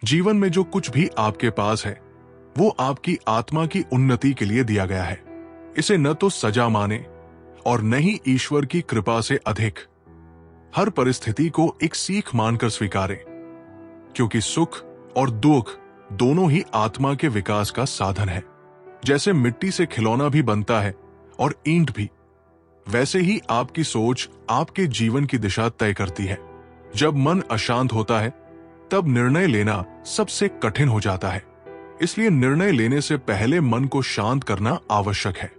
जीवन में जो कुछ भी आपके पास है वो आपकी आत्मा की उन्नति के लिए दिया गया है। इसे न तो सजा माने और न ही ईश्वर की कृपा से अधिक। हर परिस्थिति को एक सीख मानकर स्वीकारें, क्योंकि सुख और दुख दोनों ही आत्मा के विकास का साधन है। जैसे मिट्टी से खिलौना भी बनता है और ईंट भी, वैसे ही आपकी सोच आपके जीवन की दिशा तय करती है। जब मन अशांत होता है तब निर्णय लेना सबसे कठिन हो जाता है। इसलिए निर्णय लेने से पहले मन को शांत करना आवश्यक है।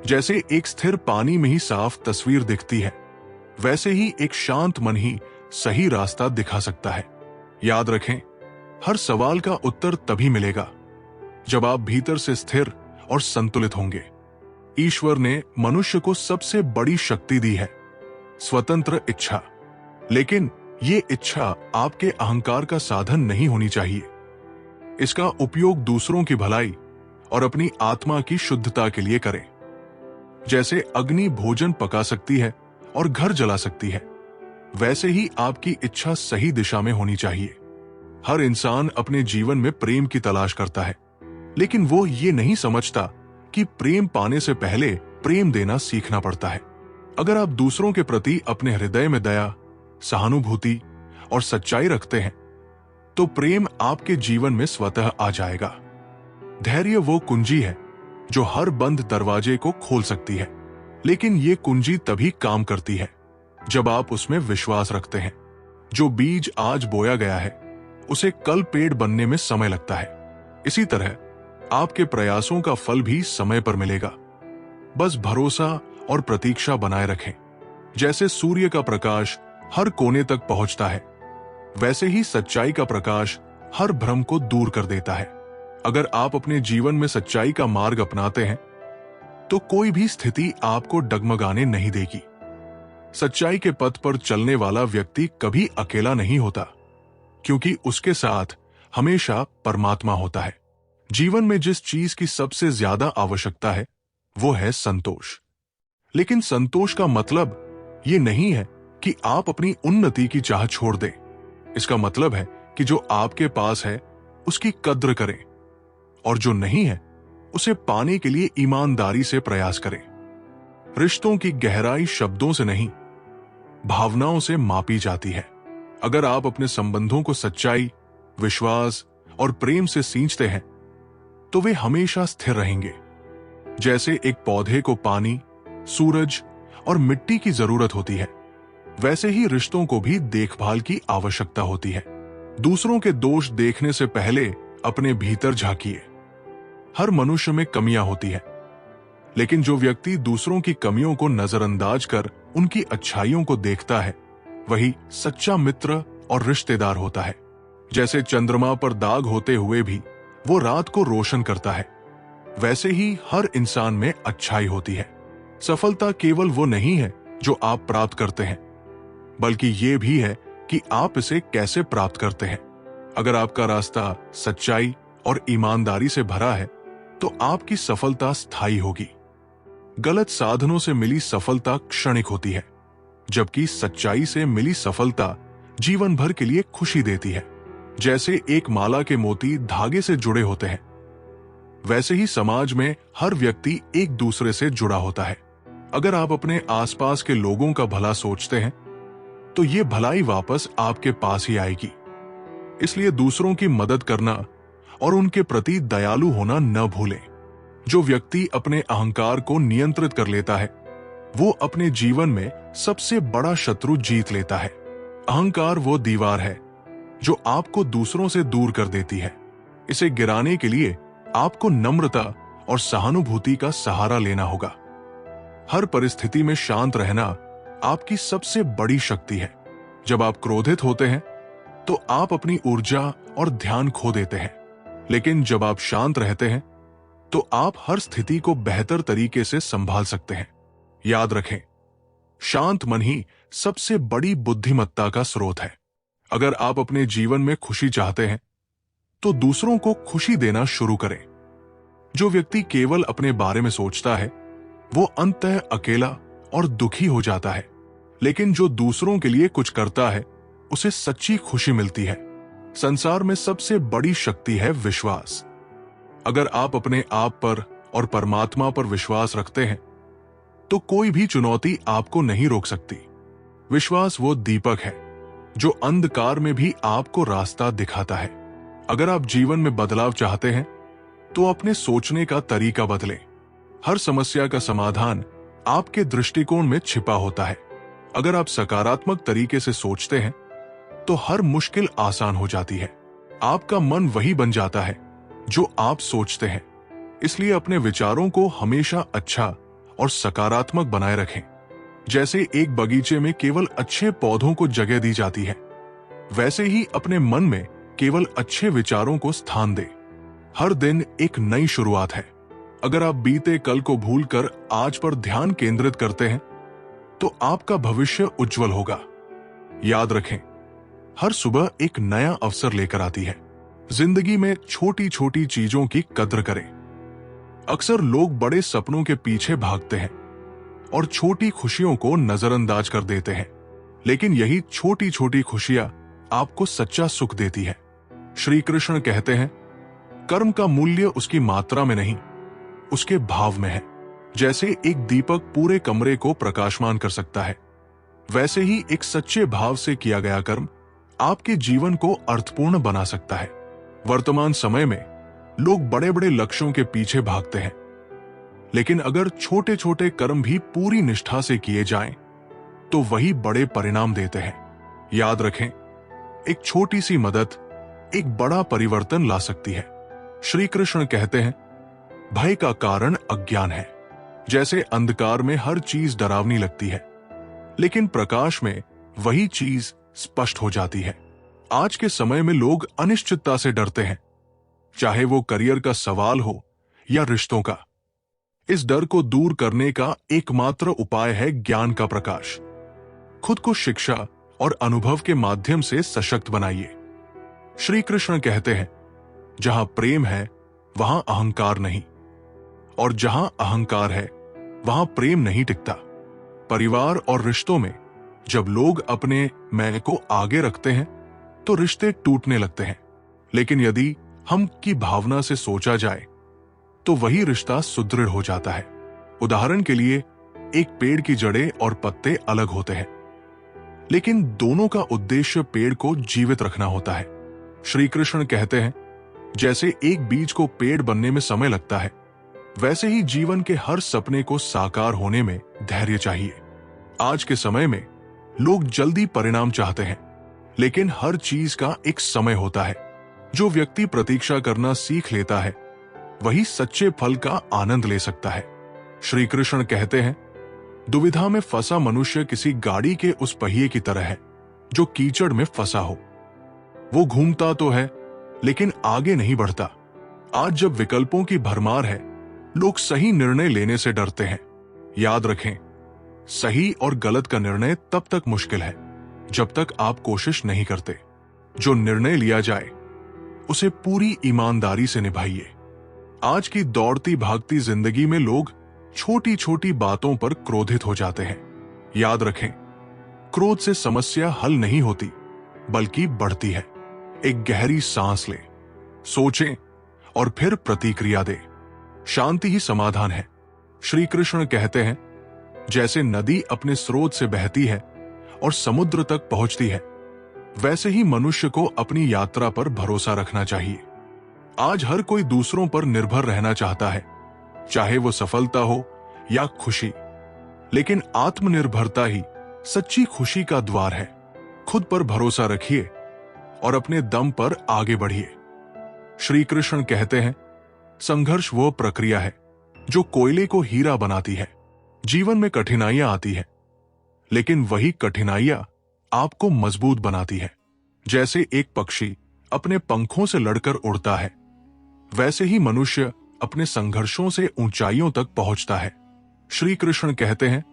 जैसे एक स्थिर पानी में ही साफ तस्वीर दिखती है, वैसे ही एक शांत मन ही सही रास्ता दिखा सकता है। याद रखें, हर सवाल का उत्तर तभी मिलेगा जब आप भीतर से स्थिर और संतुलित होंगे। ईश्वर ने मनुष्य को सबसे बड़ी शक्ति दी है, स्वतंत्र इच्छा। लेकिन ये इच्छा आपके अहंकार का साधन नहीं होनी चाहिए। इसका उपयोग दूसरों की भलाई और अपनी आत्मा की शुद्धता के लिए करें। जैसे अग्नि भोजन पका सकती है और घर जला सकती है, वैसे ही आपकी इच्छा सही दिशा में होनी चाहिए। हर इंसान अपने जीवन में प्रेम की तलाश करता है, लेकिन वो ये नहीं समझता कि प्रेम पाने से पहले प्रेम देना सीखना पड़ता है। अगर आप दूसरों के प्रति अपने हृदय में दया, सहानुभूति और सच्चाई रखते हैं तो प्रेम आपके जीवन में स्वतः आ जाएगा। धैर्य वो कुंजी है जो हर बंद दरवाजे को खोल सकती है, लेकिन ये कुंजी तभी काम करती है जब आप उसमें विश्वास रखते हैं। जो बीज आज बोया गया है उसे कल पेड़ बनने में समय लगता है। इसी तरह आपके प्रयासों का फल भी समय पर मिलेगा। बस भरोसा और प्रतीक्षा बनाए रखें। जैसे सूर्य का प्रकाश हर कोने तक पहुंचता है, वैसे ही सच्चाई का प्रकाश हर भ्रम को दूर कर देता है। अगर आप अपने जीवन में सच्चाई का मार्ग अपनाते हैं तो कोई भी स्थिति आपको डगमगाने नहीं देगी। सच्चाई के पथ पर चलने वाला व्यक्ति कभी अकेला नहीं होता, क्योंकि उसके साथ हमेशा परमात्मा होता है। जीवन में जिस चीज की सबसे ज्यादा आवश्यकता है वो है संतोष। लेकिन संतोष का मतलब ये नहीं है कि आप अपनी उन्नति की चाह छोड़ दें। इसका मतलब है कि जो आपके पास है उसकी कद्र करें, और जो नहीं है उसे पाने के लिए ईमानदारी से प्रयास करें। रिश्तों की गहराई शब्दों से नहीं, भावनाओं से मापी जाती है। अगर आप अपने संबंधों को सच्चाई, विश्वास और प्रेम से सींचते हैं तो वे हमेशा स्थिर रहेंगे। जैसे एक पौधे को पानी, सूरज और मिट्टी की जरूरत होती है, वैसे ही रिश्तों को भी देखभाल की आवश्यकता होती है। दूसरों के दोष देखने से पहले अपने भीतर झांकिए। हर मनुष्य में कमियां होती है, लेकिन जो व्यक्ति दूसरों की कमियों को नजरअंदाज कर उनकी अच्छाइयों को देखता है, वही सच्चा मित्र और रिश्तेदार होता है। जैसे चंद्रमा पर दाग होते हुए भी वो रात को रोशन करता है, वैसे ही हर इंसान में अच्छाई होती है। सफलता केवल वो नहीं है जो आप प्राप्त करते हैं, बल्कि ये भी है कि आप इसे कैसे प्राप्त करते हैं। अगर आपका रास्ता सच्चाई और ईमानदारी से भरा है तो आपकी सफलता स्थायी होगी। गलत साधनों से मिली सफलता क्षणिक होती है, जबकि सच्चाई से मिली सफलता जीवन भर के लिए खुशी देती है। जैसे एक माला के मोती धागे से जुड़े होते हैं, वैसे ही समाज में हर व्यक्ति एक दूसरे से जुड़ा होता है। अगर आप अपने आसपास के लोगों का भला सोचते हैं तो ये भलाई वापस आपके पास ही आएगी। इसलिए दूसरों की मदद करना और उनके प्रति दयालु होना न भूलें। जो व्यक्ति अपने अहंकार को नियंत्रित कर लेता है वो अपने जीवन में सबसे बड़ा शत्रु जीत लेता है। अहंकार वो दीवार है जो आपको दूसरों से दूर कर देती है। इसे गिराने के लिए आपको नम्रता और सहानुभूति का सहारा लेना होगा। हर परिस्थिति में शांत रहना आपकी सबसे बड़ी शक्ति है। जब आप क्रोधित होते हैं तो आप अपनी ऊर्जा और ध्यान खो देते हैं, लेकिन जब आप शांत रहते हैं तो आप हर स्थिति को बेहतर तरीके से संभाल सकते हैं। याद रखें, शांत मन ही सबसे बड़ी बुद्धिमत्ता का स्रोत है। अगर आप अपने जीवन में खुशी चाहते हैं तो दूसरों को खुशी देना शुरू करें। जो व्यक्ति केवल अपने बारे में सोचता है वो अंततः अकेला और दुखी हो जाता है, लेकिन जो दूसरों के लिए कुछ करता है उसे सच्ची खुशी मिलती है। संसार में सबसे बड़ी शक्ति है विश्वास। अगर आप अपने आप पर और परमात्मा पर विश्वास रखते हैं तो कोई भी चुनौती आपको नहीं रोक सकती। विश्वास वो दीपक है जो अंधकार में भी आपको रास्ता दिखाता है। अगर आप जीवन में बदलाव चाहते हैं तो अपने सोचने का तरीका बदलें। हर समस्या का समाधान आपके दृष्टिकोण में छिपा होता है। अगर आप सकारात्मक तरीके से सोचते हैं तो हर मुश्किल आसान हो जाती है। आपका मन वही बन जाता है जो आप सोचते हैं। इसलिए अपने विचारों को हमेशा अच्छा और सकारात्मक बनाए रखें। जैसे एक बगीचे में केवल अच्छे पौधों को जगह दी जाती है, वैसे ही अपने मन में केवल अच्छे विचारों को स्थान दें। हर दिन एक नई शुरुआत है। अगर आप बीते कल को भूलकर आज पर ध्यान केंद्रित करते हैं तो आपका भविष्य उज्जवल होगा। याद रखें, हर सुबह एक नया अवसर लेकर आती है। जिंदगी में छोटी छोटी चीजों की कद्र करें। अक्सर लोग बड़े सपनों के पीछे भागते हैं और छोटी खुशियों को नजरअंदाज कर देते हैं, लेकिन यही छोटी छोटी खुशियां आपको सच्चा सुख देती है। श्री कृष्ण कहते हैं, कर्म का मूल्य उसकी मात्रा में नहीं, उसके भाव में है। जैसे एक दीपक पूरे कमरे को प्रकाशमान कर सकता है, वैसे ही एक सच्चे भाव से किया गया कर्म आपके जीवन को अर्थपूर्ण बना सकता है। वर्तमान समय में लोग बड़े बड़े लक्ष्यों के पीछे भागते हैं, लेकिन अगर छोटे छोटे कर्म भी पूरी निष्ठा से किए जाएं, तो वही बड़े परिणाम देते हैं। याद रखें, एक छोटी सी मदद एक बड़ा परिवर्तन ला सकती है। श्री कृष्ण कहते हैं, भय का कारण अज्ञान है। जैसे अंधकार में हर चीज डरावनी लगती है, लेकिन प्रकाश में वही चीज स्पष्ट हो जाती है। आज के समय में लोग अनिश्चितता से डरते हैं, चाहे वो करियर का सवाल हो या रिश्तों का। इस डर को दूर करने का एकमात्र उपाय है ज्ञान का प्रकाश। खुद को शिक्षा और अनुभव के माध्यम से सशक्त बनाइए। श्री कृष्ण कहते हैं, जहां प्रेम है वहां अहंकार नहीं, और जहां अहंकार है वहां प्रेम नहीं टिकता। परिवार और रिश्तों में जब लोग अपने मैं को आगे रखते हैं तो रिश्ते टूटने लगते हैं, लेकिन यदि हम की भावना से सोचा जाए तो वही रिश्ता सुदृढ़ हो जाता है। उदाहरण के लिए, एक पेड़ की जड़ें और पत्ते अलग होते हैं, लेकिन दोनों का उद्देश्य पेड़ को जीवित रखना होता है। श्री कृष्ण कहते हैं, जैसे एक बीज को पेड़ बनने में समय लगता है, वैसे ही जीवन के हर सपने को साकार होने में धैर्य चाहिए। आज के समय में लोग जल्दी परिणाम चाहते हैं, लेकिन हर चीज का एक समय होता है। जो व्यक्ति प्रतीक्षा करना सीख लेता है वही सच्चे फल का आनंद ले सकता है। श्री कृष्ण कहते हैं, दुविधा में फंसा मनुष्य किसी गाड़ी के उस पहिए की तरह है जो कीचड़ में फंसा हो। वो घूमता तो है लेकिन आगे नहीं बढ़ता। आज जब विकल्पों की भरमार है, लोग सही निर्णय लेने से डरते हैं। याद रखें, सही और गलत का निर्णय तब तक मुश्किल है जब तक आप कोशिश नहीं करते। जो निर्णय लिया जाए उसे पूरी ईमानदारी से निभाइए। आज की दौड़ती भागती जिंदगी में लोग छोटी छोटी बातों पर क्रोधित हो जाते हैं। याद रखें, क्रोध से समस्या हल नहीं होती बल्कि बढ़ती है। एक गहरी सांस लें, सोचें और फिर प्रतिक्रिया दें। शांति ही समाधान है। श्री कृष्ण कहते हैं, जैसे नदी अपने स्रोत से बहती है और समुद्र तक पहुंचती है, वैसे ही मनुष्य को अपनी यात्रा पर भरोसा रखना चाहिए। आज हर कोई दूसरों पर निर्भर रहना चाहता है, चाहे वो सफलता हो या खुशी, लेकिन आत्मनिर्भरता ही सच्ची खुशी का द्वार है। खुद पर भरोसा रखिए और अपने दम पर आगे बढ़िए। श्री कृष्ण कहते हैं, संघर्ष वो प्रक्रिया है जो कोयले को हीरा बनाती है। जीवन में कठिनाइयां आती है, लेकिन वही कठिनाइयां आपको मजबूत बनाती है। जैसे एक पक्षी अपने पंखों से लड़कर उड़ता है, वैसे ही मनुष्य अपने संघर्षों से ऊंचाइयों तक पहुंचता है। श्री कृष्ण कहते हैं,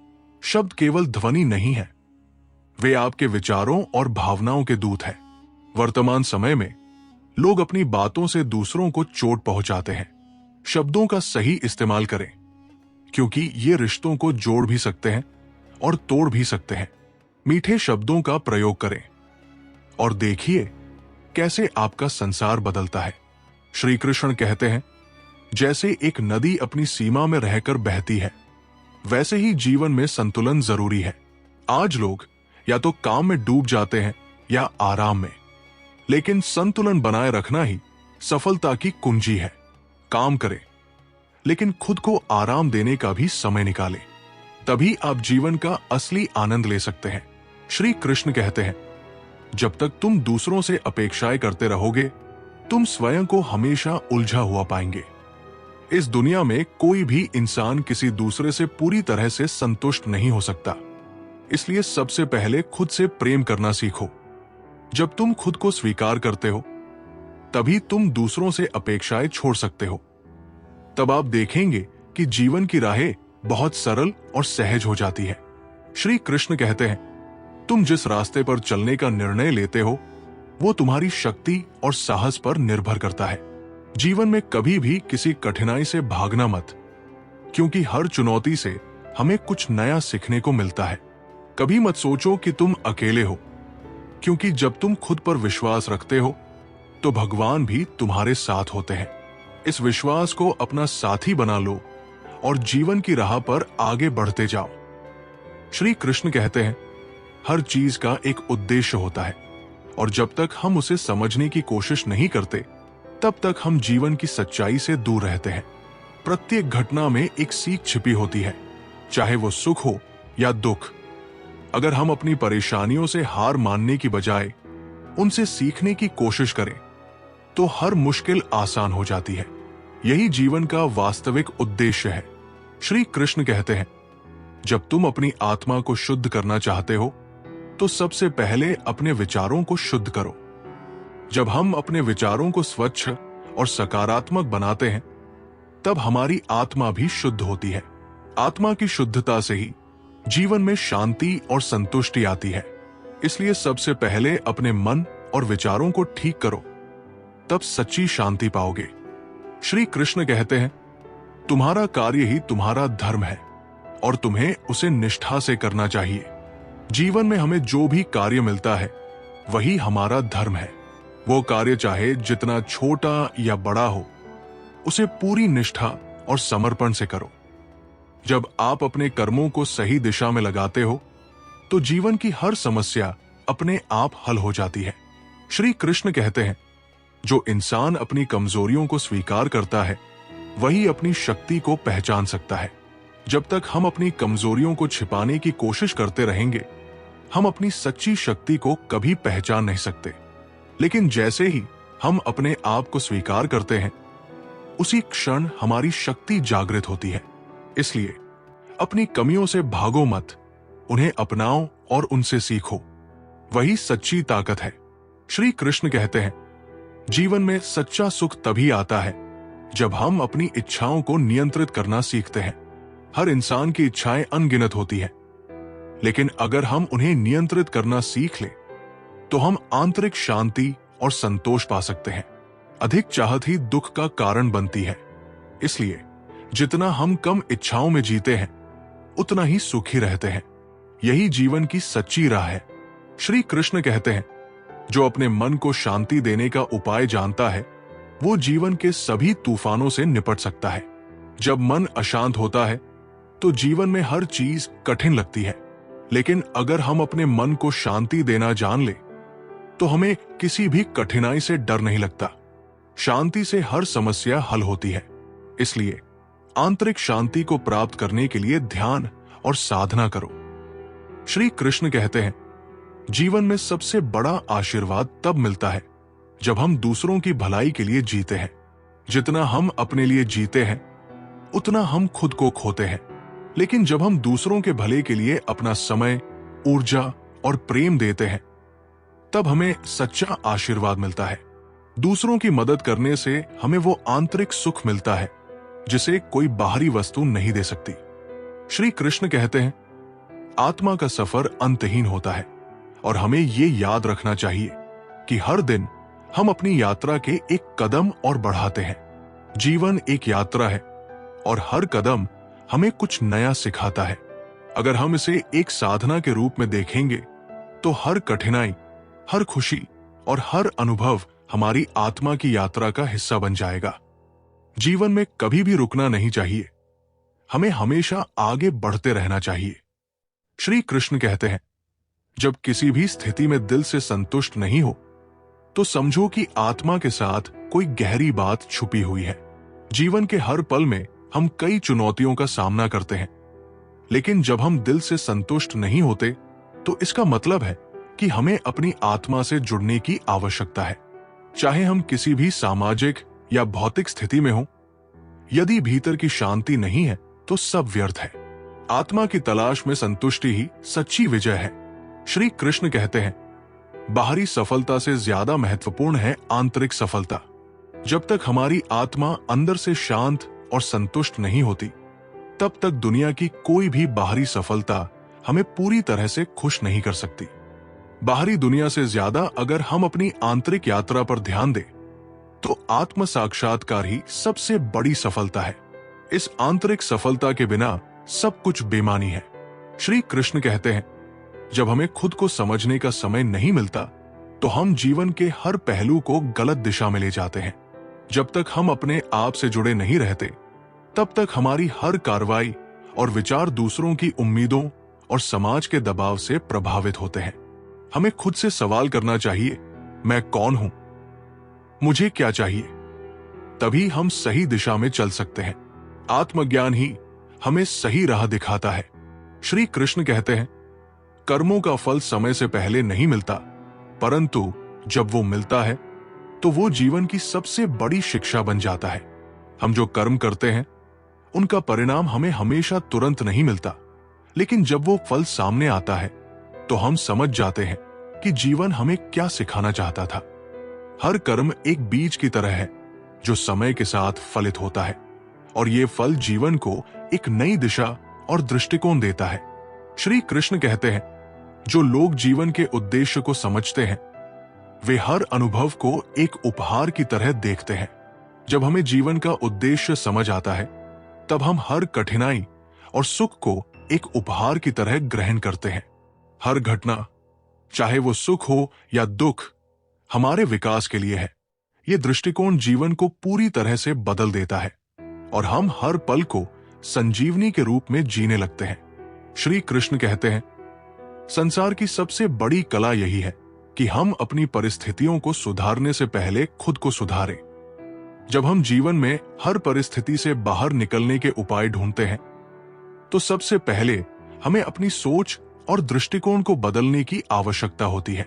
शब्द केवल ध्वनि नहीं है, वे आपके विचारों और भावनाओं के दूत हैं। वर्तमान समय में लोग अपनी बातों से दूसरों को चोट पहुंचाते हैं। शब्दों का सही इस्तेमाल करें, क्योंकि ये रिश्तों को जोड़ भी सकते हैं और तोड़ भी सकते हैं। मीठे शब्दों का प्रयोग करें और देखिए कैसे आपका संसार बदलता है। श्री कृष्ण कहते हैं, जैसे एक नदी अपनी सीमा में रहकर बहती है, वैसे ही जीवन में संतुलन जरूरी है। आज लोग या तो काम में डूब जाते हैं या आराम में, लेकिन संतुलन बनाए रखना ही सफलता की कुंजी है। काम करें, लेकिन खुद को आराम देने का भी समय निकालें, तभी आप जीवन का असली आनंद ले सकते हैं। श्री कृष्ण कहते हैं, जब तक तुम दूसरों से अपेक्षाएं करते रहोगे, तुम स्वयं को हमेशा उलझा हुआ पाएंगे। इस दुनिया में कोई भी इंसान किसी दूसरे से पूरी तरह से संतुष्ट नहीं हो सकता, इसलिए सबसे पहले खुद से प्रेम करना सीखो। जब तुम खुद को स्वीकार करते हो, तभी तुम दूसरों से अपेक्षाएं छोड़ सकते हो। तब आप देखेंगे कि जीवन की राहें बहुत सरल और सहज हो जाती है। श्री कृष्ण कहते हैं, तुम जिस रास्ते पर चलने का निर्णय लेते हो, वो तुम्हारी शक्ति और साहस पर निर्भर करता है। जीवन में कभी भी किसी कठिनाई से भागना मत, क्योंकि हर चुनौती से हमें कुछ नया सीखने को मिलता है। कभी मत सोचो कि तुम अकेले हो, क्योंकि जब तुम खुद पर विश्वास रखते हो, तो भगवान भी तुम्हारे साथ होते हैं। इस विश्वास को अपना साथी बना लो और जीवन की राह पर आगे बढ़ते जाओ। श्री कृष्ण कहते हैं, हर चीज का एक उद्देश्य होता है, और जब तक हम उसे समझने की कोशिश नहीं करते, तब तक हम जीवन की सच्चाई से दूर रहते हैं। प्रत्येक घटना में एक सीख छिपी होती है, चाहे वो सुख हो या दुख। अगर हम अपनी परेशानियों से हार मानने की बजाय उनसे सीखने की कोशिश करें, तो हर मुश्किल आसान हो जाती है। यही जीवन का वास्तविक उद्देश्य है। श्री कृष्ण कहते हैं, जब तुम अपनी आत्मा को शुद्ध करना चाहते हो, तो सबसे पहले अपने विचारों को शुद्ध करो। जब हम अपने विचारों को स्वच्छ और सकारात्मक बनाते हैं, तब हमारी आत्मा भी शुद्ध होती है। आत्मा की शुद्धता से ही जीवन में शांति और संतुष्टि आती है। इसलिए सबसे पहले अपने मन और विचारों को ठीक करो, तब सच्ची शांति पाओगे। श्री कृष्ण कहते हैं, तुम्हारा कार्य ही तुम्हारा धर्म है और तुम्हें उसे निष्ठा से करना चाहिए। जीवन में हमें जो भी कार्य मिलता है, वही हमारा धर्म है। वो कार्य चाहे जितना छोटा या बड़ा हो, उसे पूरी निष्ठा और समर्पण से करो। जब आप अपने कर्मों को सही दिशा में लगाते हो, तो जीवन की हर समस्या अपने आप हल हो जाती है। श्री कृष्ण कहते हैं, जो इंसान अपनी कमजोरियों को स्वीकार करता है, वही अपनी शक्ति को पहचान सकता है। जब तक हम अपनी कमजोरियों को छिपाने की कोशिश करते रहेंगे, हम अपनी सच्ची शक्ति को कभी पहचान नहीं सकते। लेकिन जैसे ही हम अपने आप को स्वीकार करते हैं, उसी क्षण हमारी शक्ति जागृत होती है। इसलिए अपनी कमियों से भागो मत, उन्हें अपनाओ और उनसे सीखो। वही सच्ची ताकत है। श्री कृष्ण कहते हैं, जीवन में सच्चा सुख तभी आता है जब हम अपनी इच्छाओं को नियंत्रित करना सीखते हैं। हर इंसान की इच्छाएं अनगिनत होती हैं, लेकिन अगर हम उन्हें नियंत्रित करना सीख लें, तो हम आंतरिक शांति और संतोष पा सकते हैं। अधिक चाहत ही दुख का कारण बनती है। इसलिए जितना हम कम इच्छाओं में जीते हैं, उतना ही सुखी रहते हैं। यही जीवन की सच्ची राह है। श्री कृष्ण कहते हैं, जो अपने मन को शांति देने का उपाय जानता है, वो जीवन के सभी तूफानों से निपट सकता है। जब मन अशांत होता है, तो जीवन में हर चीज कठिन लगती है। लेकिन अगर हम अपने मन को शांति देना जान ले, तो हमें किसी भी कठिनाई से डर नहीं लगता। शांति से हर समस्या हल होती है। इसलिए आंतरिक शांति को प्राप्त करने के लिए ध्यान और साधना करो। श्री कृष्ण कहते हैं, जीवन में सबसे बड़ा आशीर्वाद तब मिलता है जब हम दूसरों की भलाई के लिए जीते हैं। जितना हम अपने लिए जीते हैं, उतना हम खुद को खोते हैं। लेकिन जब हम दूसरों के भले के लिए अपना समय, ऊर्जा और प्रेम देते हैं, तब हमें सच्चा आशीर्वाद मिलता है। दूसरों की मदद करने से हमें वो आंतरिक सुख मिलता है जिसे कोई बाहरी वस्तु नहीं दे सकती। श्री कृष्ण कहते हैं, आत्मा का सफर अंतहीन होता है और हमें ये याद रखना चाहिए कि हर दिन हम अपनी यात्रा के एक कदम और बढ़ाते हैं। जीवन एक यात्रा है और हर कदम हमें कुछ नया सिखाता है। अगर हम इसे एक साधना के रूप में देखेंगे, तो हर कठिनाई, हर खुशी और हर अनुभव हमारी आत्मा की यात्रा का हिस्सा बन जाएगा। जीवन में कभी भी रुकना नहीं चाहिए, हमें हमेशा आगे बढ़ते रहना चाहिए। श्री कृष्ण कहते हैं, जब किसी भी स्थिति में दिल से संतुष्ट नहीं हो तो समझो कि आत्मा के साथ कोई गहरी बात छुपी हुई है। जीवन के हर पल में हम कई चुनौतियों का सामना करते हैं, लेकिन जब हम दिल से संतुष्ट नहीं होते तो इसका मतलब है कि हमें अपनी आत्मा से जुड़ने की आवश्यकता है। चाहे हम किसी भी सामाजिक या भौतिक स्थिति में हों, यदि भीतर की शांति नहीं है तो सब व्यर्थ है। आत्मा की तलाश में संतुष्टि ही सच्ची विजय है। श्री कृष्ण कहते हैं, बाहरी सफलता से ज्यादा महत्वपूर्ण है आंतरिक सफलता। जब तक हमारी आत्मा अंदर से शांत और संतुष्ट नहीं होती, तब तक दुनिया की कोई भी बाहरी सफलता हमें पूरी तरह से खुश नहीं कर सकती। बाहरी दुनिया से ज्यादा अगर हम अपनी आंतरिक यात्रा पर ध्यान दें, तो आत्म साक्षात्कार ही सबसे बड़ी सफलता है। इस आंतरिक सफलता के बिना सब कुछ बेमानी है। श्री कृष्ण कहते हैं, जब हमें खुद को समझने का समय नहीं मिलता तो हम जीवन के हर पहलू को गलत दिशा में ले जाते हैं। जब तक हम अपने आप से जुड़े नहीं रहते, तब तक हमारी हर कार्रवाई और विचार दूसरों की उम्मीदों और समाज के दबाव से प्रभावित होते हैं। हमें खुद से सवाल करना चाहिए, मैं कौन हूं, मुझे क्या चाहिए? तभी हम सही दिशा में चल सकते हैं। आत्मज्ञान ही हमें सही राह दिखाता है। श्री कृष्ण कहते हैं, कर्मों का फल समय से पहले नहीं मिलता, परंतु जब वो मिलता है तो वो जीवन की सबसे बड़ी शिक्षा बन जाता है। हम जो कर्म करते हैं उनका परिणाम हमें हमेशा तुरंत नहीं मिलता, लेकिन जब वो फल सामने आता है तो हम समझ जाते हैं कि जीवन हमें क्या सिखाना चाहता था। हर कर्म एक बीज की तरह है जो समय के साथ फलित होता है, और ये फल जीवन को एक नई दिशा और दृष्टिकोण देता है। श्री कृष्ण कहते हैं, जो लोग जीवन के उद्देश्य को समझते हैं वे हर अनुभव को एक उपहार की तरह देखते हैं। जब हमें जीवन का उद्देश्य समझ आता है, तब हम हर कठिनाई और सुख को एक उपहार की तरह ग्रहण करते हैं। हर घटना, चाहे वो सुख हो या दुख, हमारे विकास के लिए है। ये दृष्टिकोण जीवन को पूरी तरह से बदल देता है और हम हर पल को संजीवनी के रूप में जीने लगते हैं। श्री कृष्ण कहते हैं, संसार की सबसे बड़ी कला यही है कि हम अपनी परिस्थितियों को सुधारने से पहले खुद को सुधारें। जब हम जीवन में हर परिस्थिति से बाहर निकलने के उपाय ढूंढते हैं, तो सबसे पहले हमें अपनी सोच और दृष्टिकोण को बदलने की आवश्यकता होती है।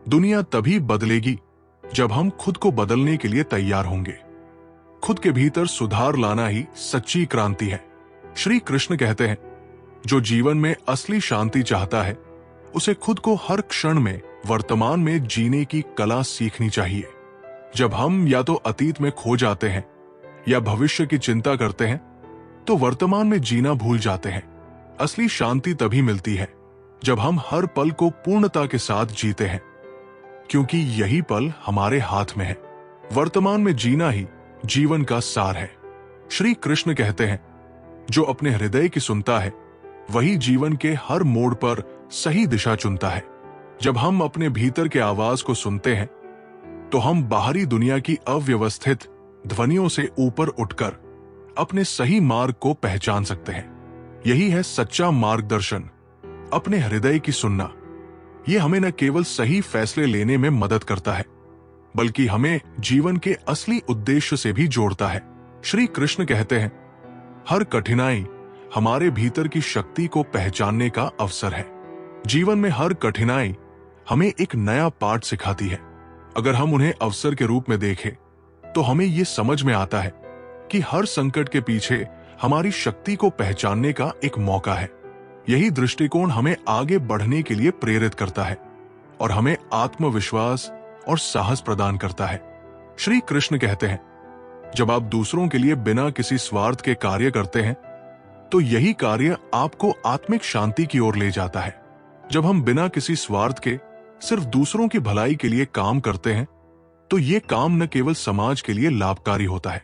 दुनिया तभी बदलेगी जब हम खुद को बदलने के लिए तैयार होंगे। खुद के भीतर सुधार लाना ही सच्ची क्रांति है। श्री कृष्ण कहते हैं, जो जीवन में असली शांति चाहता है उसे खुद को हर क्षण में वर्तमान में जीने की कला सीखनी चाहिए। जब हम या तो अतीत में खो जाते हैं या भविष्य की चिंता करते हैं, तो वर्तमान में जीना भूल जाते हैं। असली शांति तभी मिलती है जब हम हर पल को पूर्णता के साथ जीते हैं, क्योंकि यही पल हमारे हाथ में है। वर्तमान में जीना ही जीवन का सार है। श्री कृष्ण कहते हैं, जो अपने हृदय की सुनता है वही जीवन के हर मोड़ पर सही दिशा चुनता है। जब हम अपने भीतर के आवाज को सुनते हैं तो हम बाहरी दुनिया की अव्यवस्थित ध्वनियों से ऊपर उठकर अपने सही मार्ग को पहचान सकते हैं। यही है सच्चा मार्गदर्शन, अपने हृदय की सुनना। यह हमें न केवल सही फैसले लेने में मदद करता है, बल्कि हमें जीवन के असली उद्देश्य से भी जोड़ता है। श्री कृष्ण कहते हैं, हर कठिनाई हमारे भीतर की शक्ति को पहचानने का अवसर है। जीवन में हर कठिनाई हमें एक नया पाठ सिखाती है। अगर हम उन्हें अवसर के रूप में देखें, तो हमें यह समझ में आता है कि हर संकट के पीछे हमारी शक्ति को पहचानने का एक मौका है। यही दृष्टिकोण हमें आगे बढ़ने के लिए प्रेरित करता है और हमें आत्मविश्वास और साहस प्रदान करता है। श्री कृष्ण कहते हैं, जब आप दूसरों के लिए बिना किसी स्वार्थ के कार्य करते हैं, तो यही कार्य आपको आत्मिक शांति की ओर ले जाता है। जब हम बिना किसी स्वार्थ के सिर्फ दूसरों की भलाई के लिए काम करते हैं, तो ये काम न केवल समाज के लिए लाभकारी होता है,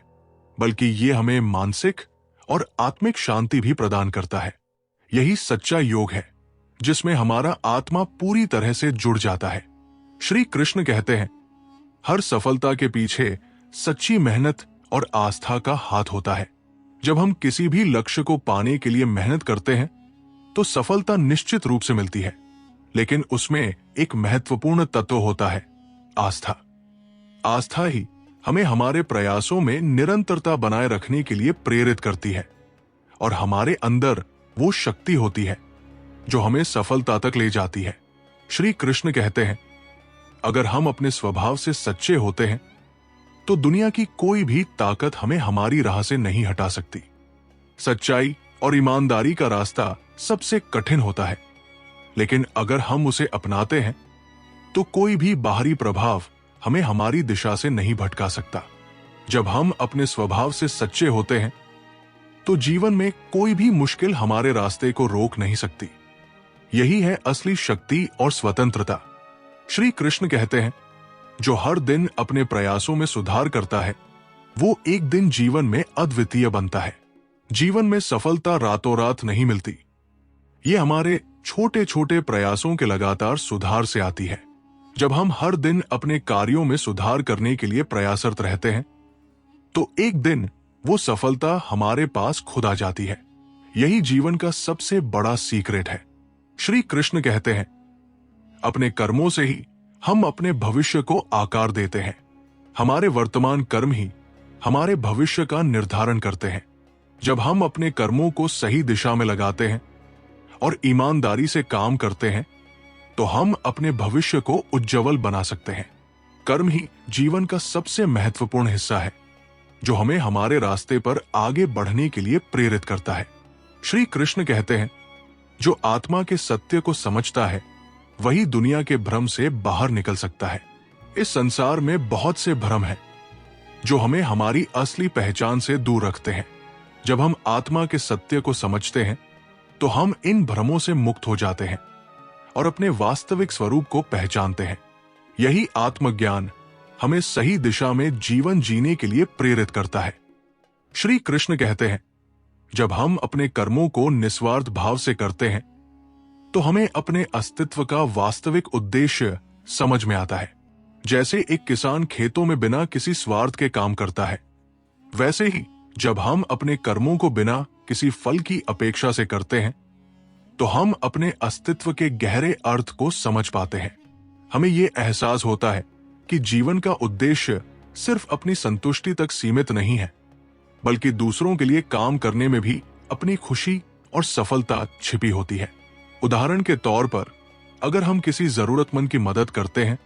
बल्कि ये हमें मानसिक और आत्मिक शांति भी प्रदान करता है। यही सच्चा योग है, जिसमें हमारा आत्मा पूरी तरह से जुड़ जाता है। श्री कृष्ण कहते हैं, हर सफलता के पीछे सच्ची मेहनत और आस्था का हाथ होता है। जब हम किसी भी लक्ष्य को पाने के लिए मेहनत करते हैं तो सफलता निश्चित रूप से मिलती है, लेकिन उसमें एक महत्वपूर्ण तत्व होता है, आस्था। आस्था ही हमें हमारे प्रयासों में निरंतरता बनाए रखने के लिए प्रेरित करती है, और हमारे अंदर वो शक्ति होती है जो हमें सफलता तक ले जाती है। श्री कृष्ण कहते हैं, अगर हम अपने स्वभाव से सच्चे होते हैं तो दुनिया की कोई भी ताकत हमें हमारी राह से नहीं हटा सकती। सच्चाई और ईमानदारी का रास्ता सबसे कठिन होता है, लेकिन अगर हम उसे अपनाते हैं तो कोई भी बाहरी प्रभाव हमें हमारी दिशा से नहीं भटका सकता। जब हम अपने स्वभाव से सच्चे होते हैं तो जीवन में कोई भी मुश्किल हमारे रास्ते को रोक नहीं सकती। यही है असली शक्ति और स्वतंत्रता। श्री कृष्ण कहते हैं, जो हर दिन अपने प्रयासों में सुधार करता है वो एक दिन जीवन में अद्वितीय बनता है। जीवन में सफलता रातों रात नहीं मिलती, ये हमारे छोटे छोटे प्रयासों के लगातार सुधार से आती है। जब हम हर दिन अपने कार्यों में सुधार करने के लिए प्रयासरत रहते हैं तो एक दिन वो सफलता हमारे पास खुद आ जाती है। यही जीवन का सबसे बड़ा सीक्रेट है। श्री कृष्ण कहते हैं, अपने कर्मों से ही हम अपने भविष्य को आकार देते हैं। हमारे वर्तमान कर्म ही हमारे भविष्य का निर्धारण करते हैं। जब हम अपने कर्मों को सही दिशा में लगाते हैं और ईमानदारी से काम करते हैं तो हम अपने भविष्य को उज्जवल बना सकते हैं। कर्म ही जीवन का सबसे महत्वपूर्ण हिस्सा है जो हमें हमारे रास्ते पर आगे बढ़ने के लिए प्रेरित करता है। श्री कृष्ण कहते हैं, जो आत्मा के सत्य को समझता है वही दुनिया के भ्रम से बाहर निकल सकता है। इस संसार में बहुत से भ्रम हैं जो हमें हमारी असली पहचान से दूर रखते हैं। जब हम आत्मा के सत्य को समझते हैं तो हम इन भ्रमों से मुक्त हो जाते हैं और अपने वास्तविक स्वरूप को पहचानते हैं। यही आत्मज्ञान हमें सही दिशा में जीवन जीने के लिए प्रेरित करता है। श्री कृष्ण कहते हैं, जब हम अपने कर्मों को निस्वार्थ भाव से करते हैं तो हमें अपने अस्तित्व का वास्तविक उद्देश्य समझ में आता है। जैसे एक किसान खेतों में बिना किसी स्वार्थ के काम करता है, वैसे ही जब हम अपने कर्मों को बिना किसी फल की अपेक्षा से करते हैं तो हम अपने अस्तित्व के गहरे अर्थ को समझ पाते हैं। हमें यह एहसास होता है कि जीवन का उद्देश्य सिर्फ अपनी संतुष्टि तक सीमित नहीं है, बल्कि दूसरों के लिए काम करने में भी अपनी खुशी और सफलता छिपी होती है। उदाहरण के तौर पर, अगर हम किसी जरूरतमंद की मदद करते हैं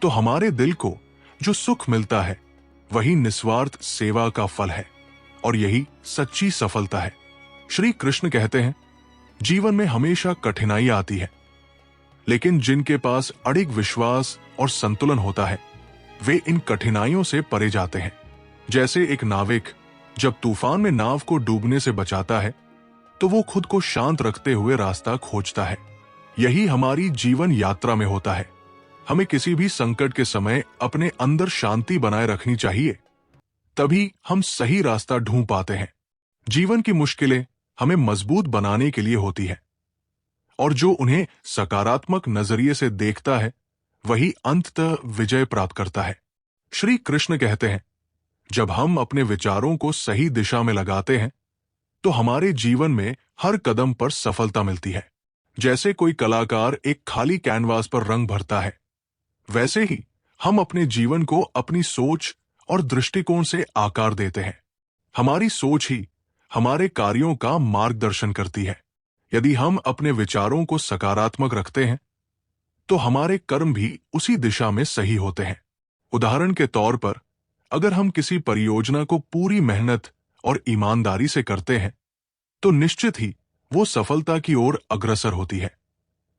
तो हमारे दिल को जो सुख मिलता है वही निस्वार्थ सेवा का फल है, और यही सच्ची सफलता है। श्री कृष्ण कहते हैं, जीवन में हमेशा कठिनाई आती है, लेकिन जिनके पास अडिग विश्वास और संतुलन होता है वे इन कठिनाइयों से परे जाते हैं। जैसे एक नाविक जब तूफान में नाव को डूबने से बचाता है तो वो खुद को शांत रखते हुए रास्ता खोजता है। यही हमारी जीवन यात्रा में होता है। हमें किसी भी संकट के समय अपने अंदर शांति बनाए रखनी चाहिए, तभी हम सही रास्ता ढूंढ पाते हैं। जीवन की मुश्किलें हमें मजबूत बनाने के लिए होती है, और जो उन्हें सकारात्मक नजरिए से देखता है वही अंततः विजय प्राप्त करता है। श्री कृष्ण कहते हैं, जब हम अपने विचारों को सही दिशा में लगाते हैं तो हमारे जीवन में हर कदम पर सफलता मिलती है। जैसे कोई कलाकार एक खाली कैनवास पर रंग भरता है, वैसे ही हम अपने जीवन को अपनी सोच और दृष्टिकोण से आकार देते हैं। हमारी सोच ही हमारे कार्यों का मार्गदर्शन करती है। यदि हम अपने विचारों को सकारात्मक रखते हैं तो हमारे कर्म भी उसी दिशा में सही होते हैं। उदाहरण के तौर पर, अगर हम किसी परियोजना को पूरी मेहनत और ईमानदारी से करते हैं तो निश्चित ही वो सफलता की ओर अग्रसर होती है,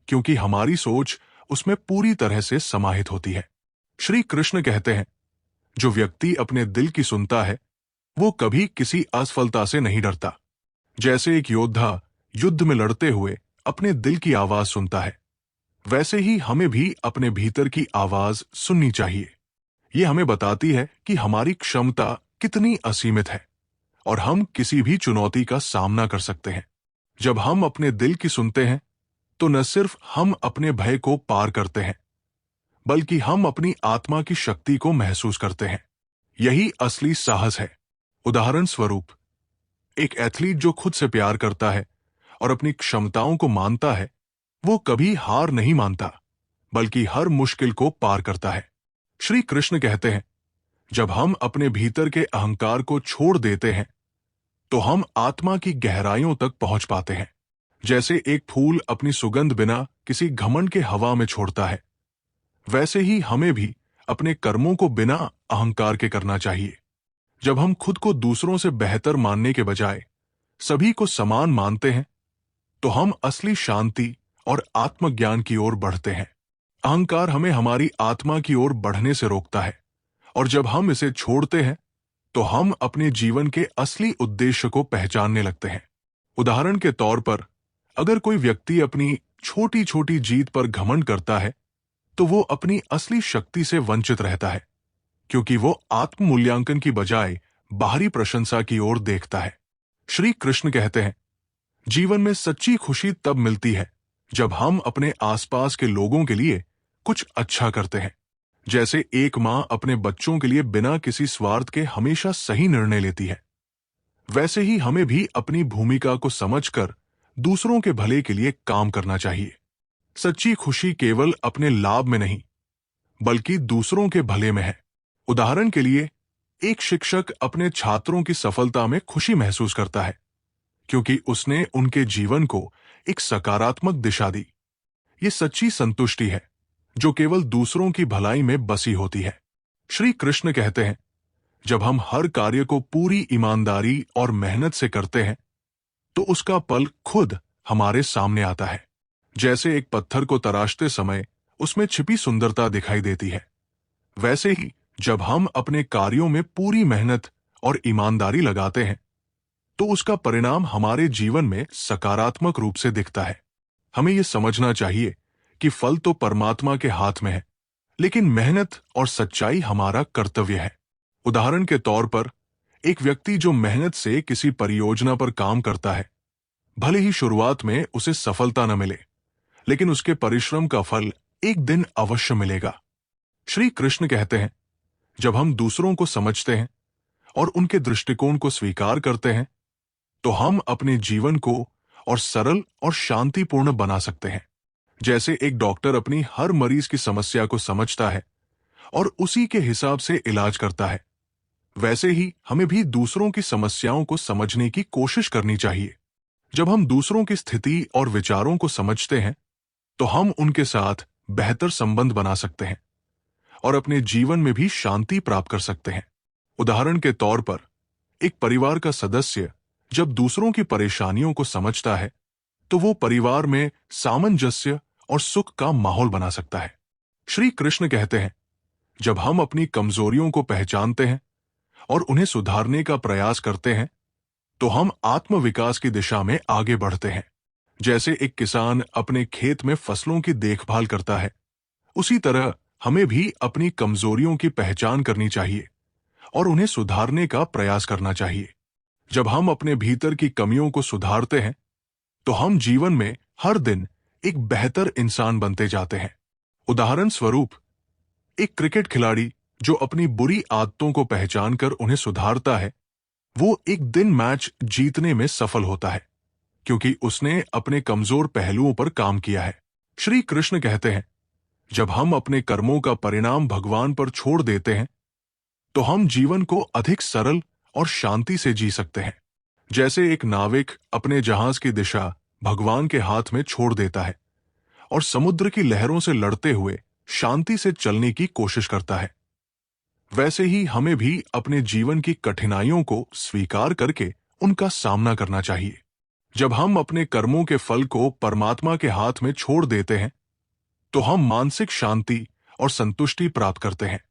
क्योंकि हमारी सोच उसमें पूरी तरह से समाहित होती है। श्री कृष्ण कहते हैं, जो व्यक्ति अपने दिल की सुनता है वो कभी किसी असफलता से नहीं डरता। जैसे एक योद्धा युद्ध में लड़ते हुए अपने दिल की आवाज सुनता है, वैसे ही हमें भी अपने भीतर की आवाज सुननी चाहिए। ये हमें बताती है कि हमारी क्षमता कितनी असीमित है और हम किसी भी चुनौती का सामना कर सकते हैं। जब हम अपने दिल की सुनते हैं तो न सिर्फ हम अपने भय को पार करते हैं, बल्कि हम अपनी आत्मा की शक्ति को महसूस करते हैं। यही असली साहस है। उदाहरण स्वरूप, एक एथलीट जो खुद से प्यार करता है और अपनी क्षमताओं को मानता है, वो कभी हार नहीं मानता, बल्कि हर मुश्किल को पार करता है। श्री कृष्ण कहते हैं, जब हम अपने भीतर के अहंकार को छोड़ देते हैं तो हम आत्मा की गहराइयों तक पहुंच पाते हैं। जैसे एक फूल अपनी सुगंध बिना किसी घमंड के हवा में छोड़ता है, वैसे ही हमें भी अपने कर्मों को बिना अहंकार के करना चाहिए। जब हम खुद को दूसरों से बेहतर मानने के बजाय सभी को समान मानते हैं, तो हम असली शांति और आत्मज्ञान की ओर बढ़ते हैं। अहंकार हमें हमारी आत्मा की ओर बढ़ने से रोकता है, और जब हम इसे छोड़ते हैं तो हम अपने जीवन के असली उद्देश्य को पहचानने लगते हैं। उदाहरण के तौर पर, अगर कोई व्यक्ति अपनी छोटी छोटी जीत पर घमंड करता है, तो वो अपनी असली शक्ति से वंचित रहता है, क्योंकि वो आत्म मूल्यांकन की बजाय बाहरी प्रशंसा की ओर देखता है। श्री कृष्ण कहते हैं, जीवन में सच्ची खुशी तब मिलती है जब हम अपने आसपास के लोगों के लिए कुछ अच्छा करते हैं। जैसे एक मां अपने बच्चों के लिए बिना किसी स्वार्थ के हमेशा सही निर्णय लेती है, वैसे ही हमें भी अपनी भूमिका को समझकर दूसरों के भले के लिए काम करना चाहिए। सच्ची खुशी केवल अपने लाभ में नहीं, बल्कि दूसरों के भले में है। उदाहरण के लिए, एक शिक्षक अपने छात्रों की सफलता में खुशी महसूस करता है, क्योंकि उसने उनके जीवन को एक सकारात्मक दिशा दी। ये सच्ची संतुष्टि है, जो केवल दूसरों की भलाई में बसी होती है। श्री कृष्ण कहते हैं, जब हम हर कार्य को पूरी ईमानदारी और मेहनत से करते हैं, तो उसका पल खुद हमारे सामने आता है। जैसे एक पत्थर को तराशते समय उसमें छिपी सुंदरता दिखाई देती है, वैसे ही जब हम अपने कार्यों में पूरी मेहनत और ईमानदारी लगाते हैं, तो उसका परिणाम हमारे जीवन में सकारात्मक रूप से दिखता है। हमें यह समझना चाहिए कि फल तो परमात्मा के हाथ में है, लेकिन मेहनत और सच्चाई हमारा कर्तव्य है। उदाहरण के तौर पर, एक व्यक्ति जो मेहनत से किसी परियोजना पर काम करता है, भले ही शुरुआत में उसे सफलता न मिले, लेकिन उसके परिश्रम का फल एक दिन अवश्य मिलेगा। श्री कृष्ण कहते हैं, जब हम दूसरों को समझते हैं और उनके दृष्टिकोण को स्वीकार करते हैं, तो हम अपने जीवन को और सरल और शांतिपूर्ण बना सकते हैं। जैसे एक डॉक्टर अपनी हर मरीज की समस्या को समझता है और उसी के हिसाब से इलाज करता है, वैसे ही हमें भी दूसरों की समस्याओं को समझने की कोशिश करनी चाहिए। जब हम दूसरों की स्थिति और विचारों को समझते हैं, तो हम उनके साथ बेहतर संबंध बना सकते हैं और अपने जीवन में भी शांति प्राप्त कर सकते हैं। उदाहरण के तौर पर, एक परिवार का सदस्य जब दूसरों की परेशानियों को समझता है, तो वो परिवार में सामंजस्य और सुख का माहौल बना सकता है। श्री कृष्ण कहते हैं, जब हम अपनी कमजोरियों को पहचानते हैं और उन्हें सुधारने का प्रयास करते हैं, तो हम आत्मविकास की दिशा में आगे बढ़ते हैं। जैसे एक किसान अपने खेत में फसलों की देखभाल करता है, उसी तरह हमें भी अपनी कमजोरियों की पहचान करनी चाहिए और उन्हें सुधारने का प्रयास करना चाहिए। जब हम अपने भीतर की कमियों को सुधारते हैं, तो हम जीवन में हर दिन एक बेहतर इंसान बनते जाते हैं। उदाहरण स्वरूप, एक क्रिकेट खिलाड़ी जो अपनी बुरी आदतों को पहचानकर उन्हें सुधारता है, वो एक दिन मैच जीतने में सफल होता है, क्योंकि उसने अपने कमजोर पहलुओं पर काम किया है। श्री कृष्ण कहते हैं, जब हम अपने कर्मों का परिणाम भगवान पर छोड़ देते हैं, तो हम जीवन को अधिक सरल और शांति से जी सकते हैं। जैसे एक नाविक अपने जहाज की दिशा भगवान के हाथ में छोड़ देता है और समुद्र की लहरों से लड़ते हुए शांति से चलने की कोशिश करता है, वैसे ही हमें भी अपने जीवन की कठिनाइयों को स्वीकार करके उनका सामना करना चाहिए। जब हम अपने कर्मों के फल को परमात्मा के हाथ में छोड़ देते हैं, तो हम मानसिक शांति और संतुष्टि प्राप्त करते हैं।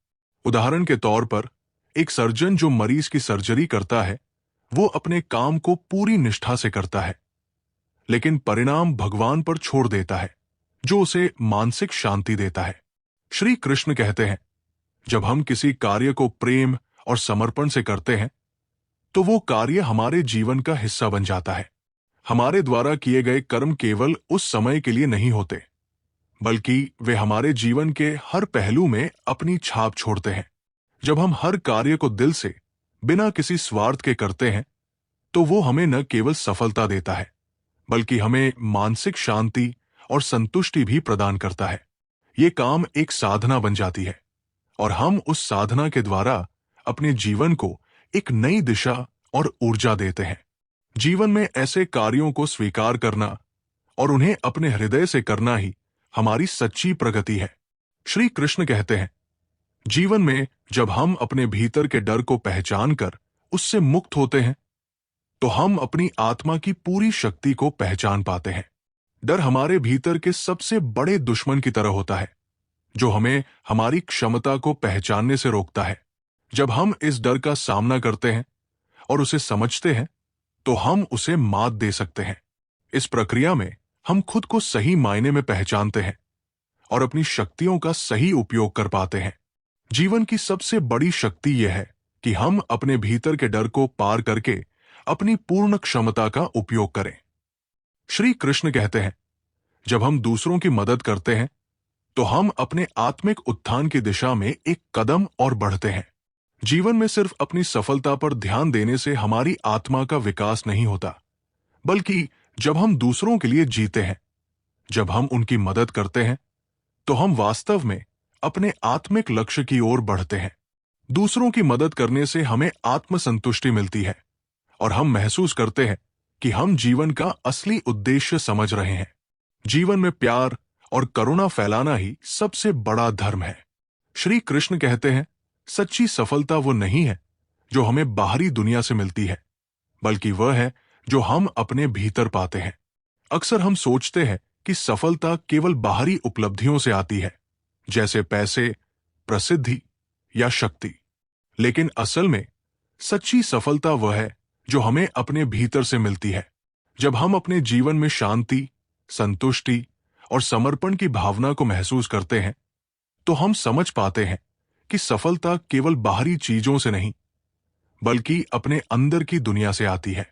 उदाहरण के तौर पर, एक सर्जन जो मरीज की सर्जरी करता है, वो अपने काम को पूरी निष्ठा से करता है, लेकिन परिणाम भगवान पर छोड़ देता है, जो उसे मानसिक शांति देता है। श्री कृष्ण कहते हैं, जब हम किसी कार्य को प्रेम और समर्पण से करते हैं, तो वो कार्य हमारे जीवन का हिस्सा बन जाता है। हमारे द्वारा किए गए कर्म केवल उस समय के लिए नहीं होते, बल्कि वे हमारे जीवन के हर पहलू में अपनी छाप छोड़ते हैं। जब हम हर कार्य को दिल से, बिना किसी स्वार्थ के करते हैं, तो वो हमें न केवल सफलता देता है, बल्कि हमें मानसिक शांति और संतुष्टि भी प्रदान करता है। ये काम एक साधना बन जाती है और हम उस साधना के द्वारा अपने जीवन को एक नई दिशा और ऊर्जा देते हैं। जीवन में ऐसे कार्यों को स्वीकार करना और उन्हें अपने हृदय से करना ही हमारी सच्ची प्रगति है। श्री कृष्ण कहते हैं, जीवन में जब हम अपने भीतर के डर को पहचान कर उससे मुक्त होते हैं, तो हम अपनी आत्मा की पूरी शक्ति को पहचान पाते हैं। डर हमारे भीतर के सबसे बड़े दुश्मन की तरह होता है, जो हमें हमारी क्षमता को पहचानने से रोकता है। जब हम इस डर का सामना करते हैं और उसे समझते हैं, तो हम उसे मात दे सकते हैं। इस प्रक्रिया में हम खुद को सही मायने में पहचानते हैं और अपनी शक्तियों का सही उपयोग कर पाते हैं। जीवन की सबसे बड़ी शक्ति यह है कि हम अपने भीतर के डर को पार करके अपनी पूर्ण क्षमता का उपयोग करें। श्री कृष्ण कहते हैं, जब हम दूसरों की मदद करते हैं, तो हम अपने आत्मिक उत्थान की दिशा में एक कदम और बढ़ते हैं। जीवन में सिर्फ अपनी सफलता पर ध्यान देने से हमारी आत्मा का विकास नहीं होता, बल्कि जब हम दूसरों के लिए जीते हैं, जब हम उनकी मदद करते हैं, तो हम वास्तव में अपने आत्मिक लक्ष्य की ओर बढ़ते हैं। दूसरों की मदद करने से हमें आत्मसंतुष्टि मिलती है और हम महसूस करते हैं कि हम जीवन का असली उद्देश्य समझ रहे हैं। जीवन में प्यार और करुणा फैलाना ही सबसे बड़ा धर्म है। श्री कृष्ण कहते हैं, सच्ची सफलता वो नहीं है जो हमें बाहरी दुनिया से मिलती है, बल्कि वह है जो हम अपने भीतर पाते हैं। अक्सर हम सोचते हैं कि सफलता केवल बाहरी उपलब्धियों से आती है, जैसे पैसे, प्रसिद्धि या शक्ति। लेकिन असल में सच्ची सफलता वह है जो हमें अपने भीतर से मिलती है। जब हम अपने जीवन में शांति, संतुष्टि और समर्पण की भावना को महसूस करते हैं, तो हम समझ पाते हैं कि सफलता केवल बाहरी चीजों से नहीं, बल्कि अपने अंदर की दुनिया से आती है।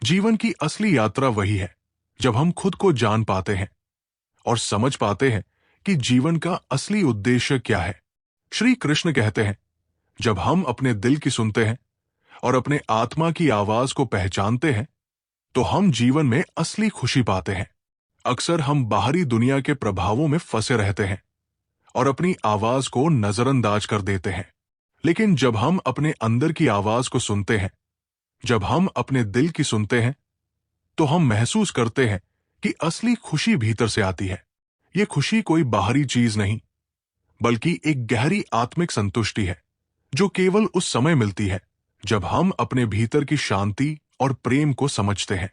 जीवन की असली यात्रा वही है जब हम खुद को जान पाते हैं और समझ पाते हैं कि जीवन का असली उद्देश्य क्या है। श्री कृष्ण कहते हैं, जब हम अपने दिल की सुनते हैं और अपने आत्मा की आवाज को पहचानते हैं, तो हम जीवन में असली खुशी पाते हैं। अक्सर हम बाहरी दुनिया के प्रभावों में फंसे रहते हैं और अपनी आवाज को नजरअंदाज कर देते हैं। लेकिन जब हम अपने अंदर की आवाज को सुनते हैं, जब हम अपने दिल की सुनते हैं, तो हम महसूस करते हैं कि असली खुशी भीतर से आती है। ये खुशी कोई बाहरी चीज नहीं, बल्कि एक गहरी आत्मिक संतुष्टि है, जो केवल उस समय मिलती है जब हम अपने भीतर की शांति और प्रेम को समझते हैं।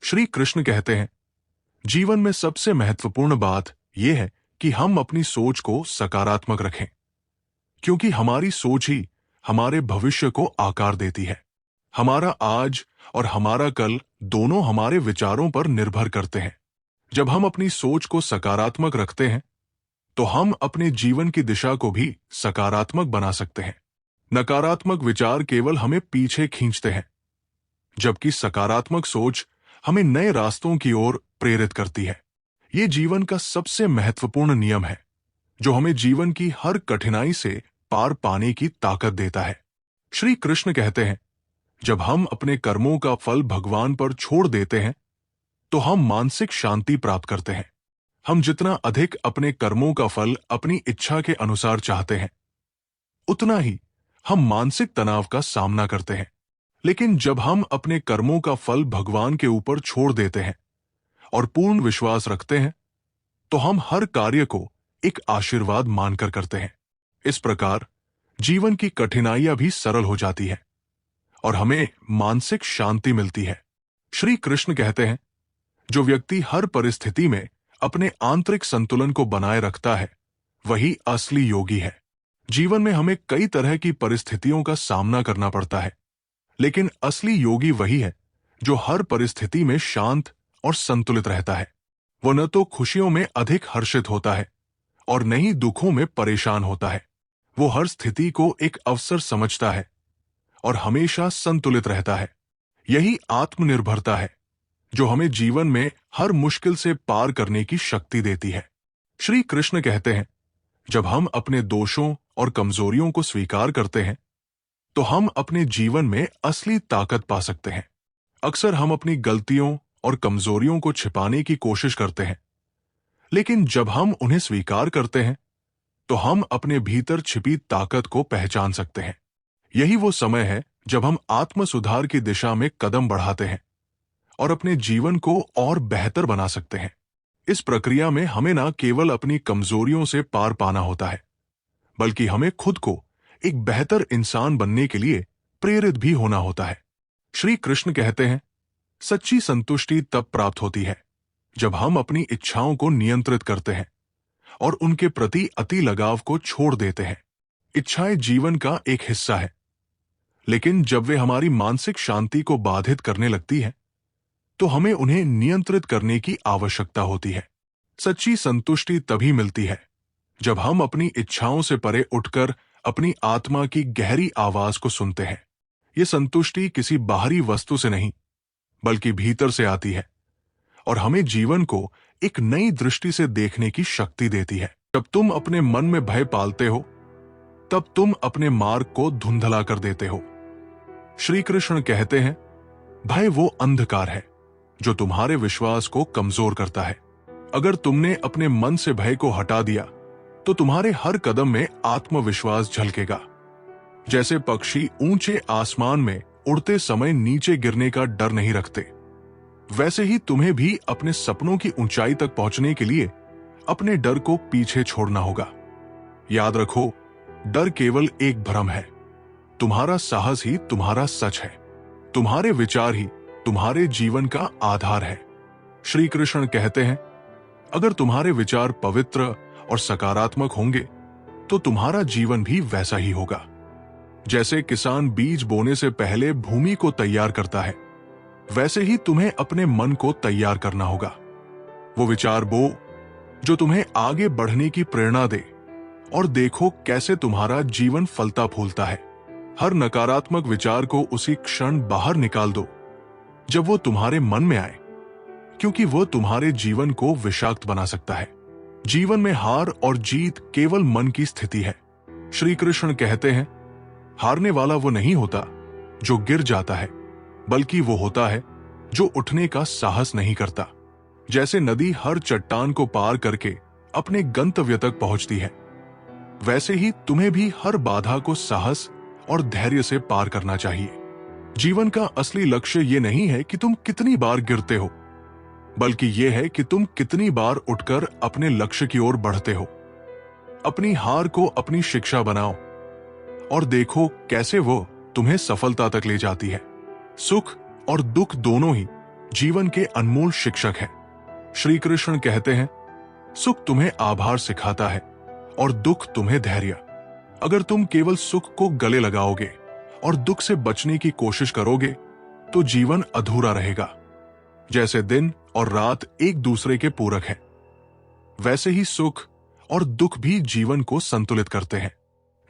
श्री कृष्ण कहते हैं, जीवन में सबसे महत्वपूर्ण बात यह है कि हम अपनी सोच को सकारात्मक रखें, क्योंकि हमारी सोच ही हमारे भविष्य को आकार देती है। हमारा आज और हमारा कल दोनों हमारे विचारों पर निर्भर करते हैं। जब हम अपनी सोच को सकारात्मक रखते हैं, तो हम अपने जीवन की दिशा को भी सकारात्मक बना सकते हैं। नकारात्मक विचार केवल हमें पीछे खींचते हैं, जबकि सकारात्मक सोच हमें नए रास्तों की ओर प्रेरित करती है। ये जीवन का सबसे महत्वपूर्ण नियम है, जो हमें जीवन की हर कठिनाई से पार पाने की ताकत देता है। श्री कृष्ण कहते हैं, जब हम अपने कर्मों का फल भगवान पर छोड़ देते हैं, तो हम मानसिक शांति प्राप्त करते हैं। हम जितना अधिक अपने कर्मों का फल अपनी इच्छा के अनुसार चाहते हैं, उतना ही हम मानसिक तनाव का सामना करते हैं। लेकिन जब हम अपने कर्मों का फल भगवान के ऊपर छोड़ देते हैं और पूर्ण विश्वास रखते हैं, तो हम हर कार्य को एक आशीर्वाद मानकर करते हैं। इस प्रकार जीवन की कठिनाइयां भी सरल हो जाती है और हमें मानसिक शांति मिलती है। श्री कृष्ण कहते हैं, जो व्यक्ति हर परिस्थिति में अपने आंतरिक संतुलन को बनाए रखता है, वही असली योगी है। जीवन में हमें कई तरह की परिस्थितियों का सामना करना पड़ता है, लेकिन असली योगी वही है जो हर परिस्थिति में शांत और संतुलित रहता है। वो न तो खुशियों में अधिक हर्षित होता है और न ही दुखों में परेशान होता है। वो हर स्थिति को एक अवसर समझता है और हमेशा संतुलित रहता है। यही आत्मनिर्भरता है जो हमें जीवन में हर मुश्किल से पार करने की शक्ति देती है। श्री कृष्ण कहते हैं, जब हम अपने दोषों और कमजोरियों को स्वीकार करते हैं तो हम अपने जीवन में असली ताकत पा सकते हैं। अक्सर हम अपनी गलतियों और कमजोरियों को छिपाने की कोशिश करते हैं, लेकिन जब हम उन्हें स्वीकार करते हैं तो हम अपने भीतर छिपी ताकत को पहचान सकते हैं। यही वो समय है जब हम आत्म सुधार की दिशा में कदम बढ़ाते हैं और अपने जीवन को और बेहतर बना सकते हैं। इस प्रक्रिया में हमें ना केवल अपनी कमजोरियों से पार पाना होता है, बल्कि हमें खुद को एक बेहतर इंसान बनने के लिए प्रेरित भी होना होता है। श्री कृष्ण कहते हैं, सच्ची संतुष्टि तब प्राप्त होती है जब हम अपनी इच्छाओं को नियंत्रित करते हैं और उनके प्रति अति लगाव को छोड़ देते हैं। इच्छाएं जीवन का एक हिस्सा है, लेकिन जब वे हमारी मानसिक शांति को बाधित करने लगती है तो हमें उन्हें नियंत्रित करने की आवश्यकता होती है। सच्ची संतुष्टि तभी मिलती है जब हम अपनी इच्छाओं से परे उठकर अपनी आत्मा की गहरी आवाज को सुनते हैं। ये संतुष्टि किसी बाहरी वस्तु से नहीं, बल्कि भीतर से आती है और हमें जीवन को एक नई दृष्टि से देखने की शक्ति देती है। जब तुम अपने मन में भय पालते हो, तब तुम अपने मार्ग को धुंधला कर देते हो। श्री कृष्ण कहते हैं, भय वो अंधकार है जो तुम्हारे विश्वास को कमजोर करता है। अगर तुमने अपने मन से भय को हटा दिया तो तुम्हारे हर कदम में आत्मविश्वास झलकेगा। जैसे पक्षी ऊंचे आसमान में उड़ते समय नीचे गिरने का डर नहीं रखते, वैसे ही तुम्हें भी अपने सपनों की ऊंचाई तक पहुंचने के लिए अपने डर को पीछे छोड़ना होगा। याद रखो, डर केवल एक भ्रम है। तुम्हारा साहस ही तुम्हारा सच है। तुम्हारे विचार ही तुम्हारे जीवन का आधार है। श्री कृष्ण कहते हैं, अगर तुम्हारे विचार पवित्र और सकारात्मक होंगे तो तुम्हारा जीवन भी वैसा ही होगा। जैसे किसान बीज बोने से पहले भूमि को तैयार करता है, वैसे ही तुम्हें अपने मन को तैयार करना होगा। वो विचार बो जो तुम्हें आगे बढ़ने की प्रेरणा दे, और देखो कैसे तुम्हारा जीवन फलता फूलता है। हर नकारात्मक विचार को उसी क्षण बाहर निकाल दो जब वो तुम्हारे मन में आए, क्योंकि वो तुम्हारे जीवन को विषाक्त बना सकता है। जीवन में हार और जीत केवल मन की स्थिति है। श्री कृष्ण कहते हैं, हारने वाला वो नहीं होता जो गिर जाता है, बल्कि वो होता है जो उठने का साहस नहीं करता। जैसे नदी हर चट्टान को पार करके अपने गंतव्य तक पहुंचती है, वैसे ही तुम्हें भी हर बाधा को साहस और धैर्य से पार करना चाहिए। जीवन का असली लक्ष्य ये नहीं है कि तुम कितनी बार गिरते हो, बल्कि यह है कि तुम कितनी बार उठकर अपने लक्ष्य की ओर बढ़ते हो। अपनी हार को अपनी शिक्षा बनाओ और देखो कैसे वो तुम्हें सफलता तक ले जाती है। सुख और दुख दोनों ही जीवन के अनमोल शिक्षक हैं। श्री कृष्ण कहते हैं, सुख तुम्हें आभार सिखाता है और दुख तुम्हें धैर्य। अगर तुम केवल सुख को गले लगाओगे और दुख से बचने की कोशिश करोगे तो जीवन अधूरा रहेगा। जैसे दिन और रात एक दूसरे के पूरक हैं, वैसे ही सुख और दुख भी जीवन को संतुलित करते हैं।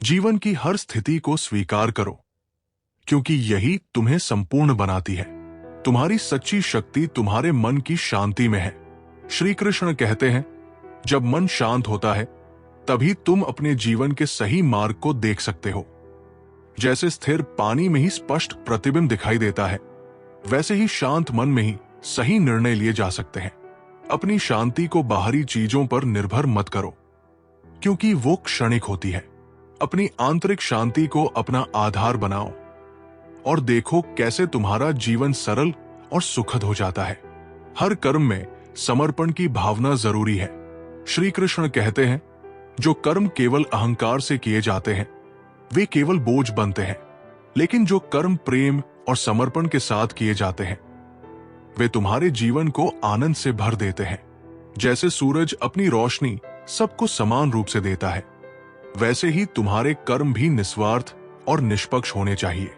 जीवन की हर स्थिति को स्वीकार करो, क्योंकि यही तुम्हें संपूर्ण बनाती है। तुम्हारी सच्ची शक्ति तुम्हारे मन की शांति में है। श्री कृष्ण कहते हैं, जब मन शांत होता है तभी तुम अपने जीवन के सही मार्ग को देख सकते हो। जैसे स्थिर पानी में ही स्पष्ट प्रतिबिंब दिखाई देता है, वैसे ही शांत मन में ही सही निर्णय लिए जा सकते हैं। अपनी शांति को बाहरी चीजों पर निर्भर मत करो, क्योंकि वो क्षणिक होती है। अपनी आंतरिक शांति को अपना आधार बनाओ और देखो कैसे तुम्हारा जीवन सरल और सुखद हो जाता है। हर कर्म में समर्पण की भावना जरूरी है। श्री कृष्ण कहते हैं, जो कर्म केवल अहंकार से किए जाते हैं वे केवल बोझ बनते हैं, लेकिन जो कर्म प्रेम और समर्पण के साथ किए जाते हैं वे तुम्हारे जीवन को आनंद से भर देते हैं। जैसे सूरज अपनी रोशनी सबको समान रूप से देता है, वैसे ही तुम्हारे कर्म भी निस्वार्थ और निष्पक्ष होने चाहिए।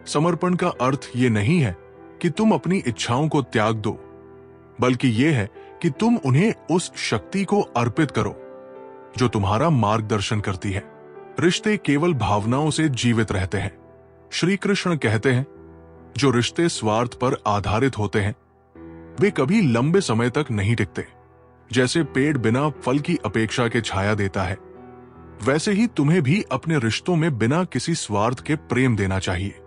समर्पण का अर्थ ये नहीं है कि तुम अपनी इच्छाओं को त्याग दो, बल्कि यह है कि तुम उन्हें उस शक्ति को अर्पित करो जो तुम्हारा मार्गदर्शन करती है। रिश्ते केवल भावनाओं से जीवित रहते हैं। श्री कृष्ण कहते हैं, जो रिश्ते स्वार्थ पर आधारित होते हैं वे कभी लंबे समय तक नहीं टिकते। जैसे पेड़ बिना फल की अपेक्षा के छाया देता है, वैसे ही तुम्हें भी अपने रिश्तों में बिना किसी स्वार्थ के प्रेम देना चाहिए।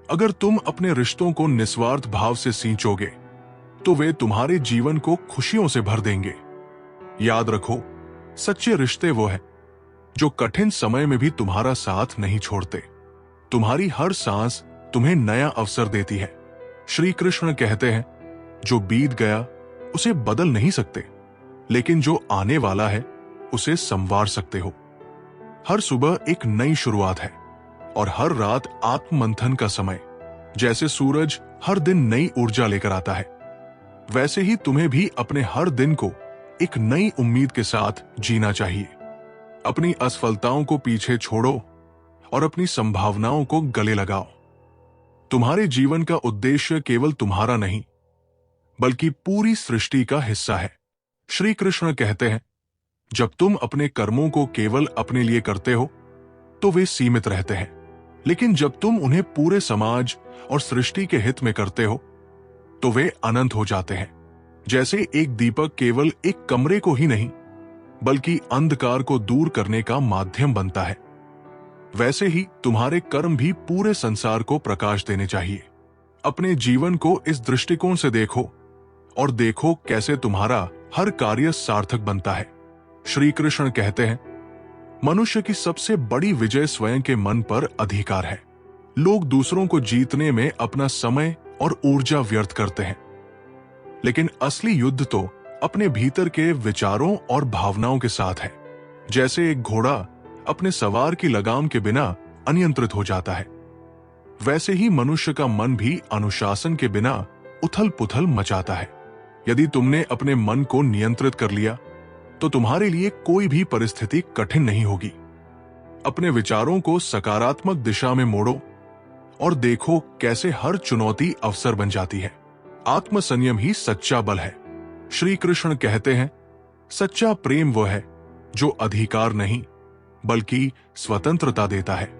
अगर तुम अपने रिश्तों को निस्वार्थ भाव से सींचोगे तो वे तुम्हारे जीवन को खुशियों से भर देंगे। याद रखो, सच्चे रिश्ते वो है जो कठिन समय में भी तुम्हारा साथ नहीं छोड़ते। तुम्हारी हर सांस तुम्हें नया अवसर देती है। श्री कृष्ण कहते हैं, जो बीत गया उसे बदल नहीं सकते, लेकिन जो आने वाला है उसे संवार सकते हो। हर सुबह एक नई शुरुआत है और हर रात आत्ममंथन का समय। जैसे सूरज हर दिन नई ऊर्जा लेकर आता है, वैसे ही तुम्हें भी अपने हर दिन को एक नई उम्मीद के साथ जीना चाहिए। अपनी असफलताओं को पीछे छोड़ो और अपनी संभावनाओं को गले लगाओ। तुम्हारे जीवन का उद्देश्य केवल तुम्हारा नहीं, बल्कि पूरी सृष्टि का हिस्सा है। श्री कृष्ण कहते हैं, जब तुम अपने कर्मों को केवल अपने लिए करते हो तो वे सीमित रहते हैं, लेकिन जब तुम उन्हें पूरे समाज और सृष्टि के हित में करते हो तो वे अनंत हो जाते हैं। जैसे एक दीपक केवल एक कमरे को ही नहीं, बल्कि अंधकार को दूर करने का माध्यम बनता है, वैसे ही तुम्हारे कर्म भी पूरे संसार को प्रकाश देने चाहिए। अपने जीवन को इस दृष्टिकोण से देखो और देखो कैसे तुम्हारा हर कार्य सार्थक बनता है। श्री कृष्ण कहते हैं, मनुष्य की सबसे बड़ी विजय स्वयं के मन पर अधिकार है। लोग दूसरों को जीतने में अपना समय और ऊर्जा व्यर्थ करते हैं, लेकिन असली युद्ध तो अपने भीतर के विचारों और भावनाओं के साथ है। जैसे एक घोड़ा अपने सवार की लगाम के बिना अनियंत्रित हो जाता है, वैसे ही मनुष्य का मन भी अनुशासन के बिना उथल पुथल मचाता है। यदि तुमने अपने मन को नियंत्रित कर लिया तो तुम्हारे लिए कोई भी परिस्थिति कठिन नहीं होगी। अपने विचारों को सकारात्मक दिशा में मोड़ो और देखो कैसे हर चुनौती अवसर बन जाती है। आत्मसंयम ही सच्चा बल है। श्री कृष्ण कहते हैं, सच्चा प्रेम वो है जो अधिकार नहीं बल्कि स्वतंत्रता देता है।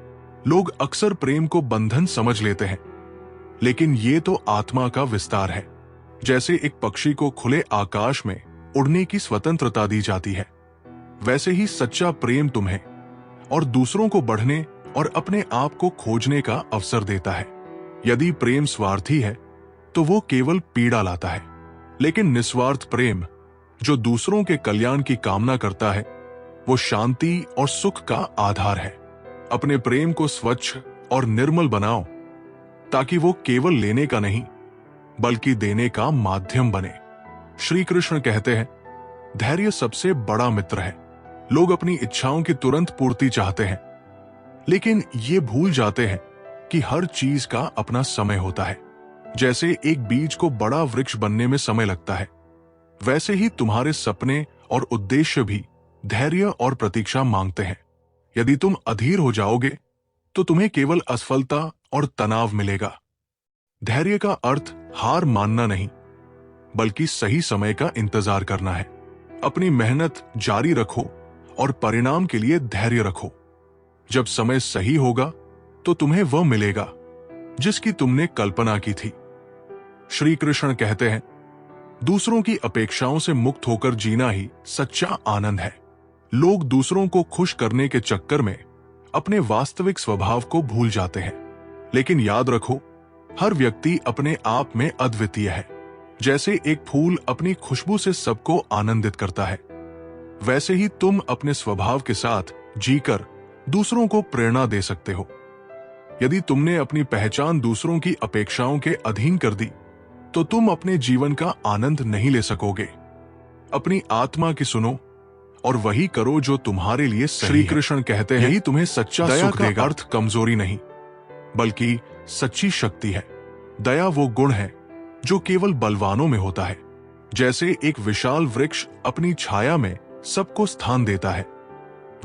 लोग अक्सर प्रेम को बंधन समझ लेते हैं, लेकिन ये तो आत्मा का विस्तार है। जैसे एक पक्षी को खुले आकाश में उड़ने की स्वतंत्रता दी जाती है, वैसे ही सच्चा प्रेम तुम्हें और दूसरों को बढ़ने और अपने आप को खोजने का अवसर देता है। यदि प्रेम स्वार्थी है तो वो केवल पीड़ा लाता है, लेकिन निस्वार्थ प्रेम जो दूसरों के कल्याण की कामना करता है वो शांति और सुख का आधार है। अपने प्रेम को स्वच्छ और निर्मल बनाओ ताकि वो केवल लेने का नहीं बल्कि देने का माध्यम बने। श्री कृष्ण कहते हैं, धैर्य सबसे बड़ा मित्र है। लोग अपनी इच्छाओं की तुरंत पूर्ति चाहते हैं, लेकिन ये भूल जाते हैं कि हर चीज का अपना समय होता है। जैसे एक बीज को बड़ा वृक्ष बनने में समय लगता है, वैसे ही तुम्हारे सपने और उद्देश्य भी धैर्य और प्रतीक्षा मांगते हैं। यदि तुम अधीर हो जाओगे तो तुम्हें केवल असफलता और तनाव मिलेगा। धैर्य का अर्थ हार मानना नहीं बल्कि सही समय का इंतजार करना है। अपनी मेहनत जारी रखो और परिणाम के लिए धैर्य रखो। जब समय सही होगा तो तुम्हें वह मिलेगा जिसकी तुमने कल्पना की थी। श्री कृष्ण कहते हैं, दूसरों की अपेक्षाओं से मुक्त होकर जीना ही सच्चा आनंद है। लोग दूसरों को खुश करने के चक्कर में अपने वास्तविक स्वभाव को भूल जाते हैं, लेकिन याद रखो, हर व्यक्ति अपने आप में अद्वितीय है। जैसे एक फूल अपनी खुशबू से सबको आनंदित करता है, वैसे ही तुम अपने स्वभाव के साथ जीकर दूसरों को प्रेरणा दे सकते हो। यदि तुमने अपनी पहचान दूसरों की अपेक्षाओं के अधीन कर दी तो तुम अपने जीवन का आनंद नहीं ले सकोगे। अपनी आत्मा की सुनो और वही करो जो तुम्हारे लिए सही है। श्री कृष्ण कहते हैं, यही तुम्हें सच्चा सुख देगा। अर्थ कमजोरी नहीं बल्कि सच्ची शक्ति है। दया वो गुण है जो केवल बलवानों में होता है। जैसे एक विशाल वृक्ष अपनी छाया में सबको स्थान देता है,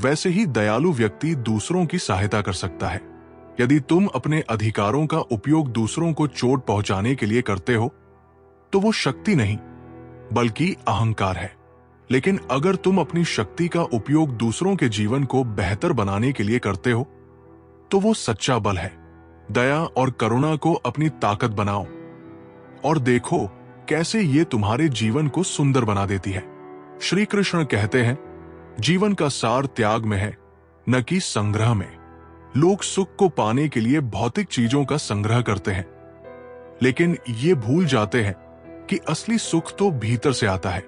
वैसे ही दयालु व्यक्ति दूसरों की सहायता कर सकता है। यदि तुम अपने अधिकारों का उपयोग दूसरों को चोट पहुंचाने के लिए करते हो तो वो शक्ति नहीं बल्कि अहंकार है। लेकिन अगर तुम अपनी शक्ति का उपयोग दूसरों के जीवन को बेहतर बनाने के लिए करते हो तो वो सच्चा बल है। दया और करुणा को अपनी ताकत बनाओ और देखो कैसे ये तुम्हारे जीवन को सुंदर बना देती है। श्री कृष्ण कहते हैं, जीवन का सार त्याग में है, न कि संग्रह में। लोग सुख को पाने के लिए भौतिक चीजों का संग्रह करते हैं, लेकिन ये भूल जाते हैं कि असली सुख तो भीतर से आता है।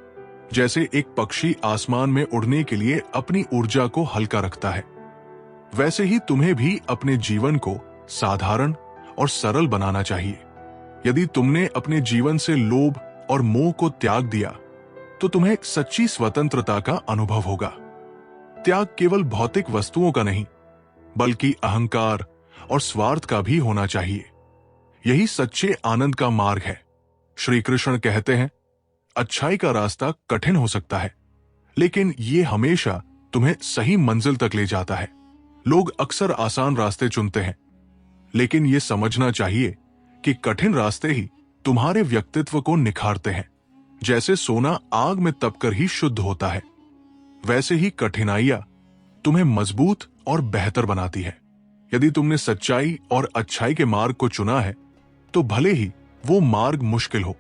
जैसे एक पक्षी आसमान में उड़ने के लिए अपनी ऊर्जा को हल्का रखता है, वैसे ही तुम्हें भी अपने जीवन को साधारण और सरल बनाना चाहिए। यदि तुमने अपने जीवन से लोभ और मोह को त्याग दिया, तो तुम्हें सच्ची स्वतंत्रता का अनुभव होगा। त्याग केवल भौतिक वस्तुओं का नहीं, बल्कि अहंकार और स्वार्थ का भी होना चाहिए। यही सच्चे आनंद का मार्ग है। श्री कृष्ण कहते हैं, अच्छाई का रास्ता कठिन हो सकता है, लेकिन ये हमेशा तुम्हें सही मंजिल तक ले जाता है। लोग अक्सर आसान रास्ते चुनते हैं, लेकिन ये समझना चाहिए कि कठिन रास्ते ही तुम्हारे व्यक्तित्व को निखारते हैं। जैसे सोना आग में तपकर ही शुद्ध होता है, वैसे ही कठिनाइयां तुम्हें मजबूत और बेहतर बनाती है। यदि तुमने सच्चाई और अच्छाई के मार्ग को चुना है, तो भले ही वो मार्ग मुश्किल हो,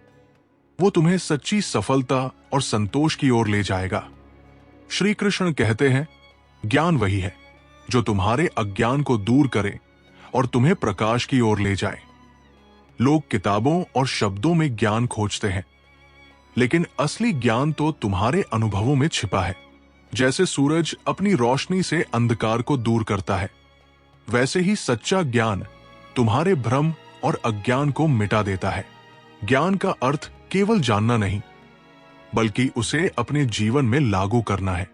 वो तुम्हें सच्ची सफलता और संतोष की ओर ले जाएगा। श्री कृष्ण कहते हैं, ज्ञान वही है जो तुम्हारे अज्ञान को दूर करे और तुम्हें प्रकाश की ओर ले जाए। लोग किताबों और शब्दों में ज्ञान खोजते हैं, लेकिन असली ज्ञान तो तुम्हारे अनुभवों में छिपा है। जैसे सूरज अपनी रोशनी से अंधकार को दूर करता है, वैसे ही सच्चा ज्ञान तुम्हारे भ्रम और अज्ञान को मिटा देता है। ज्ञान का अर्थ केवल जानना नहीं, बल्कि उसे अपने जीवन में लागू करना है।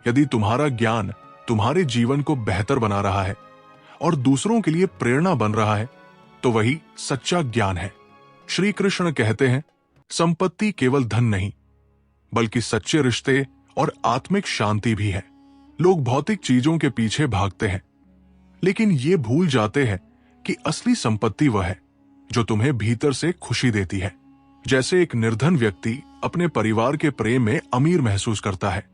यदि तुम्हारा ज्ञान तुम्हारे जीवन को बेहतर बना रहा है और दूसरों के लिए प्रेरणा बन रहा है, तो वही सच्चा ज्ञान है। श्री कृष्ण कहते हैं, संपत्ति केवल धन नहीं, बल्कि सच्चे रिश्ते और आत्मिक शांति भी है। लोग भौतिक चीजों के पीछे भागते हैं, लेकिन ये भूल जाते हैं कि असली संपत्ति वह है जो तुम्हें भीतर से खुशी देती है। जैसे एक निर्धन व्यक्ति अपने परिवार के प्रेम में अमीर महसूस करता है,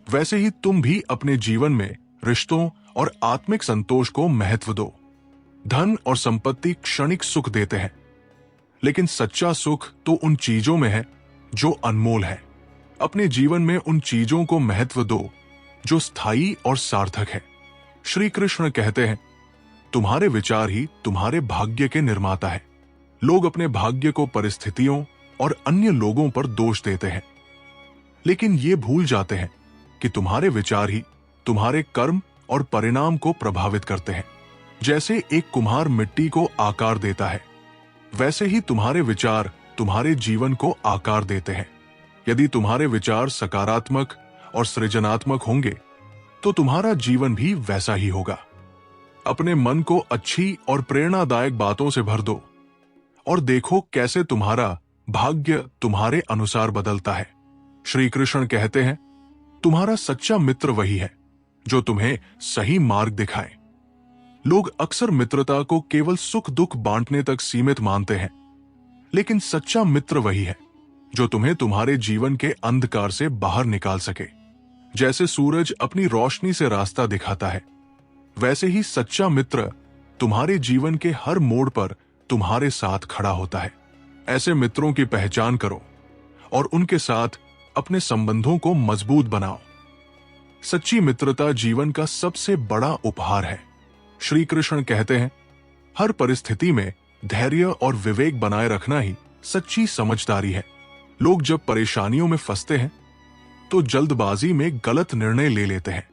वैसे ही तुम भी अपने जीवन में रिश्तों और आत्मिक संतोष को महत्व दो। धन और संपत्ति क्षणिक सुख देते हैं, लेकिन सच्चा सुख तो उन चीजों में है जो अनमोल है। अपने जीवन में उन चीजों को महत्व दो जो स्थायी और सार्थक है। श्री कृष्ण कहते हैं, तुम्हारे विचार ही तुम्हारे भाग्य के निर्माता है। लोग अपने भाग्य को परिस्थितियों और अन्य लोगों पर दोष देते हैं, लेकिन ये भूल जाते हैं कि तुम्हारे विचार ही तुम्हारे कर्म और परिणाम को प्रभावित करते हैं। जैसे एक कुम्हार मिट्टी को आकार देता है, वैसे ही तुम्हारे विचार तुम्हारे जीवन को आकार देते हैं। यदि तुम्हारे विचार सकारात्मक और सृजनात्मक होंगे, तो तुम्हारा जीवन भी वैसा ही होगा। अपने मन को अच्छी और प्रेरणादायक बातों से भर दो और देखो कैसे तुम्हारा भाग्य तुम्हारे अनुसार बदलता है। श्री कृष्ण कहते हैं, तुम्हारा सच्चा मित्र वही है जो तुम्हें सही मार्ग दिखाए। लोग अक्सर मित्रता को केवल सुख दुख बांटने तक सीमित मानते हैं, लेकिन सच्चा मित्र वही है जो तुम्हें तुम्हारे जीवन के अंधकार से बाहर निकाल सके। जैसे सूरज अपनी रोशनी से रास्ता दिखाता है, वैसे ही सच्चा मित्र तुम्हारे जीवन के हर मोड़ पर तुम्हारे साथ खड़ा होता है। ऐसे मित्रों की पहचान करो और उनके साथ अपने संबंधों को मजबूत बनाओ। सच्ची मित्रता जीवन का सबसे बड़ा उपहार है। श्री कृष्ण कहते हैं, हर परिस्थिति में धैर्य और विवेक बनाए रखना ही सच्ची समझदारी है। लोग जब परेशानियों में फंसते हैं, तो जल्दबाजी में गलत निर्णय ले लेते हैं,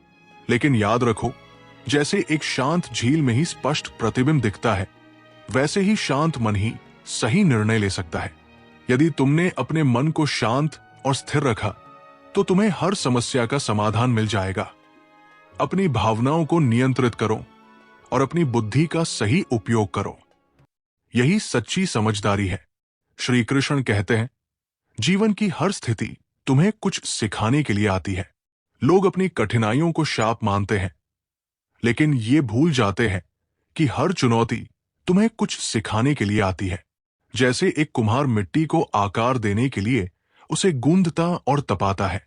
लेकिन याद रखो, जैसे एक शांत झील में ही स्पष्ट प्रतिबिंब दिखता है, वैसे ही शांत मन ही सही निर्णय ले सकता है। यदि तुमने अपने मन को शांत और स्थिर रखा, तो तुम्हें हर समस्या का समाधान मिल जाएगा। अपनी भावनाओं को नियंत्रित करो और अपनी बुद्धि का सही उपयोग करो। यही सच्ची समझदारी है। श्री कृष्ण कहते हैं, जीवन की हर स्थिति तुम्हें कुछ सिखाने के लिए आती है। लोग अपनी कठिनाइयों को शाप मानते हैं, लेकिन ये भूल जाते हैं कि हर चुनौती तुम्हें कुछ सिखाने के लिए आती है। जैसे एक कुम्हार मिट्टी को आकार देने के लिए उसे गूंथता और तपाता है,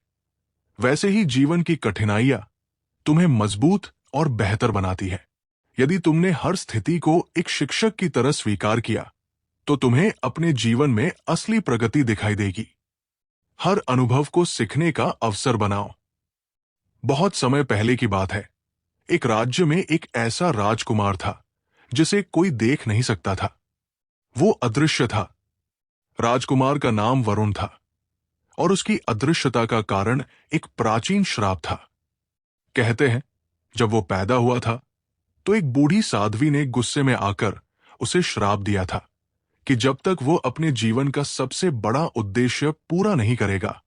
वैसे ही जीवन की कठिनाइयां तुम्हें मजबूत और बेहतर बनाती है। यदि तुमने हर स्थिति को एक शिक्षक की तरह स्वीकार किया, तो तुम्हें अपने जीवन में असली प्रगति दिखाई देगी। हर अनुभव को सीखने का अवसर बनाओ। बहुत समय पहले की बात है। एक राज्य में एक ऐसा राजकुमार था जिसे कोई देख नहीं सकता था। वो अदृश्य था। राजकुमार का नाम वरुण था और उसकी अदृश्यता का कारण एक प्राचीन श्राप था। कहते हैं, जब वो पैदा हुआ था तो एक बूढ़ी साध्वी ने गुस्से में आकर उसे श्राप दिया था कि जब तक वो अपने जीवन का सबसे बड़ा उद्देश्य पूरा नहीं करेगा,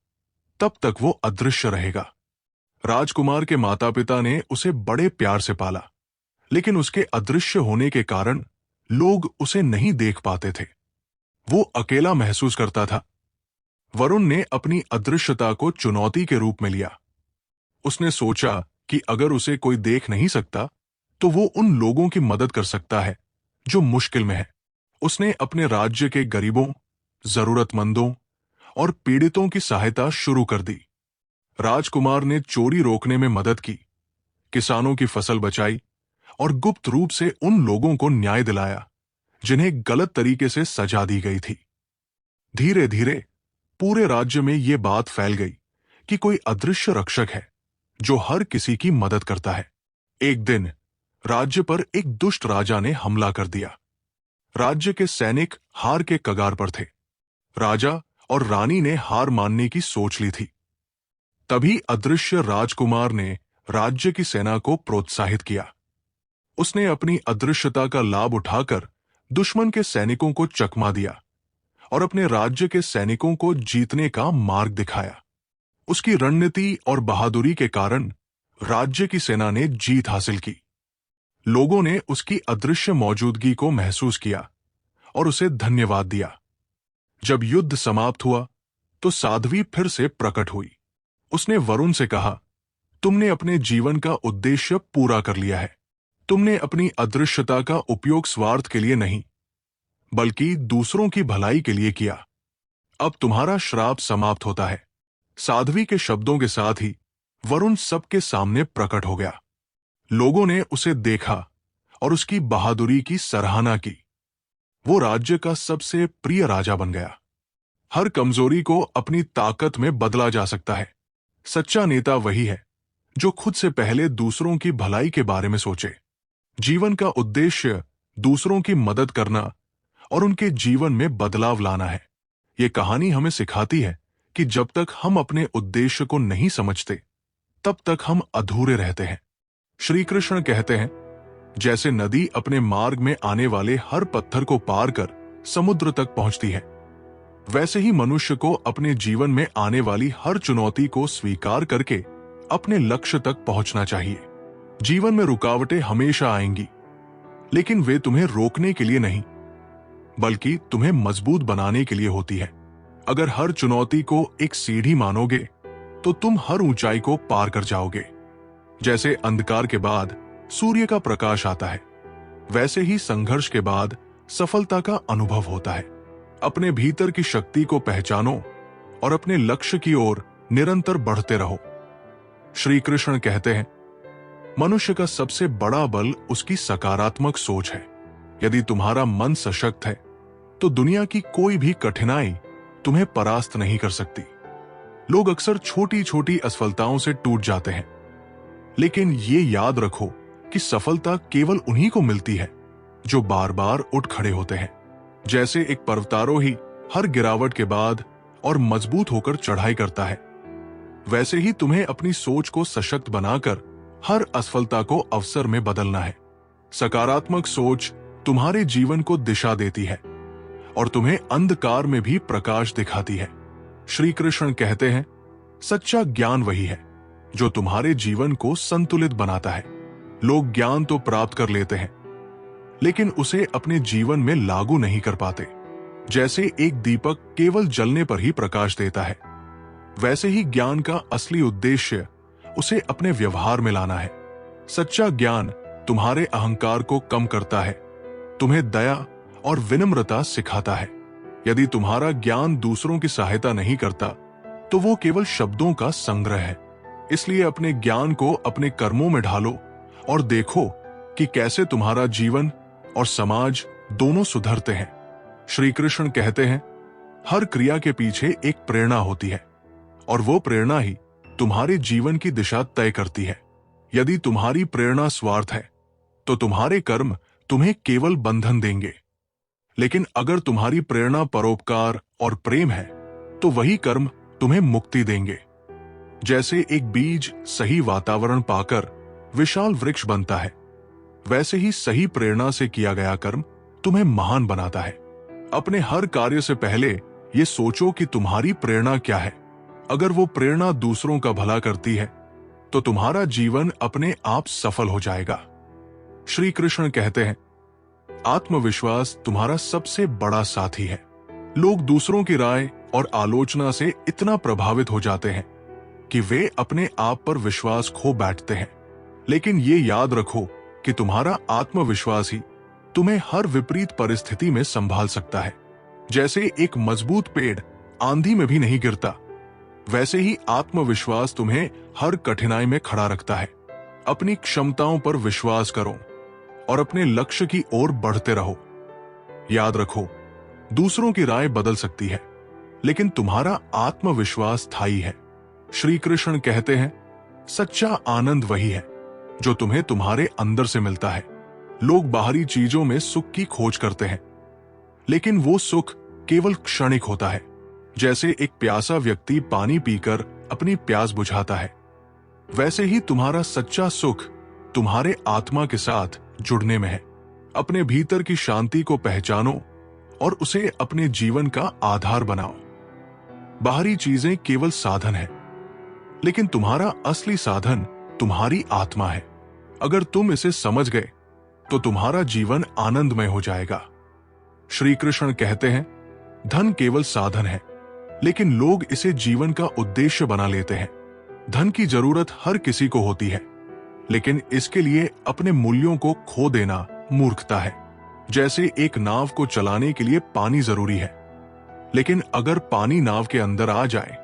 तब तक वो अदृश्य रहेगा। राजकुमार के माता पिता ने उसे बड़े प्यार से पाला, लेकिन उसके अदृश्य होने के कारण लोग उसे नहीं देख पाते थे। वो अकेला महसूस करता था। वरुण ने अपनी अदृश्यता को चुनौती के रूप में लिया। उसने सोचा कि अगर उसे कोई देख नहीं सकता तो वो उन लोगों की मदद कर सकता है जो मुश्किल में है। उसने अपने राज्य के गरीबों, जरूरतमंदों और पीड़ितों की सहायता शुरू कर दी। राजकुमार ने चोरी रोकने में मदद की, किसानों की फसल बचाई और गुप्त रूप से उन लोगों को न्याय दिलाया जिन्हें गलत तरीके से सजा दी गई थी। धीरे धीरे पूरे राज्य में यह बात फैल गई कि कोई अदृश्य रक्षक है जो हर किसी की मदद करता है। एक दिन राज्य पर एक दुष्ट राजा ने हमला कर दिया। राज्य के सैनिक हार के कगार पर थे। राजा और रानी ने हार मानने की सोच ली थी। तभी अदृश्य राजकुमार ने राज्य की सेना को प्रोत्साहित किया। उसने अपनी अदृश्यता का लाभ उठाकर दुश्मन के सैनिकों को चकमा दिया और अपने राज्य के सैनिकों को जीतने का मार्ग दिखाया। उसकी रणनीति और बहादुरी के कारण राज्य की सेना ने जीत हासिल की। लोगों ने उसकी अदृश्य मौजूदगी को महसूस किया और उसे धन्यवाद दिया। जब युद्ध समाप्त हुआ तो साध्वी फिर से प्रकट हुई। उसने वरुण से कहा, तुमने अपने जीवन का उद्देश्य पूरा कर लिया है। तुमने अपनी अदृश्यता का उपयोग स्वार्थ के लिए नहीं, बल्कि दूसरों की भलाई के लिए किया। अब तुम्हारा श्राप समाप्त होता है। साध्वी के शब्दों के साथ ही वरुण सबके सामने प्रकट हो गया। लोगों ने उसे देखा और उसकी बहादुरी की सराहना की। वो राज्य का सबसे प्रिय राजा बन गया। हर कमजोरी को अपनी ताकत में बदला जा सकता है। सच्चा नेता वही है जो खुद से पहले दूसरों की भलाई के बारे में सोचे। जीवन का उद्देश्य दूसरों की मदद करना और उनके जीवन में बदलाव लाना है। ये कहानी हमें सिखाती है कि जब तक हम अपने उद्देश्य को नहीं समझते, तब तक हम अधूरे रहते हैं। श्री कृष्ण कहते हैं, जैसे नदी अपने मार्ग में आने वाले हर पत्थर को पार कर समुद्र तक पहुंचती है, वैसे ही मनुष्य को अपने जीवन में आने वाली हर चुनौती को स्वीकार करके अपने लक्ष्य तक पहुंचना चाहिए। जीवन में रुकावटें हमेशा आएंगी, लेकिन वे तुम्हें रोकने के लिए नहीं, बल्कि तुम्हें मजबूत बनाने के लिए होती है। अगर हर चुनौती को एक सीढ़ी मानोगे, तो तुम हर ऊंचाई को पार कर जाओगे। जैसे अंधकार के बाद सूर्य का प्रकाश आता है, वैसे ही संघर्ष के बाद सफलता का अनुभव होता है। अपने भीतर की शक्ति को पहचानो और अपने लक्ष्य की ओर निरंतर बढ़ते रहो। श्री कृष्ण कहते हैं, मनुष्य का सबसे बड़ा बल उसकी सकारात्मक सोच है। यदि तुम्हारा मन सशक्त है, तो दुनिया की कोई भी कठिनाई तुम्हें परास्त नहीं कर सकती। लोग अक्सर छोटी छोटी असफलताओं से टूट जाते हैं, लेकिन ये याद रखो कि सफलता केवल उन्हीं को मिलती है जो बार बार उठ खड़े होते हैं। जैसे एक पर्वतारोही हर गिरावट के बाद और मजबूत होकर चढ़ाई करता है, वैसे ही तुम्हें अपनी सोच को सशक्त बनाकर हर असफलता को अवसर में बदलना है। सकारात्मक सोच तुम्हारे जीवन को दिशा देती है और तुम्हें अंधकार में भी प्रकाश दिखाती है। श्री कृष्ण कहते हैं, सच्चा ज्ञान वही है जो तुम्हारे जीवन को संतुलित बनाता है। लोग ज्ञान तो प्राप्त कर लेते हैं, लेकिन उसे अपने जीवन में लागू नहीं कर पाते। जैसे एक दीपक केवल जलने पर ही प्रकाश देता है, वैसे ही ज्ञान का असली उद्देश्य उसे अपने व्यवहार में लाना है। सच्चा ज्ञान तुम्हारे अहंकार को कम करता है, तुम्हें दया और विनम्रता सिखाता है। यदि तुम्हारा ज्ञान दूसरों की सहायता नहीं करता, तो वो केवल शब्दों का संग्रह है। इसलिए अपने ज्ञान को अपने कर्मों में ढालो और देखो कि कैसे तुम्हारा जीवन और समाज दोनों सुधरते हैं। श्री कृष्ण कहते हैं, हर क्रिया के पीछे एक प्रेरणा होती है। और वो प्रेरणा ही तुम्हारे जीवन की दिशा तय करती है। यदि तुम्हारी प्रेरणा स्वार्थ है तो तुम्हारे कर्म तुम्हें केवल बंधन देंगे, लेकिन अगर तुम्हारी प्रेरणा परोपकार और प्रेम है तो वही कर्म तुम्हें मुक्ति देंगे। जैसे एक बीज सही वातावरण पाकर विशाल वृक्ष बनता है, वैसे ही सही प्रेरणा से किया गया कर्म तुम्हें महान बनाता है। अपने हर कार्य से पहले ये सोचो कि तुम्हारी प्रेरणा क्या है। अगर वो प्रेरणा दूसरों का भला करती है तो तुम्हारा जीवन अपने आप सफल हो जाएगा। श्री कृष्ण कहते हैं, आत्मविश्वास तुम्हारा सबसे बड़ा साथी है। लोग दूसरों की राय और आलोचना से इतना प्रभावित हो जाते हैं कि वे अपने आप पर विश्वास खो बैठते हैं, लेकिन ये याद रखो कि तुम्हारा आत्मविश्वास ही तुम्हें हर विपरीत परिस्थिति में संभाल सकता है। जैसे एक मजबूत पेड़ आंधी में भी नहीं गिरता, वैसे ही आत्मविश्वास तुम्हें हर कठिनाई में खड़ा रखता है। अपनी क्षमताओं पर विश्वास करो और अपने लक्ष्य की ओर बढ़ते रहो। याद रखो, दूसरों की राय बदल सकती है, लेकिन तुम्हारा आत्मविश्वास स्थायी है। श्री कृष्ण कहते हैं, सच्चा आनंद वही है जो तुम्हें तुम्हारे अंदर से मिलता है। लोग बाहरी चीजों में सुख की खोज करते हैं, लेकिन वो सुख केवल क्षणिक होता है। जैसे एक प्यासा व्यक्ति पानी पीकर अपनी प्यास बुझाता है, वैसे ही तुम्हारा सच्चा सुख तुम्हारे आत्मा के साथ जुड़ने में है। अपने भीतर की शांति को पहचानो और उसे अपने जीवन का आधार बनाओ। बाहरी चीजें केवल साधन है, लेकिन तुम्हारा असली साधन तुम्हारी आत्मा है। अगर तुम इसे समझ गए तो तुम्हारा जीवन आनंदमय हो जाएगा। श्री कृष्ण कहते हैं, धन केवल साधन है, लेकिन लोग इसे जीवन का उद्देश्य बना लेते हैं। धन की जरूरत हर किसी को होती है, लेकिन इसके लिए अपने मूल्यों को खो देना मूर्खता है। जैसे एक नाव को चलाने के लिए पानी जरूरी है, लेकिन अगर पानी नाव के अंदर आ जाए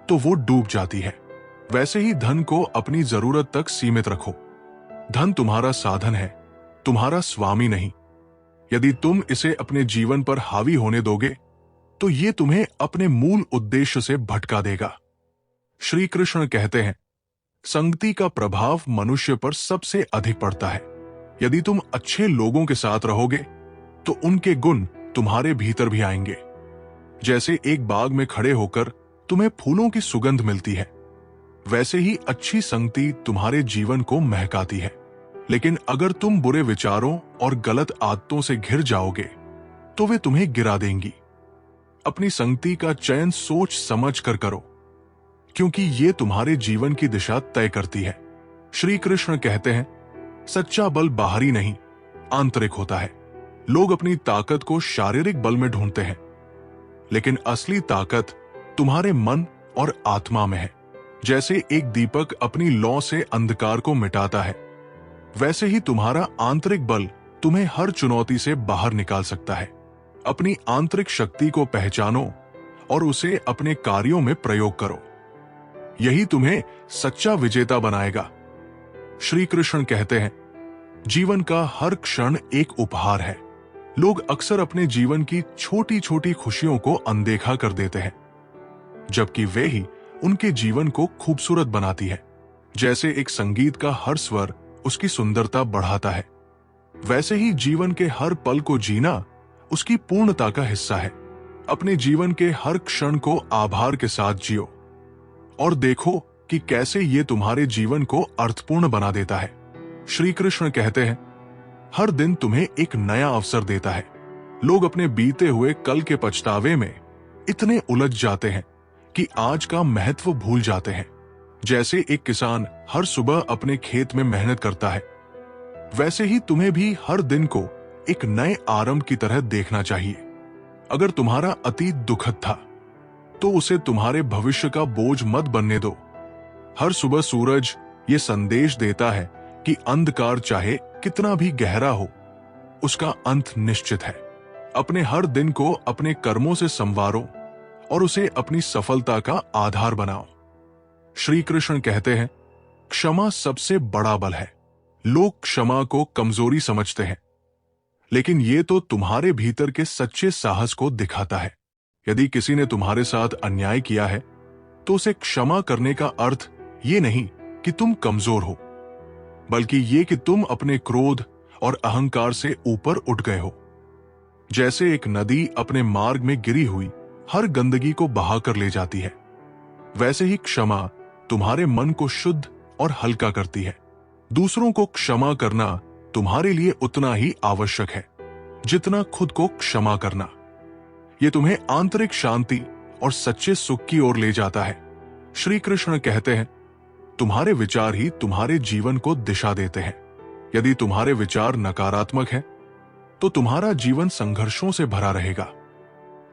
तो वो डूब जाती है। वैसे ही धन को अपनी जरूरत तक सीमित रखो। धन तुम्हारा साधन है, तुम्हारा स्वामी नहीं। यदि तुम इसे अपने जीवन पर हावी होने दोगे तो ये तुम्हें अपने मूल उद्देश्य से भटका देगा। श्री कृष्ण कहते हैं, संगति का प्रभाव मनुष्य पर सबसे अधिक पड़ता है। यदि तुम अच्छे लोगों के साथ रहोगे तो उनके गुण तुम्हारे भीतर भी आएंगे। जैसे एक बाग में खड़े होकर तुम्हें फूलों की सुगंध मिलती है, वैसे ही अच्छी संगति तुम्हारे जीवन को महकाती है। लेकिन अगर तुम बुरे विचारों और गलत आदतों से घिर जाओगे तो वे तुम्हें गिरा देंगी। अपनी संगति का चयन सोच समझ कर करो, क्योंकि ये तुम्हारे जीवन की दिशा तय करती है। श्री कृष्ण कहते हैं, सच्चा बल बाहरी नहीं, आंतरिक होता है। लोग अपनी ताकत को शारीरिक बल में ढूंढते हैं, लेकिन असली ताकत तुम्हारे मन और आत्मा में है। जैसे एक दीपक अपनी लौ से अंधकार को मिटाता है, वैसे ही तुम्हारा आंतरिक बल तुम्हें हर चुनौती से बाहर निकाल सकता है। अपनी आंतरिक शक्ति को पहचानो और उसे अपने कार्यों में प्रयोग करो। यही तुम्हें सच्चा विजेता बनाएगा। श्री कृष्ण कहते हैं, जीवन का हर क्षण एक उपहार है। लोग अक्सर अपने जीवन की छोटी छोटी खुशियों को अनदेखा कर देते हैं, जबकि वे ही उनके जीवन को खूबसूरत बनाती है। जैसे एक संगीत का हर स्वर उसकी सुंदरता बढ़ाता है, वैसे ही जीवन के हर पल को जीना उसकी पूर्णता का हिस्सा है। अपने जीवन के हर क्षण को आभार के साथ जियो और देखो कि कैसे ये तुम्हारे जीवन को अर्थपूर्ण बना देता है। श्री कृष्ण कहते हैं, हर दिन तुम्हें एक नया अवसर देता है। लोग अपने बीते हुए कल के पछतावे में इतने उलझ जाते हैं कि आज का महत्व भूल जाते हैं। जैसे एक किसान हर सुबह अपने खेत में मेहनत करता है, वैसे ही तुम्हें भी हर दिन को एक नए आरंभ की तरह देखना चाहिए। अगर तुम्हारा अतीत दुखद था तो उसे तुम्हारे भविष्य का बोझ मत बनने दो। हर सुबह सूरज ये संदेश देता है कि अंधकार चाहे कितना भी गहरा हो, उसका अंत निश्चित है। अपने हर दिन को अपने कर्मों से संवारो और उसे अपनी सफलता का आधार बनाओ। श्री कृष्ण कहते हैं, क्षमा सबसे बड़ा बल है। लोग क्षमा को कमजोरी समझते हैं, लेकिन ये तो तुम्हारे भीतर के सच्चे साहस को दिखाता है। यदि किसी ने तुम्हारे साथ अन्याय किया है तो उसे क्षमा करने का अर्थ ये नहीं कि तुम कमजोर हो, बल्कि ये कि तुम अपने क्रोध और अहंकार से ऊपर उठ गए हो। जैसे एक नदी अपने मार्ग में गिरी हुई हर गंदगी को बहाकर ले जाती है, वैसे ही क्षमा तुम्हारे मन को शुद्ध और हल्का करती है। दूसरों को क्षमा करना तुम्हारे लिए उतना ही आवश्यक है जितना खुद को क्षमा करना। यह तुम्हें आंतरिक शांति और सच्चे सुख की ओर ले जाता है। श्री कृष्ण कहते हैं, तुम्हारे विचार ही तुम्हारे जीवन को दिशा देते हैं। यदि तुम्हारे विचार नकारात्मक हैं, तो तुम्हारा जीवन संघर्षों से भरा रहेगा।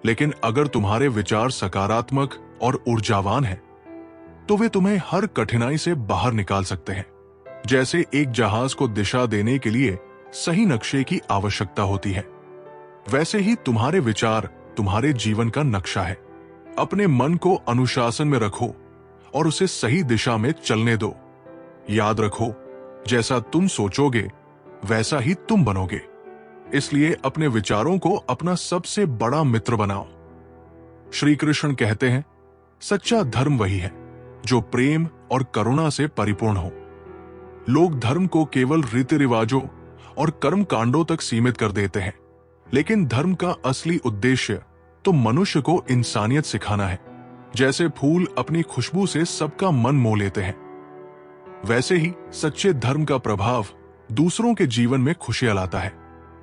लेकिन अगर तुम्हारे विचार सकारात्मक और ऊर्जावान हैं, तो वे तुम्हें हर कठिनाई से बाहर निकाल सकते हैं। जैसे एक जहाज को दिशा देने के लिए सही नक्शे की आवश्यकता होती है, वैसे ही तुम्हारे विचार तुम्हारे जीवन का नक्शा है। अपने मन को अनुशासन में रखो और उसे सही दिशा में चलने दो। याद रखो, जैसा तुम सोचोगे वैसा ही तुम बनोगे। इसलिए अपने विचारों को अपना सबसे बड़ा मित्र बनाओ। श्री कृष्ण कहते हैं, सच्चा धर्म वही है जो प्रेम और करुणा से परिपूर्ण हो। लोग धर्म को केवल रीति रिवाजों और कर्म कांडों तक सीमित कर देते हैं, लेकिन धर्म का असली उद्देश्य तो मनुष्य को इंसानियत सिखाना है। जैसे फूल अपनी खुशबू से सबका मन मोह लेते हैं, वैसे ही सच्चे धर्म का प्रभाव दूसरों के जीवन में खुशियां लाता है।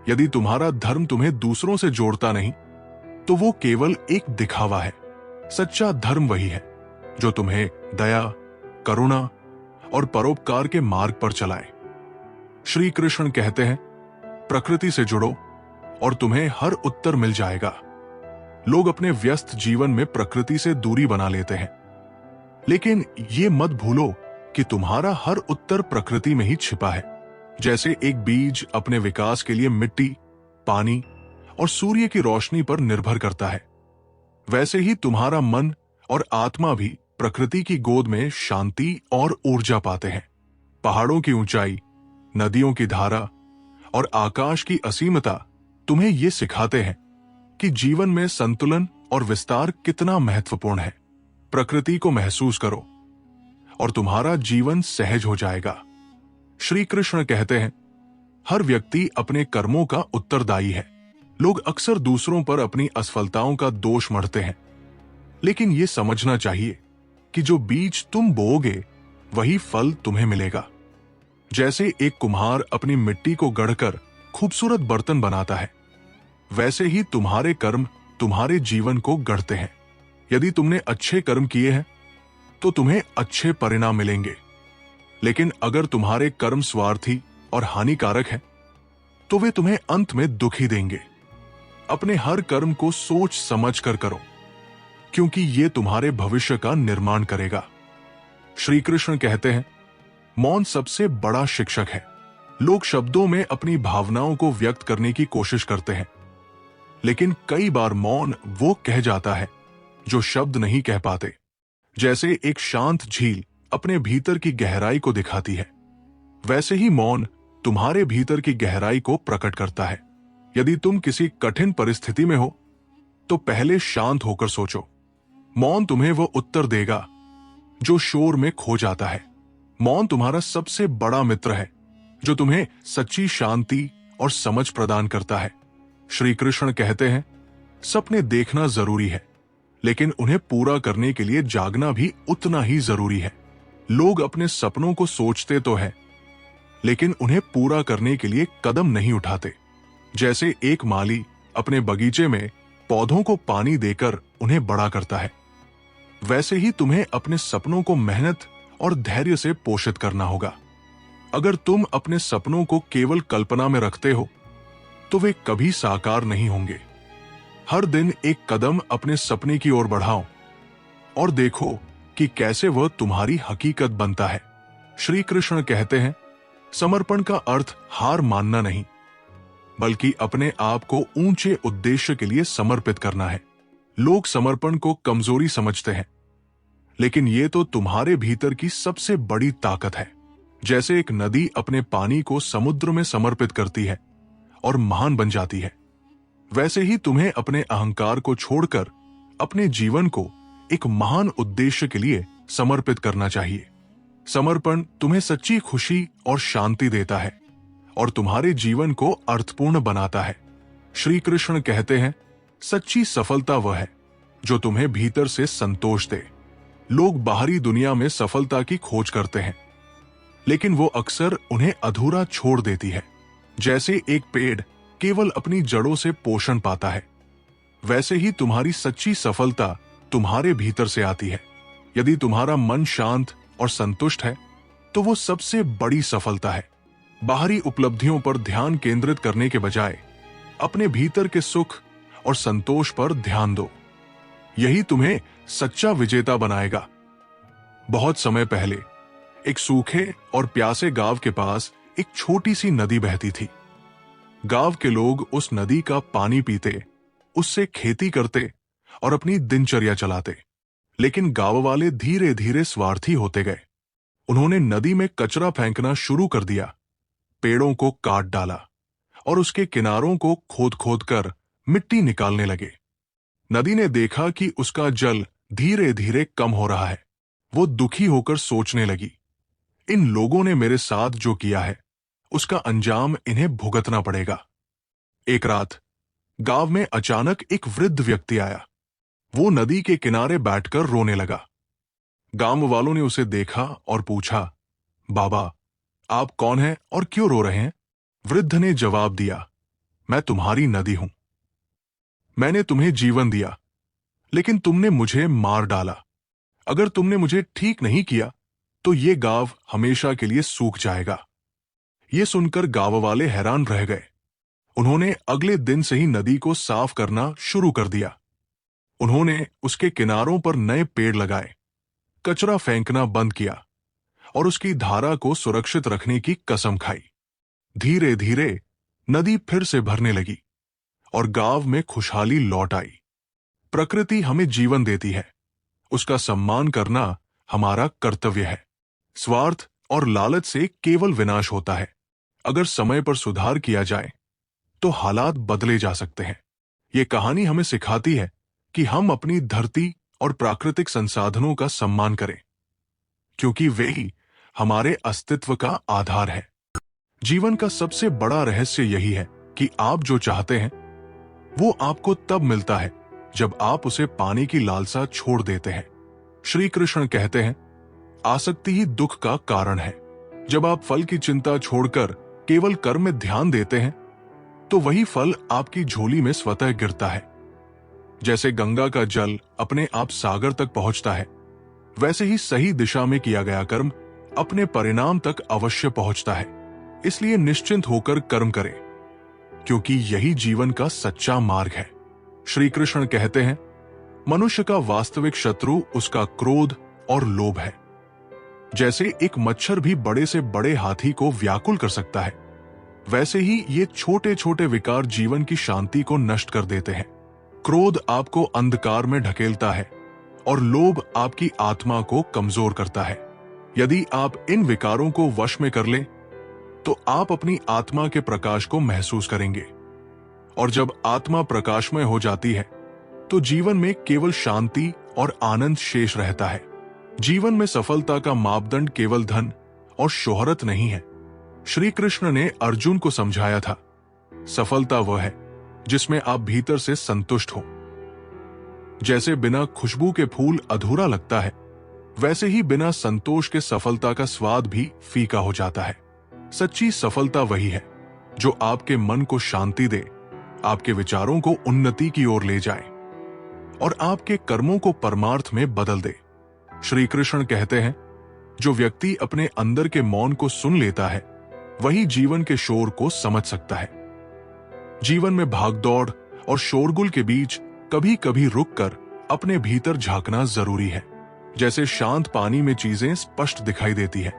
यदि तुम्हारा धर्म तुम्हें दूसरों से जोड़ता नहीं, तो वो केवल एक दिखावा है। सच्चा धर्म वही है जो तुम्हें दया, करुणा और परोपकार के मार्ग पर चलाए। श्री कृष्ण कहते हैं, प्रकृति से जुड़ो और तुम्हें हर उत्तर मिल जाएगा। लोग अपने व्यस्त जीवन में प्रकृति से दूरी बना लेते हैं, लेकिन ये मत भूलो कि तुम्हारा हर उत्तर प्रकृति में ही छिपा है। जैसे एक बीज अपने विकास के लिए मिट्टी, पानी और सूर्य की रोशनी पर निर्भर करता है, वैसे ही तुम्हारा मन और आत्मा भी प्रकृति की गोद में शांति और ऊर्जा पाते हैं। पहाड़ों की ऊंचाई, नदियों की धारा और आकाश की असीमता तुम्हें ये सिखाते हैं कि जीवन में संतुलन और विस्तार कितना महत्वपूर्ण है। प्रकृति को महसूस करो और तुम्हारा जीवन सहज हो जाएगा। श्री कृष्ण कहते हैं, हर व्यक्ति अपने कर्मों का उत्तरदायी है। लोग अक्सर दूसरों पर अपनी असफलताओं का दोष मढ़ते हैं, लेकिन यह समझना चाहिए कि जो बीज तुम बोओगे वही फल तुम्हें मिलेगा। जैसे एक कुम्हार अपनी मिट्टी को गढ़कर खूबसूरत बर्तन बनाता है, वैसे ही तुम्हारे कर्म तुम्हारे जीवन को गढ़ते हैं। यदि तुमने अच्छे कर्म किए हैं तो तुम्हें अच्छे परिणाम मिलेंगे, लेकिन अगर तुम्हारे कर्म स्वार्थी और हानिकारक हैं, तो वे तुम्हें अंत में दुखी देंगे। अपने हर कर्म को सोच समझ कर करो, क्योंकि ये तुम्हारे भविष्य का निर्माण करेगा। श्री कृष्ण कहते हैं, मौन सबसे बड़ा शिक्षक है। लोग शब्दों में अपनी भावनाओं को व्यक्त करने की कोशिश करते हैं, लेकिन कई बार मौन वो कह जाता है जो शब्द नहीं कह पाते। जैसे एक शांत झील अपने भीतर की गहराई को दिखाती है, वैसे ही मौन तुम्हारे भीतर की गहराई को प्रकट करता है। यदि तुम किसी कठिन परिस्थिति में हो, तो पहले शांत होकर सोचो। मौन तुम्हें वो उत्तर देगा जो शोर में खो जाता है। मौन तुम्हारा सबसे बड़ा मित्र है, जो तुम्हें सच्ची शांति और समझ प्रदान करता है। श्री कृष्ण कहते हैं, सपने देखना जरूरी है, लेकिन उन्हें पूरा करने के लिए जागना भी उतना ही जरूरी है। लोग अपने सपनों को सोचते तो हैं, लेकिन उन्हें पूरा करने के लिए कदम नहीं उठाते। जैसे एक माली अपने बगीचे में पौधों को पानी देकर उन्हें बड़ा करता है, वैसे ही तुम्हें अपने सपनों को मेहनत और धैर्य से पोषित करना होगा। अगर तुम अपने सपनों को केवल कल्पना में रखते हो, तो वे कभी साकार नहीं होंगे। हर दिन एक कदम अपने सपने की ओर बढ़ाओ और देखो कि कैसे वह तुम्हारी हकीकत बनता है। श्री कृष्ण कहते हैं, समर्पण का अर्थ हार मानना नहीं, बल्कि अपने आप को ऊंचे उद्देश्य के लिए समर्पित करना है। लोग समर्पण को कमजोरी समझते हैं, लेकिन यह तो तुम्हारे भीतर की सबसे बड़ी ताकत है। जैसे एक नदी अपने पानी को समुद्र में समर्पित करती है और महान बन जाती है, वैसे ही तुम्हें अपने अहंकार को छोड़कर अपने जीवन को एक महान उद्देश्य के लिए समर्पित करना चाहिए। समर्पण तुम्हें सच्ची खुशी और शांति देता है और तुम्हारे जीवन को अर्थपूर्ण बनाता है। श्री कृष्ण कहते हैं, सच्ची सफलता वह है जो तुम्हें भीतर से संतोष दे। लोग बाहरी दुनिया में सफलता की खोज करते हैं, लेकिन वो अक्सर उन्हें अधूरा छोड़ देती है। जैसे एक पेड़ केवल अपनी जड़ों से पोषण पाता है, वैसे ही तुम्हारी सच्ची सफलता तुम्हारे भीतर से आती है। यदि तुम्हारा मन शांत और संतुष्ट है तो वो सबसे बड़ी सफलता है। बाहरी उपलब्धियों पर ध्यान केंद्रित करने के बजाय अपने भीतर के सुख और संतोष पर ध्यान दो। यही तुम्हें सच्चा विजेता बनाएगा। बहुत समय पहले एक सूखे और प्यासे गांव के पास एक छोटी सी नदी बहती थी। गांव के लोग उस नदी का पानी पीते, उससे खेती करते और अपनी दिनचर्या चलाते। लेकिन गांव वाले धीरे धीरे स्वार्थी होते गए। उन्होंने नदी में कचरा फेंकना शुरू कर दिया, पेड़ों को काट डाला और उसके किनारों को खोद खोद कर मिट्टी निकालने लगे। नदी ने देखा कि उसका जल धीरे धीरे कम हो रहा है। वो दुखी होकर सोचने लगी, इन लोगों ने मेरे साथ जो किया है उसका अंजाम इन्हें भुगतना पड़ेगा। एक रात गांव में अचानक एक वृद्ध व्यक्ति आया। वो नदी के किनारे बैठकर रोने लगा। गांव वालों ने उसे देखा और पूछा, बाबा, आप कौन हैं और क्यों रो रहे हैं? वृद्ध ने जवाब दिया, मैं तुम्हारी नदी हूं। मैंने तुम्हें जीवन दिया, लेकिन तुमने मुझे मार डाला। अगर तुमने मुझे ठीक नहीं किया तो ये गांव हमेशा के लिए सूख जाएगा। ये सुनकर गांव वाले हैरान रह गए। उन्होंने अगले दिन से ही नदी को साफ करना शुरू कर दिया। उन्होंने उसके किनारों पर नए पेड़ लगाए, कचरा फेंकना बंद किया और उसकी धारा को सुरक्षित रखने की कसम खाई। धीरे धीरे नदी फिर से भरने लगी और गांव में खुशहाली लौट आई। प्रकृति हमें जीवन देती है, उसका सम्मान करना हमारा कर्तव्य है। स्वार्थ और लालच से केवल विनाश होता है। अगर समय पर सुधार किया जाए तो हालात बदले जा सकते हैं। ये कहानी हमें सिखाती है कि हम अपनी धरती और प्राकृतिक संसाधनों का सम्मान करें, क्योंकि वे ही हमारे अस्तित्व का आधार है। जीवन का सबसे बड़ा रहस्य यही है कि आप जो चाहते हैं वो आपको तब मिलता है जब आप उसे पाने की लालसा छोड़ देते हैं। श्री कृष्ण कहते हैं, आसक्ति ही दुख का कारण है। जब आप फल की चिंता छोड़कर केवल कर्म में ध्यान देते हैं तो वही फल आपकी झोली में स्वतः गिरता है। जैसे गंगा का जल अपने आप सागर तक पहुंचता है, वैसे ही सही दिशा में किया गया कर्म अपने परिणाम तक अवश्य पहुंचता है। इसलिए निश्चिंत होकर कर्म करें, क्योंकि यही जीवन का सच्चा मार्ग है। श्री कृष्ण कहते हैं, मनुष्य का वास्तविक शत्रु उसका क्रोध और लोभ है। जैसे एक मच्छर भी बड़े से बड़े हाथी को व्याकुल कर सकता है, वैसे ही ये छोटे छोटे विकार जीवन की शांति को नष्ट कर देते हैं। क्रोध आपको अंधकार में ढकेलता है और लोभ आपकी आत्मा को कमजोर करता है। यदि आप इन विकारों को वश में कर लें तो आप अपनी आत्मा के प्रकाश को महसूस करेंगे, और जब आत्मा प्रकाशमय हो जाती है तो जीवन में केवल शांति और आनंद शेष रहता है। जीवन में सफलता का मापदंड केवल धन और शोहरत नहीं है। श्री कृष्ण ने अर्जुन को समझाया था, सफलता वह है जिसमें आप भीतर से संतुष्ट हो। जैसे बिना खुशबू के फूल अधूरा लगता है, वैसे ही बिना संतोष के सफलता का स्वाद भी फीका हो जाता है। सच्ची सफलता वही है जो आपके मन को शांति दे, आपके विचारों को उन्नति की ओर ले जाए और आपके कर्मों को परमार्थ में बदल दे। श्री कृष्ण कहते हैं, जो व्यक्ति अपने अंदर के मौन को सुन लेता है वही जीवन के शोर को समझ सकता है। जीवन में भागदौड़ और शोरगुल के बीच कभी कभी रुककर अपने भीतर झांकना जरूरी है। जैसे शांत पानी में चीजें स्पष्ट दिखाई देती है,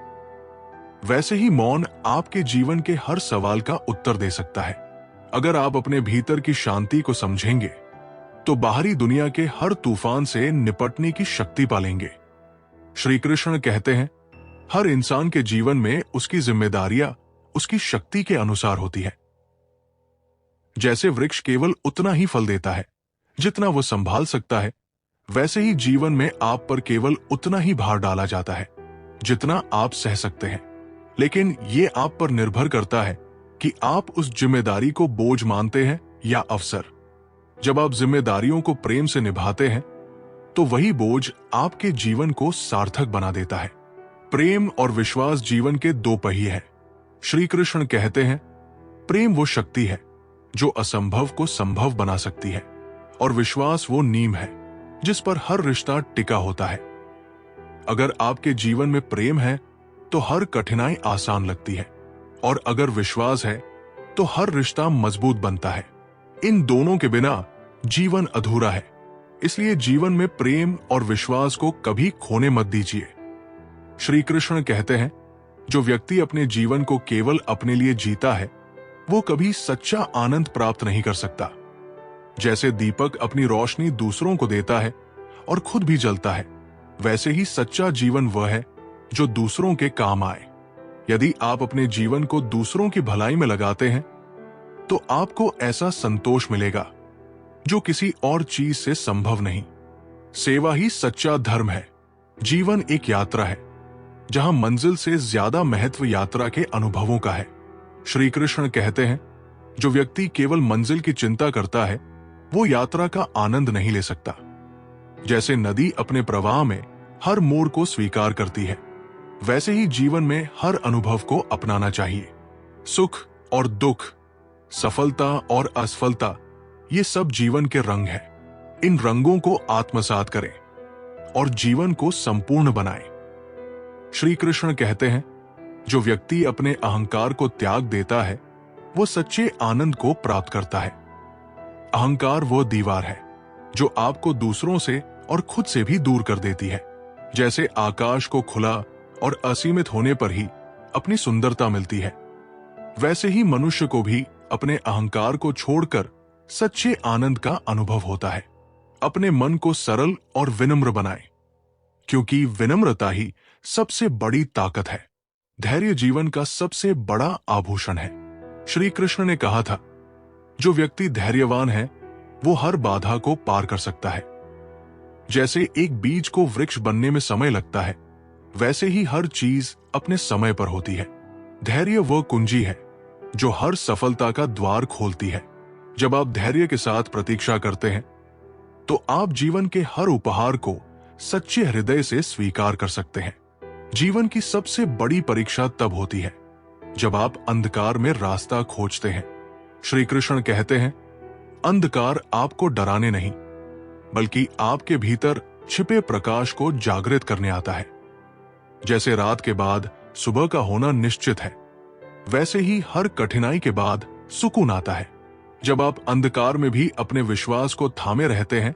वैसे ही मौन आपके जीवन के हर सवाल का उत्तर दे सकता है। अगर आप अपने भीतर की शांति को समझेंगे तो बाहरी दुनिया के हर तूफान से निपटने की शक्ति पालेंगे। श्री कृष्ण कहते हैं, हर इंसान के जीवन में उसकी जिम्मेदारियां उसकी शक्ति के अनुसार होती है। जैसे वृक्ष केवल उतना ही फल देता है जितना वो संभाल सकता है, वैसे ही जीवन में आप पर केवल उतना ही भार डाला जाता है जितना आप सह सकते हैं, लेकिन ये आप पर निर्भर करता है कि आप उस जिम्मेदारी को बोझ मानते हैं या अवसर। जब आप जिम्मेदारियों को प्रेम से निभाते हैं तो वही बोझ आपके जीवन को सार्थक बना देता है। प्रेम और विश्वास जीवन के दो पहिए हैं। श्री कृष्ण कहते हैं, प्रेम वो शक्ति है जो असंभव को संभव बना सकती है, और विश्वास वो नींव है जिस पर हर रिश्ता टिका होता है। अगर आपके जीवन में प्रेम है तो हर कठिनाई आसान लगती है, और अगर विश्वास है तो हर रिश्ता मजबूत बनता है। इन दोनों के बिना जीवन अधूरा है। इसलिए जीवन में प्रेम और विश्वास को कभी खोने मत दीजिए। श्री कृष्ण कहते हैं, जो व्यक्ति अपने जीवन को केवल अपने लिए जीता है वो कभी सच्चा आनंद प्राप्त नहीं कर सकता। जैसे दीपक अपनी रोशनी दूसरों को देता है और खुद भी जलता है, वैसे ही सच्चा जीवन वह है जो दूसरों के काम आए। यदि आप अपने जीवन को दूसरों की भलाई में लगाते हैं तो आपको ऐसा संतोष मिलेगा जो किसी और चीज से संभव नहीं। सेवा ही सच्चा धर्म है। जीवन एक यात्रा है जहां मंजिल से ज्यादा महत्व यात्रा के अनुभवों का है। श्री कृष्ण कहते हैं, जो व्यक्ति केवल मंजिल की चिंता करता है वो यात्रा का आनंद नहीं ले सकता। जैसे नदी अपने प्रवाह में हर मोड़ को स्वीकार करती है, वैसे ही जीवन में हर अनुभव को अपनाना चाहिए। सुख और दुख, सफलता और असफलता, ये सब जीवन के रंग हैं। इन रंगों को आत्मसात करें और जीवन को संपूर्ण बनाएं। श्री कृष्ण कहते हैं, जो व्यक्ति अपने अहंकार को त्याग देता है वो सच्चे आनंद को प्राप्त करता है। अहंकार वो दीवार है जो आपको दूसरों से और खुद से भी दूर कर देती है। जैसे आकाश को खुला और असीमित होने पर ही अपनी सुंदरता मिलती है, वैसे ही मनुष्य को भी अपने अहंकार को छोड़कर सच्चे आनंद का अनुभव होता है। अपने मन को सरल और विनम्र बनाएं, क्योंकि विनम्रता ही सबसे बड़ी ताकत है। धैर्य जीवन का सबसे बड़ा आभूषण है। श्री कृष्ण ने कहा था, जो व्यक्ति धैर्यवान है वो हर बाधा को पार कर सकता है। जैसे एक बीज को वृक्ष बनने में समय लगता है, वैसे ही हर चीज अपने समय पर होती है। धैर्य वह कुंजी है जो हर सफलता का द्वार खोलती है। जब आप धैर्य के साथ प्रतीक्षा करते हैं तो आप जीवन के हर उपहार को सच्चे हृदय से स्वीकार कर सकते हैं। जीवन की सबसे बड़ी परीक्षा तब होती है जब आप अंधकार में रास्ता खोजते हैं। श्री कृष्ण कहते हैं, अंधकार आपको डराने नहीं बल्कि आपके भीतर छिपे प्रकाश को जागृत करने आता है। जैसे रात के बाद सुबह का होना निश्चित है, वैसे ही हर कठिनाई के बाद सुकून आता है। जब आप अंधकार में भी अपने विश्वास को थामे रहते हैं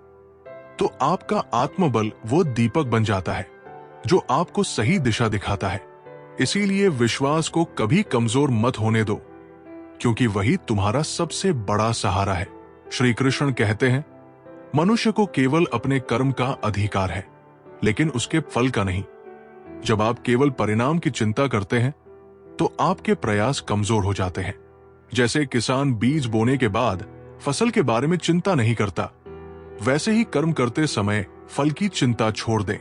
तो आपका आत्मबल वो दीपक बन जाता है जो आपको सही दिशा दिखाता है। इसीलिए विश्वास को कभी कमजोर मत होने दो, क्योंकि वही तुम्हारा सबसे बड़ा सहारा है। श्री कृष्ण कहते हैं, मनुष्य को केवल अपने कर्म का अधिकार है, लेकिन उसके फल का नहीं। जब आप केवल परिणाम की चिंता करते हैं तो आपके प्रयास कमजोर हो जाते हैं। जैसे किसान बीज बोने के बाद फसल के बारे में चिंता नहीं करता, वैसे ही कर्म करते समय फल की चिंता छोड़ दें।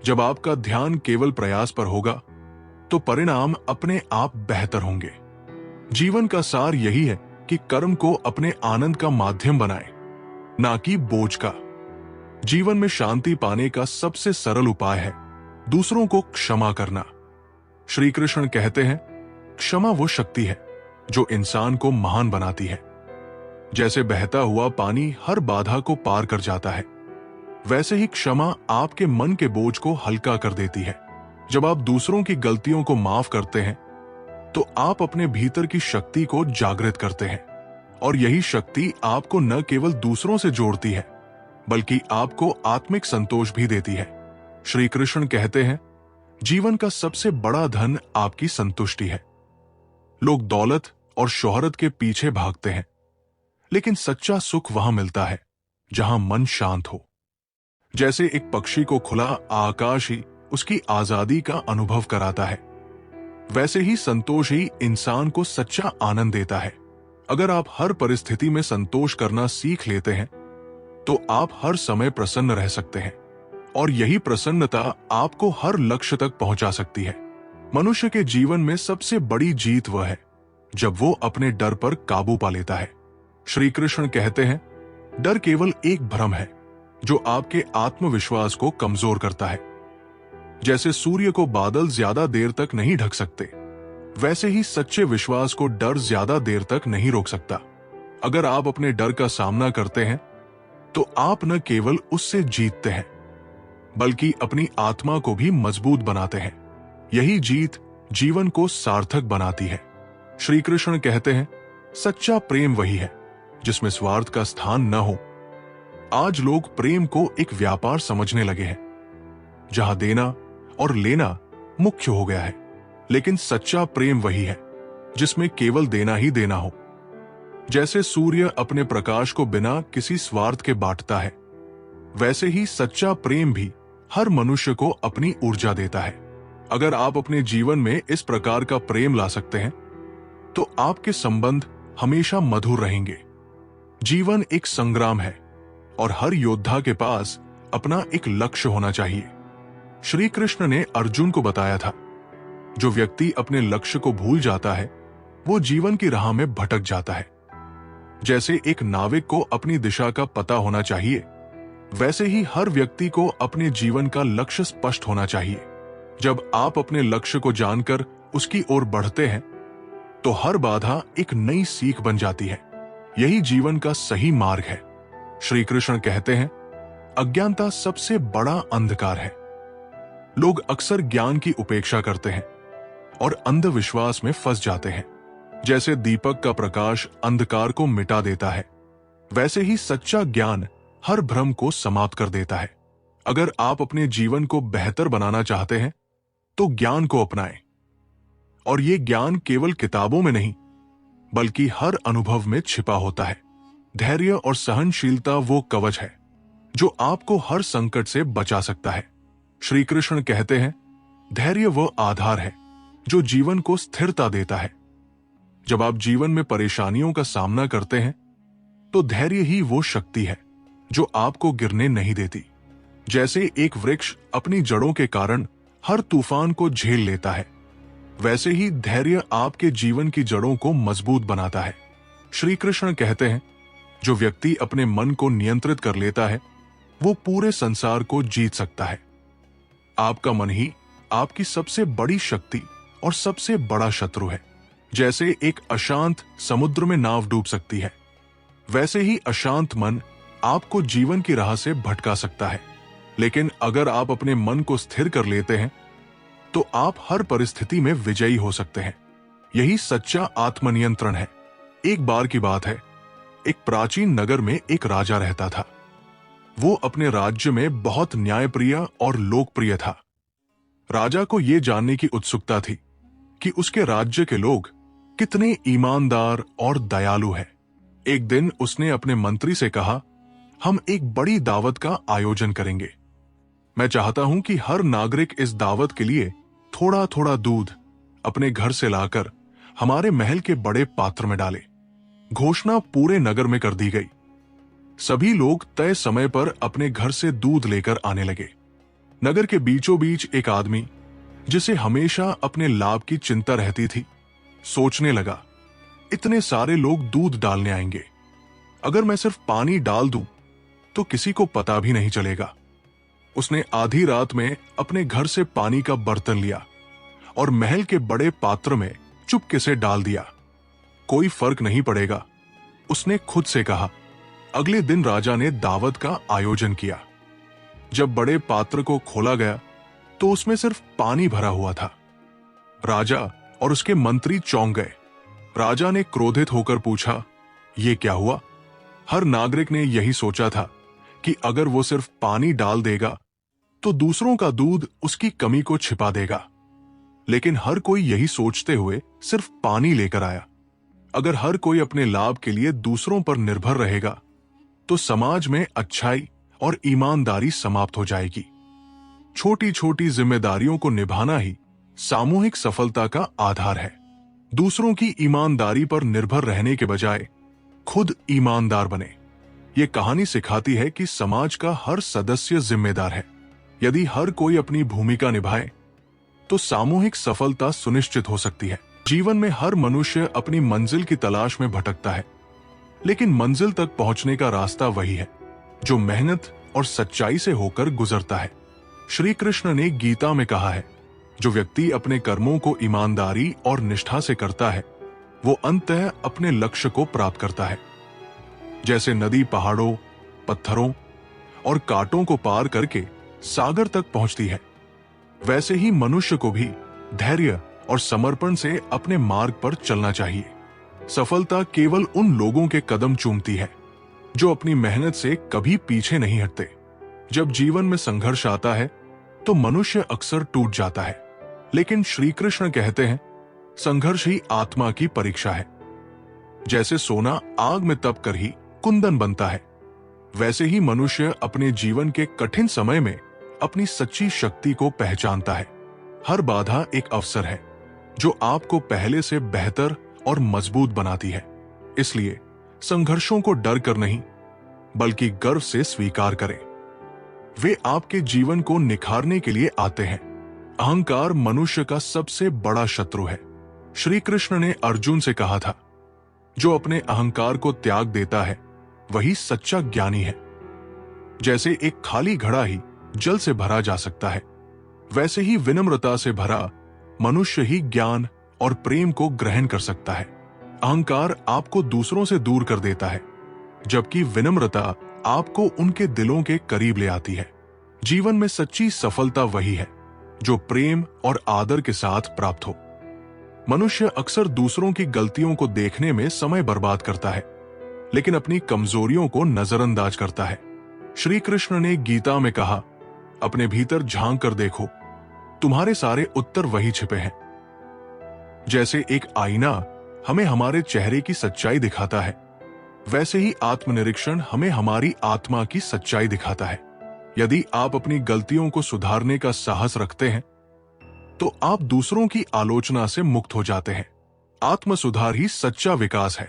जब आपका ध्यान केवल प्रयास पर होगा तो परिणाम अपने आप बेहतर होंगे। जीवन का सार यही है कि कर्म को अपने आनंद का माध्यम बनाएं, ना कि बोझ का। जीवन में शांति पाने का सबसे सरल उपाय है दूसरों को क्षमा करना। श्री कृष्ण कहते हैं, क्षमा वो शक्ति है जो इंसान को महान बनाती है। जैसे बहता हुआ पानी हर बाधा को पार कर जाता है, वैसे ही क्षमा आपके मन के बोझ को हल्का कर देती है। जब आप दूसरों की गलतियों को माफ करते हैं तो आप अपने भीतर की शक्ति को जागृत करते हैं, और यही शक्ति आपको न केवल दूसरों से जोड़ती है बल्कि आपको आत्मिक संतोष भी देती है। श्री कृष्ण कहते हैं, जीवन का सबसे बड़ा धन आपकी संतुष्टि है। लोग दौलत और शोहरत के पीछे भागते हैं, लेकिन सच्चा सुख वहां मिलता है जहां मन शांत हो। जैसे एक पक्षी को खुला आकाश ही उसकी आजादी का अनुभव कराता है, वैसे ही संतोष ही इंसान को सच्चा आनंद देता है। अगर आप हर परिस्थिति में संतोष करना सीख लेते हैं तो आप हर समय प्रसन्न रह सकते हैं, और यही प्रसन्नता आपको हर लक्ष्य तक पहुंचा सकती है। मनुष्य के जीवन में सबसे बड़ी जीत वह है जब वो अपने डर पर काबू पा लेता है। श्री कृष्ण कहते हैं, डर केवल एक भ्रम है जो आपके आत्मविश्वास को कमजोर करता है। जैसे सूर्य को बादल ज्यादा देर तक नहीं ढक सकते, वैसे ही सच्चे विश्वास को डर ज्यादा देर तक नहीं रोक सकता। अगर आप अपने डर का सामना करते हैं तो आप न केवल उससे जीतते हैं, बल्कि अपनी आत्मा को भी मजबूत बनाते हैं। यही जीत जीवन को सार्थक बनाती है। श्री कृष्ण कहते हैं, सच्चा प्रेम वही है जिसमें स्वार्थ का स्थान न हो। आज लोग प्रेम को एक व्यापार समझने लगे हैं, जहां देना और लेना मुख्य हो गया है। लेकिन सच्चा प्रेम वही है जिसमें केवल देना ही देना हो। जैसे सूर्य अपने प्रकाश को बिना किसी स्वार्थ के बांटता है, वैसे ही सच्चा प्रेम भी हर मनुष्य को अपनी ऊर्जा देता है। अगर आप अपने जीवन में इस प्रकार का प्रेम ला सकते हैं तो आपके संबंध हमेशा मधुर रहेंगे। जीवन एक संग्राम है और हर योद्धा के पास अपना एक लक्ष्य होना चाहिए। श्री कृष्ण ने अर्जुन को बताया था, जो व्यक्ति अपने लक्ष्य को भूल जाता है वो जीवन की राह में भटक जाता है। जैसे एक नाविक को अपनी दिशा का पता होना चाहिए, वैसे ही हर व्यक्ति को अपने जीवन का लक्ष्य स्पष्ट होना चाहिए। जब आप अपने लक्ष्य को जानकर उसकी ओर बढ़ते हैं तो हर बाधा एक नई सीख बन जाती है। यही जीवन का सही मार्ग है। श्री कृष्ण कहते हैं, अज्ञानता सबसे बड़ा अंधकार है। लोग अक्सर ज्ञान की उपेक्षा करते हैं और अंधविश्वास में फंस जाते हैं। जैसे दीपक का प्रकाश अंधकार को मिटा देता है, वैसे ही सच्चा ज्ञान हर भ्रम को समाप्त कर देता है। अगर आप अपने जीवन को बेहतर बनाना चाहते हैं तो ज्ञान को अपनाएं। और ये ज्ञान केवल किताबों में नहीं, बल्कि हर अनुभव में छिपा होता है। धैर्य और सहनशीलता वो कवच है जो आपको हर संकट से बचा सकता है। श्री कृष्ण कहते हैं, धैर्य वो आधार है जो जीवन को स्थिरता देता है। जब आप जीवन में परेशानियों का सामना करते हैं तो धैर्य ही वो शक्ति है जो आपको गिरने नहीं देती। जैसे एक वृक्ष अपनी जड़ों के कारण हर तूफान को झेल लेता है, वैसे ही धैर्य आपके जीवन की जड़ों को मजबूत बनाता है। श्री कृष्ण कहते हैं, जो व्यक्ति अपने मन को नियंत्रित कर लेता है वो पूरे संसार को जीत सकता है। आपका मन ही आपकी सबसे बड़ी शक्ति और सबसे बड़ा शत्रु है। जैसे एक अशांत समुद्र में नाव डूब सकती है, वैसे ही अशांत मन आपको जीवन की राह से भटका सकता है। लेकिन अगर आप अपने मन को स्थिर कर लेते हैं तो आप हर परिस्थिति में विजयी हो सकते हैं। यही सच्चा आत्मनियंत्रण है। एक बार की बात है, एक प्राचीन नगर में एक राजा रहता था। वो अपने राज्य में बहुत न्यायप्रिय और लोकप्रिय था। राजा को यह जानने की उत्सुकता थी कि उसके राज्य के लोग कितने ईमानदार और दयालु हैं। एक दिन उसने अपने मंत्री से कहा, हम एक बड़ी दावत का आयोजन करेंगे। मैं चाहता हूं कि हर नागरिक इस दावत के लिए थोड़ा थोड़ा दूध अपने घर से लाकर हमारे महल के बड़े पात्र में डाले। घोषणा पूरे नगर में कर दी गई। सभी लोग तय समय पर अपने घर से दूध लेकर आने लगे। नगर के बीचों बीच एक आदमी, जिसे हमेशा अपने लाभ की चिंता रहती थी, सोचने लगा, इतने सारे लोग दूध डालने आएंगे, अगर मैं सिर्फ पानी डाल दूं तो किसी को पता भी नहीं चलेगा। उसने आधी रात में अपने घर से पानी का बर्तन लिया और महल के बड़े पात्र में चुपके से डाल दिया। कोई फर्क नहीं पड़ेगा, उसने खुद से कहा। अगले दिन राजा ने दावत का आयोजन किया। जब बड़े पात्र को खोला गया तो उसमें सिर्फ पानी भरा हुआ था। राजा और उसके मंत्री चौंक गए। राजा ने क्रोधित होकर पूछा, यह क्या हुआ? हर नागरिक ने यही सोचा था कि अगर वो सिर्फ पानी डाल देगा तो दूसरों का दूध उसकी कमी को छिपा देगा। लेकिन हर कोई यही सोचते हुए सिर्फ पानी लेकर आया। अगर हर कोई अपने लाभ के लिए दूसरों पर निर्भर रहेगा तो समाज में अच्छाई और ईमानदारी समाप्त हो जाएगी। छोटी छोटी जिम्मेदारियों को निभाना ही सामूहिक सफलता का आधार है। दूसरों की ईमानदारी पर निर्भर रहने के बजाय खुद ईमानदार बने। ये कहानी सिखाती है कि समाज का हर सदस्य जिम्मेदार है। यदि हर कोई अपनी भूमिका निभाए तो सामूहिक सफलता सुनिश्चित हो सकती है। जीवन में हर मनुष्य अपनी मंजिल की तलाश में भटकता है, लेकिन मंजिल तक पहुंचने का रास्ता वही है जो मेहनत और सच्चाई से होकर गुजरता है। श्री कृष्ण ने गीता में कहा है, जो व्यक्ति अपने कर्मों को ईमानदारी और निष्ठा से करता है वो अंततः अपने लक्ष्य को प्राप्त करता है। जैसे नदी पहाड़ों, पत्थरों और कांटों को पार करके सागर तक पहुंचती है, वैसे ही मनुष्य को भी धैर्य और समर्पण से अपने मार्ग पर चलना चाहिए। सफलता केवल उन लोगों के कदम चूमती है जो अपनी मेहनत से कभी पीछे नहीं हटते। जब जीवन में संघर्ष आता है तो मनुष्य अक्सर टूट जाता है, लेकिन श्री कृष्ण कहते हैं संघर्ष ही आत्मा की परीक्षा है। जैसे सोना आग में तप कर ही कुंदन बनता है, वैसे ही मनुष्य अपने जीवन के कठिन समय में अपनी सच्ची शक्ति को पहचानता है। हर बाधा एक अवसर है जो आपको पहले से बेहतर और मजबूत बनाती है। इसलिए संघर्षों को डर कर नहीं बल्कि गर्व से स्वीकार करें। वे आपके जीवन को निखारने के लिए आते हैं। अहंकार मनुष्य का सबसे बड़ा शत्रु है। श्री कृष्ण ने अर्जुन से कहा था, जो अपने अहंकार को त्याग देता है वही सच्चा ज्ञानी है। जैसे एक खाली घड़ा ही जल से भरा जा सकता है, वैसे ही विनम्रता से भरा मनुष्य ही ज्ञान और प्रेम को ग्रहण कर सकता है। अहंकार आपको दूसरों से दूर कर देता है, जबकि विनम्रता आपको उनके दिलों के करीब ले आती है। जीवन में सच्ची सफलता वही है जो प्रेम और आदर के साथ प्राप्त हो। मनुष्य अक्सर दूसरों की गलतियों को देखने में समय बर्बाद करता है, लेकिन अपनी कमजोरियों को नजरअंदाज करता है। श्री कृष्ण ने गीता में कहा, अपने भीतर झांक कर देखो, तुम्हारे सारे उत्तर वही छिपे हैं। जैसे एक आईना हमें हमारे चेहरे की सच्चाई दिखाता है, वैसे ही आत्मनिरीक्षण हमें हमारी आत्मा की सच्चाई दिखाता है। यदि आप अपनी गलतियों को सुधारने का साहस रखते हैं तो आप दूसरों की आलोचना से मुक्त हो जाते हैं। आत्म सुधार ही सच्चा विकास है।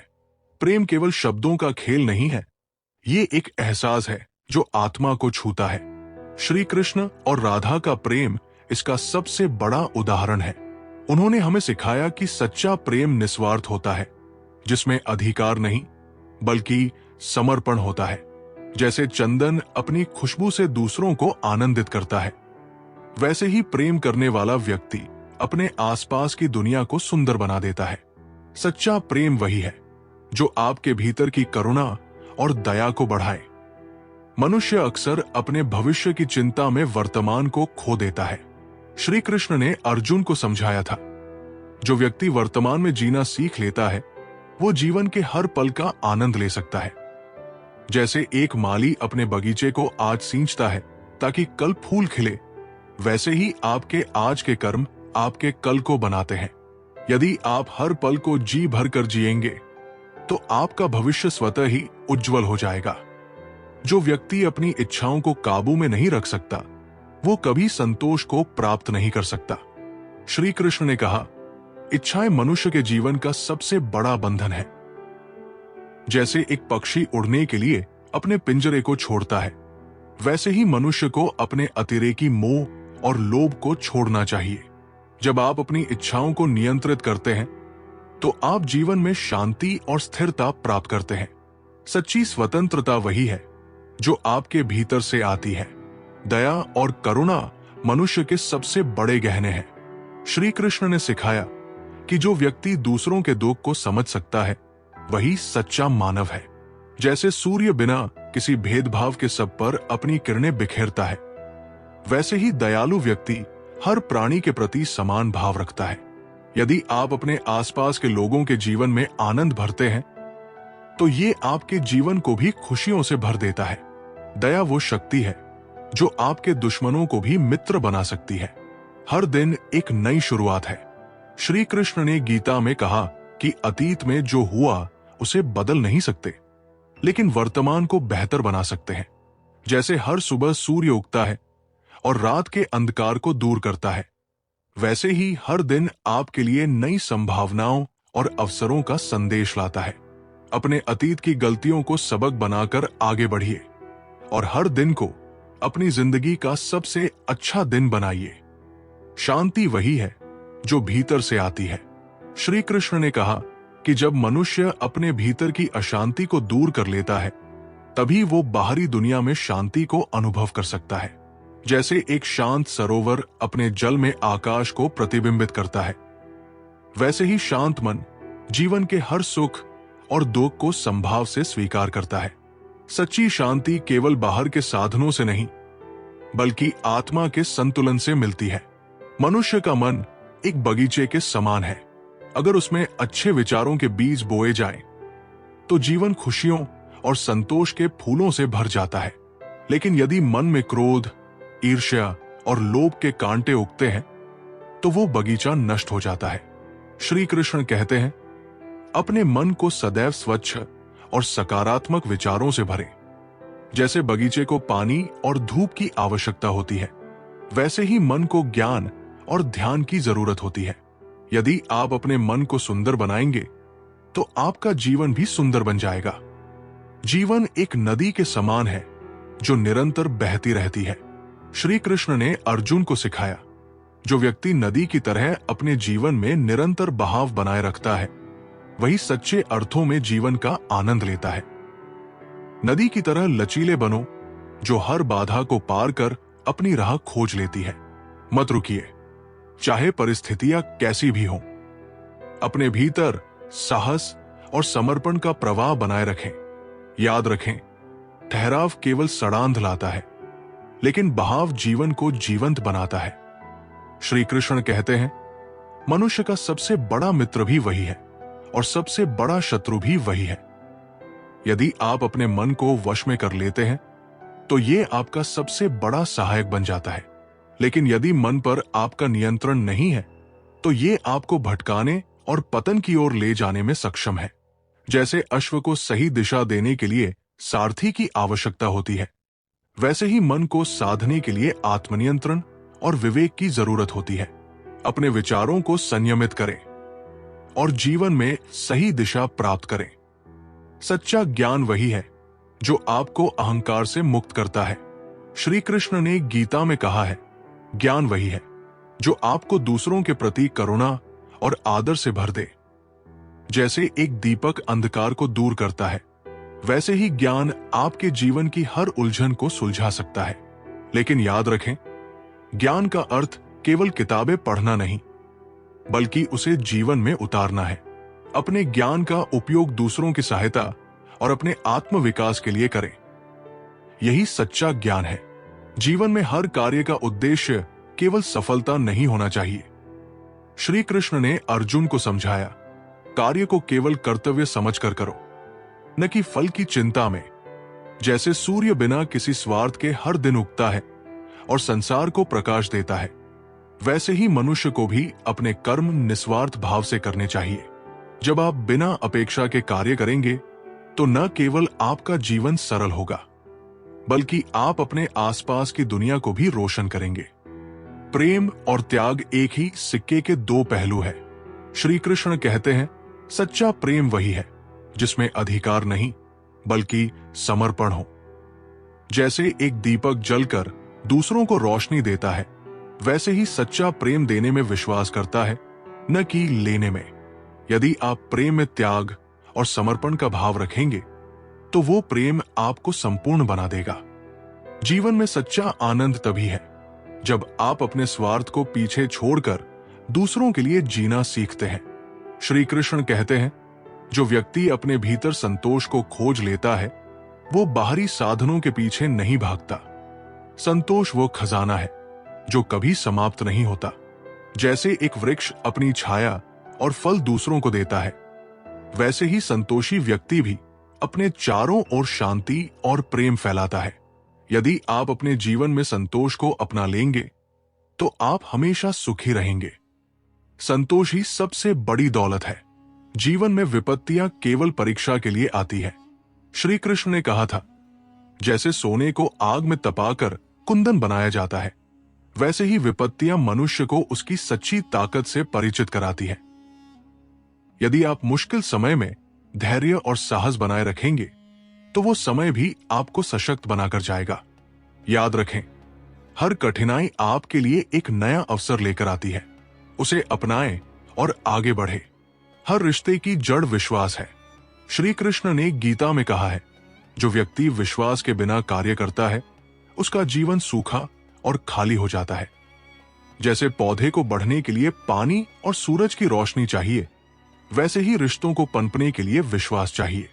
प्रेम केवल शब्दों का खेल नहीं है, ये एक एहसास है जो आत्मा को छूता है। श्री कृष्ण और राधा का प्रेम इसका सबसे बड़ा उदाहरण है। उन्होंने हमें सिखाया कि सच्चा प्रेम निस्वार्थ होता है, जिसमें अधिकार नहीं बल्कि समर्पण होता है। जैसे चंदन अपनी खुशबू से दूसरों को आनंदित करता है, वैसे ही प्रेम करने वाला व्यक्ति अपने आसपास की दुनिया को सुंदर बना देता है। सच्चा प्रेम वही है जो आपके भीतर की करुणा और दया को बढ़ाए। मनुष्य अक्सर अपने भविष्य की चिंता में वर्तमान को खो देता है। श्री कृष्ण ने अर्जुन को समझाया था, जो व्यक्ति वर्तमान में जीना सीख लेता है वो जीवन के हर पल का आनंद ले सकता है। जैसे एक माली अपने बगीचे को आज सींचता है ताकि कल फूल खिले, वैसे ही आपके आज के कर्म आपके कल को बनाते हैं। यदि आप हर पल को जी भर कर जिएंगे तो आपका भविष्य स्वतः ही उज्जवल हो जाएगा। जो व्यक्ति अपनी इच्छाओं को काबू में नहीं रख सकता वो कभी संतोष को प्राप्त नहीं कर सकता। श्री कृष्ण ने कहा, इच्छाएं मनुष्य के जीवन का सबसे बड़ा बंधन है। जैसे एक पक्षी उड़ने के लिए अपने पिंजरे को छोड़ता है, वैसे ही मनुष्य को अपने अतिरेकी मोह और लोभ को छोड़ना चाहिए। जब आप अपनी इच्छाओं को नियंत्रित करते हैं तो आप जीवन में शांति और स्थिरता प्राप्त करते हैं। सच्ची स्वतंत्रता वही है जो आपके भीतर से आती है। दया और करुणा मनुष्य के सबसे बड़े गहने हैं। श्री कृष्ण ने सिखाया कि जो व्यक्ति दूसरों के दुख को समझ सकता है वही सच्चा मानव है। जैसे सूर्य बिना किसी भेदभाव के सब पर अपनी किरणें बिखेरता है, वैसे ही दयालु व्यक्ति हर प्राणी के प्रति समान भाव रखता है। यदि आप अपने आसपास के लोगों के जीवन में आनंद भरते हैं तो ये आपके जीवन को भी खुशियों से भर देता है। दया वो शक्ति है जो आपके दुश्मनों को भी मित्र बना सकती है। हर दिन एक नई शुरुआत है। श्री कृष्ण ने गीता में कहा कि अतीत में जो हुआ उसे बदल नहीं सकते, लेकिन वर्तमान को बेहतर बना सकते हैं। जैसे हर सुबह सूर्य उगता है और रात के अंधकार को दूर करता है, वैसे ही हर दिन आपके लिए नई संभावनाओं और अवसरों का संदेश लाता है। अपने अतीत की गलतियों को सबक बनाकर आगे बढ़िए और हर दिन को अपनी जिंदगी का सबसे अच्छा दिन बनाइए। शांति वही है जो भीतर से आती है। श्री कृष्ण ने कहा कि जब मनुष्य अपने भीतर की अशांति को दूर कर लेता है, तभी वो बाहरी दुनिया में शांति को अनुभव कर सकता है। जैसे एक शांत सरोवर अपने जल में आकाश को प्रतिबिंबित करता है, वैसे ही शांत मन जीवन के हर सुख और दुख को संभाव से स्वीकार करता है। सच्ची शांति केवल बाहर के साधनों से नहीं, बल्कि आत्मा के संतुलन से मिलती है। मनुष्य का मन एक बगीचे के समान है। अगर उसमें अच्छे विचारों के बीज बोए जाएं, तो जीवन खुशियों और संतोष के फूलों से भर जाता है। लेकिन यदि मन में क्रोध, ईर्ष्या और लोभ के कांटे उगते हैं, तो वो बगीचा नष्ट हो जाता है। श्री कृष्ण कहते हैं, अपने मन को सदैव स्वच्छ और सकारात्मक विचारों से भरें। जैसे बगीचे को पानी और धूप की आवश्यकता होती है, वैसे ही मन को ज्ञान और ध्यान की जरूरत होती है। यदि आप अपने मन को सुंदर बनाएंगे, तो आपका जीवन भी सुंदर बन जाएगा। जीवन एक नदी के समान है जो निरंतर बहती रहती है। श्री कृष्ण ने अर्जुन को सिखाया, जो व्यक्ति नदी की तरह अपने जीवन में निरंतर बहाव बनाए रखता है, वही सच्चे अर्थों में जीवन का आनंद लेता है। नदी की तरह लचीले बनो, जो हर बाधा को पार कर अपनी राह खोज लेती है। मत रुकिए, चाहे परिस्थितियां कैसी भी हों। अपने भीतर साहस और समर्पण का प्रवाह बनाए रखें। याद रखें, ठहराव केवल सड़ांध लाता है, लेकिन बहाव जीवन को जीवंत बनाता है। श्री कृष्ण कहते हैं, मनुष्य का सबसे बड़ा मित्र भी वही है और सबसे बड़ा शत्रु भी वही है। यदि आप अपने मन को वश में कर लेते हैं, तो ये आपका सबसे बड़ा सहायक बन जाता है। लेकिन यदि मन पर आपका नियंत्रण नहीं है, तो ये आपको भटकाने और पतन की ओर ले जाने में सक्षम है। जैसे अश्व को सही दिशा देने के लिए सारथी की आवश्यकता होती है, वैसे ही मन को साधने के लिए आत्मनियंत्रण और विवेक की जरूरत होती है। अपने विचारों को संयमित करें और जीवन में सही दिशा प्राप्त करें। सच्चा ज्ञान वही है जो आपको अहंकार से मुक्त करता है। श्री कृष्ण ने गीता में कहा है, ज्ञान वही है जो आपको दूसरों के प्रति करुणा और आदर से भर दे। जैसे एक दीपक अंधकार को दूर करता है, वैसे ही ज्ञान आपके जीवन की हर उलझन को सुलझा सकता है। लेकिन याद रखें, ज्ञान का अर्थ केवल किताबें पढ़ना नहीं, बल्कि उसे जीवन में उतारना है। अपने ज्ञान का उपयोग दूसरों की सहायता और अपने आत्म विकास के लिए करें। यही सच्चा ज्ञान है। जीवन में हर कार्य का उद्देश्य केवल सफलता नहीं होना चाहिए। श्री कृष्ण ने अर्जुन को समझाया, कार्य को केवल कर्तव्य समझकर करो, न कि फल की चिंता में। जैसे सूर्य बिना किसी स्वार्थ के हर दिन उगता है और संसार को प्रकाश देता है, वैसे ही मनुष्य को भी अपने कर्म निस्वार्थ भाव से करने चाहिए। जब आप बिना अपेक्षा के कार्य करेंगे, तो न केवल आपका जीवन सरल होगा, बल्कि आप अपने आसपास की दुनिया को भी रोशन करेंगे। प्रेम और त्याग एक ही सिक्के के दो पहलू है। श्री कृष्ण कहते हैं, सच्चा प्रेम वही है जिसमें अधिकार नहीं, बल्कि समर्पण हो। जैसे एक दीपक जलकर दूसरों को रोशनी देता है, वैसे ही सच्चा प्रेम देने में विश्वास करता है, न कि लेने में। यदि आप प्रेम में त्याग और समर्पण का भाव रखेंगे, तो वो प्रेम आपको संपूर्ण बना देगा। जीवन में सच्चा आनंद तभी है जब आप अपने स्वार्थ को पीछे छोड़कर दूसरों के लिए जीना सीखते हैं। श्री कृष्ण कहते हैं, जो व्यक्ति अपने भीतर संतोष को खोज लेता है, वो बाहरी साधनों के पीछे नहीं भागता। संतोष वो खजाना है जो कभी समाप्त नहीं होता। जैसे एक वृक्ष अपनी छाया और फल दूसरों को देता है, वैसे ही संतोषी व्यक्ति भी अपने चारों ओर शांति और प्रेम फैलाता है। यदि आप अपने जीवन में संतोष को अपना लेंगे, तो आप हमेशा सुखी रहेंगे। संतोष ही सबसे बड़ी दौलत है। जीवन में विपत्तियां केवल परीक्षा के लिए आती है। श्री कृष्ण ने कहा था, जैसे सोने को आग में तपाकर कुंदन बनाया जाता है, वैसे ही विपत्तियां मनुष्य को उसकी सच्ची ताकत से परिचित कराती है। यदि आप मुश्किल समय में धैर्य और साहस बनाए रखेंगे तो वो समय भी आपको सशक्त बनाकर जाएगा। याद रखें, हर कठिनाई आपके लिए एक नया अवसर लेकर आती है। उसे अपनाएं और आगे बढ़े। हर रिश्ते की जड़ विश्वास है। श्री कृष्ण ने गीता में कहा है, जो व्यक्ति विश्वास के बिना कार्य करता है उसका जीवन सूखा और खाली हो जाता है। जैसे पौधे को बढ़ने के लिए पानी और सूरज की रोशनी चाहिए, वैसे ही रिश्तों को पनपने के लिए विश्वास चाहिए।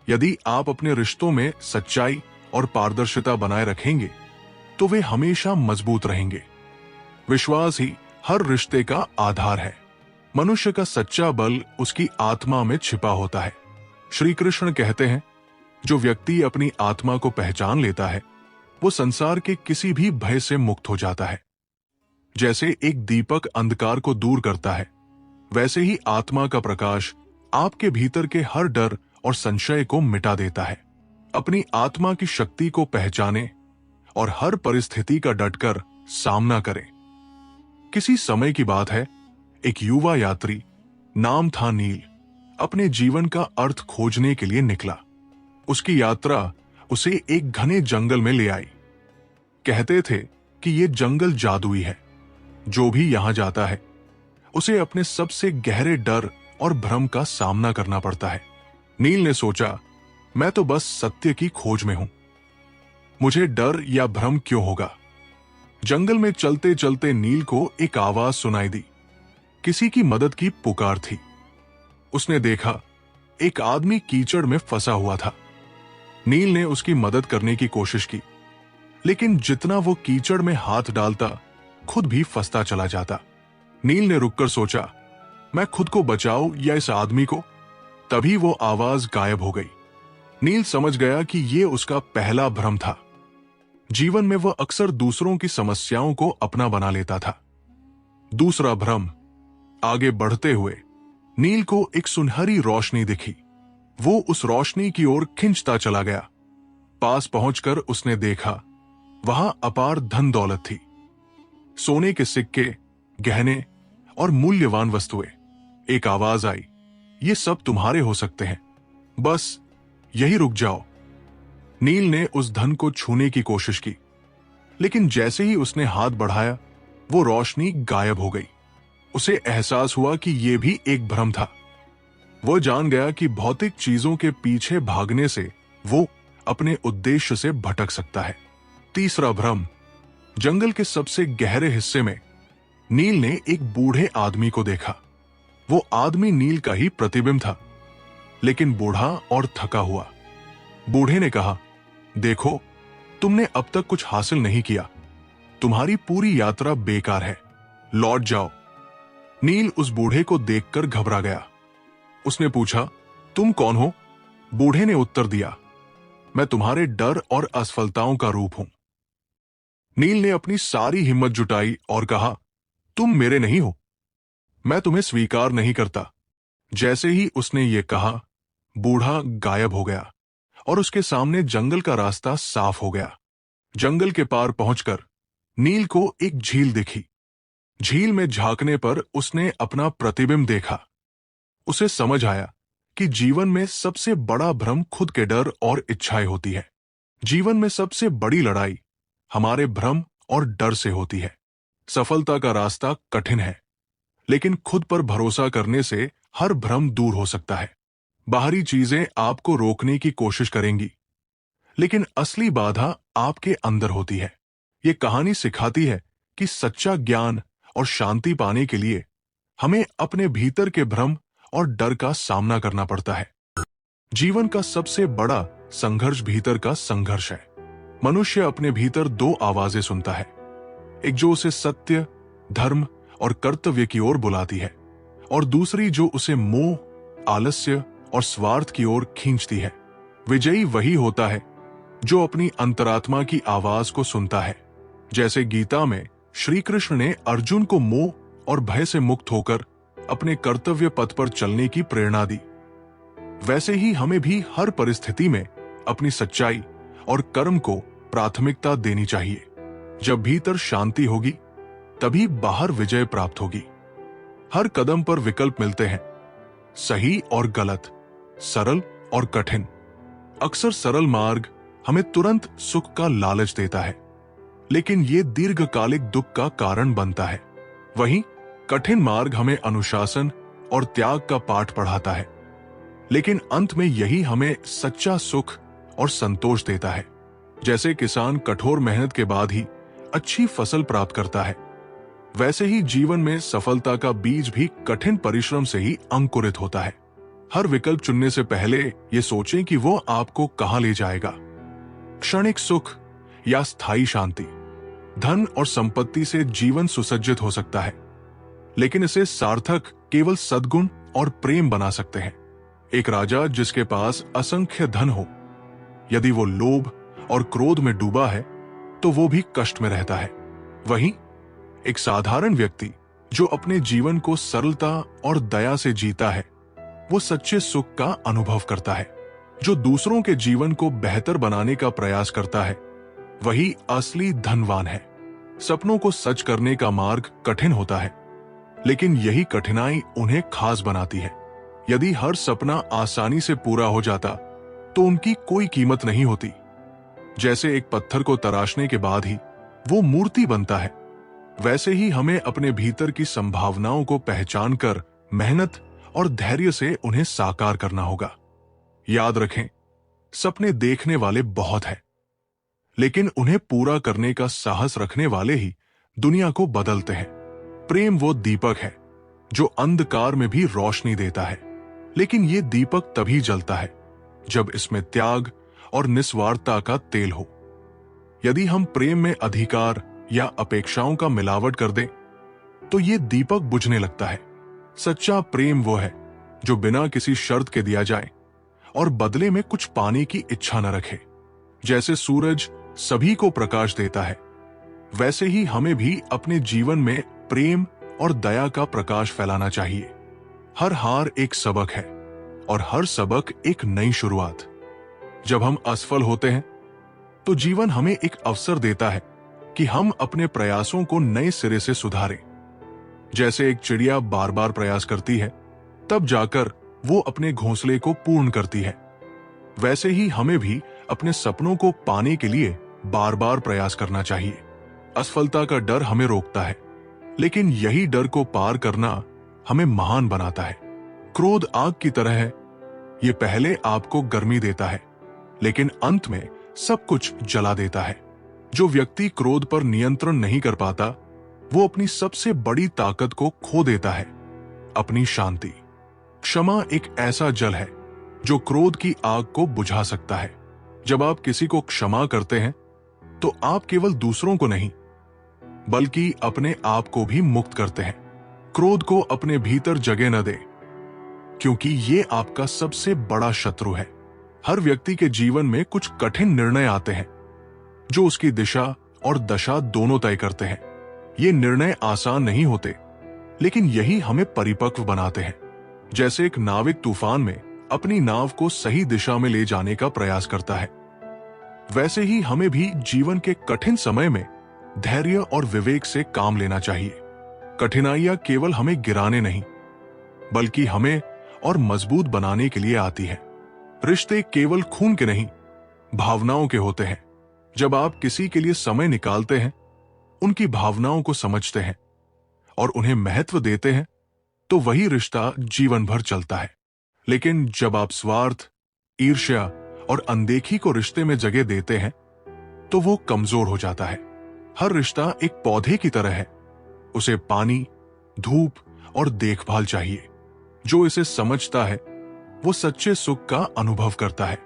यदि आप अपने रिश्तों में सच्चाई और पारदर्शिता बनाए रखेंगे तो वे हमेशा मजबूत रहेंगे। विश्वास ही हर रिश्ते का आधार है। मनुष्य का सच्चा बल उसकी आत्मा में छिपा होता है। श्री कृष्ण कहते हैं, जो व्यक्ति अपनी आत्मा को पहचान लेता है वो संसार के किसी भी भय से मुक्त हो जाता है। जैसे एक दीपक अंधकार को दूर करता है, वैसे ही आत्मा का प्रकाश आपके भीतर के हर डर और संशय को मिटा देता है। अपनी आत्मा की शक्ति को पहचानें और हर परिस्थिति का डटकर सामना करें। किसी समय की बात है, एक युवा यात्री, नाम था नील, अपने जीवन का अर्थ खोजने के लिए निकला। उसकी यात्रा उसे एक घने जंगल में ले आई। कहते थे कि यह जंगल जादुई है। जो भी यहां जाता है उसे अपने सबसे गहरे डर और भ्रम का सामना करना पड़ता है। नील ने सोचा, मैं तो बस सत्य की खोज में हूं, मुझे डर या भ्रम क्यों होगा। जंगल में चलते चलते नील को एक आवाज सुनाई दी। किसी की मदद की पुकार थी। उसने देखा, एक आदमी कीचड़ में फंसा हुआ था। नील ने उसकी मदद करने की कोशिश की, लेकिन जितना वो कीचड़ में हाथ डालता खुद भी फंसता चला जाता। नील ने रुककर सोचा, मैं खुद को बचाऊं या इस आदमी को। तभी वो आवाज गायब हो गई। नील समझ गया कि ये उसका पहला भ्रम था। जीवन में वह अक्सर दूसरों की समस्याओं को अपना बना लेता था। दूसरा भ्रम। आगे बढ़ते हुए नील को एक सुनहरी रोशनी दिखी। वो उस रोशनी की ओर खिंचता चला गया। पास पहुंचकर उसने देखा, वहां अपार धन दौलत थी। सोने के सिक्के, गहने और मूल्यवान वस्तुएं। एक आवाज आई, ये सब तुम्हारे हो सकते हैं, बस यही रुक जाओ। नील ने उस धन को छूने की कोशिश की, लेकिन जैसे ही उसने हाथ बढ़ाया वो रोशनी गायब हो गई। उसे एहसास हुआ कि यह भी एक भ्रम था। वो जान गया कि भौतिक चीजों के पीछे भागने से वो अपने उद्देश्य से भटक सकता है। तीसरा भ्रम। जंगल के सबसे गहरे हिस्से में नील ने एक बूढ़े आदमी को देखा। वो आदमी नील का ही प्रतिबिंब था, लेकिन बूढ़ा और थका हुआ। बूढ़े ने कहा, देखो, तुमने अब तक कुछ हासिल नहीं किया, तुम्हारी पूरी यात्रा बेकार है, लौट जाओ। नील उस बूढ़े को देखकर घबरा गया। उसने पूछा, तुम कौन हो? बूढ़े ने उत्तर दिया, मैं तुम्हारे डर और असफलताओं का रूप हूं। नील ने अपनी सारी हिम्मत जुटाई और कहा, तुम मेरे नहीं हो, मैं तुम्हें स्वीकार नहीं करता। जैसे ही उसने ये कहा, बूढ़ा गायब हो गया और उसके सामने जंगल का रास्ता साफ हो गया। जंगल के पार पहुंचकर नील को एक झील दिखी। झील में झांकने पर उसने अपना प्रतिबिंब देखा। उसे समझ आया कि जीवन में सबसे बड़ा भ्रम खुद के डर और इच्छाएं होती है। जीवन में सबसे बड़ी लड़ाई हमारे भ्रम और डर से होती है। सफलता का रास्ता कठिन है, लेकिन खुद पर भरोसा करने से हर भ्रम दूर हो सकता है। बाहरी चीजें आपको रोकने की कोशिश करेंगी, लेकिन असली बाधा आपके अंदर होती है। ये कहानी सिखाती है कि सच्चा ज्ञान और शांति पाने के लिए हमें अपने भीतर के भ्रम और डर का सामना करना पड़ता है। जीवन का सबसे बड़ा संघर्ष भीतर का संघर्ष है। मनुष्य अपने भीतर दो आवाजें सुनता है, एक जो उसे सत्य, धर्म और कर्तव्य की ओर बुलाती है, और दूसरी जो उसे मोह, आलस्य और स्वार्थ की ओर खींचती है। विजयी वही होता है जो अपनी अंतरात्मा की आवाज को सुनता है। जैसे गीता में श्री कृष्ण ने अर्जुन को मोह और भय से मुक्त होकर अपने कर्तव्य पथ पर चलने की प्रेरणा दी, वैसे ही हमें भी हर परिस्थिति में अपनी सच्चाई और कर्म को प्राथमिकता देनी चाहिए। जब भीतर शांति होगी तभी बाहर विजय प्राप्त होगी। हर कदम पर विकल्प मिलते हैं, सही और गलत, सरल और कठिन। अक्सर सरल मार्ग हमें तुरंत सुख का लालच देता है, लेकिन ये दीर्घकालिक दुख का कारण बनता है। वहीं कठिन मार्ग हमें अनुशासन और त्याग का पाठ पढ़ाता है, लेकिन अंत में यही हमें सच्चा सुख और संतोष देता है। जैसे किसान कठोर मेहनत के बाद ही अच्छी फसल प्राप्त करता है, वैसे ही जीवन में सफलता का बीज भी कठिन परिश्रम से ही अंकुरित होता है। हर विकल्प चुनने से पहले ये सोचें कि वो आपको कहां ले जाएगा। क्षणिक सुख या स्थायी शांति, धन और संपत्ति से जीवन सुसज्जित हो सकता है, लेकिन इसे सार्थक केवल सद्गुण और प्रेम बना सकते हैं। एक राजा जिसके पास असंख्य धन हो, यदि वो लोभ और क्रोध में डूबा है तो वो भी कष्ट में रहता है। वहीं एक साधारण व्यक्ति जो अपने जीवन को सरलता और दया से जीता है, वो सच्चे सुख का अनुभव करता है। जो दूसरों के जीवन को बेहतर बनाने का प्रयास करता है, वही असली धनवान है। सपनों को सच करने का मार्ग कठिन होता है, लेकिन यही कठिनाई उन्हें खास बनाती है। यदि हर सपना आसानी से पूरा हो जाता तो उनकी कोई कीमत नहीं होती। जैसे एक पत्थर को तराशने के बाद ही वो मूर्ति बनता है, वैसे ही हमें अपने भीतर की संभावनाओं को पहचानकर मेहनत और धैर्य से उन्हें साकार करना होगा। याद रखें, सपने देखने वाले बहुत हैं, लेकिन उन्हें पूरा करने का साहस रखने वाले ही दुनिया को बदलते हैं। प्रेम वो दीपक है जो अंधकार में भी रोशनी देता है, लेकिन ये दीपक तभी जलता है जब इसमें त्याग और निस्वार्थता का तेल हो। यदि हम प्रेम में अधिकार या अपेक्षाओं का मिलावट कर दें तो ये दीपक बुझने लगता है। सच्चा प्रेम वो है जो बिना किसी शर्त के दिया जाए और बदले में कुछ पाने की इच्छा न रखे। जैसे सूरज सभी को प्रकाश देता है, वैसे ही हमें भी अपने जीवन में प्रेम और दया का प्रकाश फैलाना चाहिए। हर हार एक सबक है और हर सबक एक नई शुरुआत। जब हम असफल होते हैं तो जीवन हमें एक अवसर देता है कि हम अपने प्रयासों को नए सिरे से सुधारें। जैसे एक चिड़िया बार बार प्रयास करती है, तब जाकर वो अपने घोंसले को पूर्ण करती है, वैसे ही हमें भी अपने सपनों को पाने के लिए बार बार प्रयास करना चाहिए। असफलता का डर हमें रोकता है, लेकिन यही डर को पार करना हमें महान बनाता है। क्रोध आग की तरह है, ये पहले आपको गर्मी देता है, लेकिन अंत में सब कुछ जला देता है। जो व्यक्ति क्रोध पर नियंत्रण नहीं कर पाता, वो अपनी सबसे बड़ी ताकत को खो देता है, अपनी शांति। क्षमा एक ऐसा जल है जो क्रोध की आग को बुझा सकता है। जब आप किसी को क्षमा करते हैं तो आप केवल दूसरों को नहीं, बल्कि अपने आप को भी मुक्त करते हैं। क्रोध को अपने भीतर जगह न दें, क्योंकि ये आपका सबसे बड़ा शत्रु है। हर व्यक्ति के जीवन में कुछ कठिन निर्णय आते हैं जो उसकी दिशा और दशा दोनों तय करते हैं। ये निर्णय आसान नहीं होते, लेकिन यही हमें परिपक्व बनाते हैं। जैसे एक नाविक तूफान में अपनी नाव को सही दिशा में ले जाने का प्रयास करता है, वैसे ही हमें भी जीवन के कठिन समय में धैर्य और विवेक से काम लेना चाहिए। कठिनाइयां केवल हमें गिराने नहीं, बल्कि हमें और मजबूत बनाने के लिए आती है। रिश्ते केवल खून के नहीं, भावनाओं के होते हैं। जब आप किसी के लिए समय निकालते हैं, उनकी भावनाओं को समझते हैं और उन्हें महत्व देते हैं, तो वही रिश्ता जीवन भर चलता है। लेकिन जब आप स्वार्थ, ईर्ष्या और अनदेखी को रिश्ते में जगह देते हैं, तो वो कमजोर हो जाता है। हर रिश्ता एक पौधे की तरह है, उसे पानी, धूप और देखभाल चाहिए। जो इसे समझता है, वो सच्चे सुख का अनुभव करता है।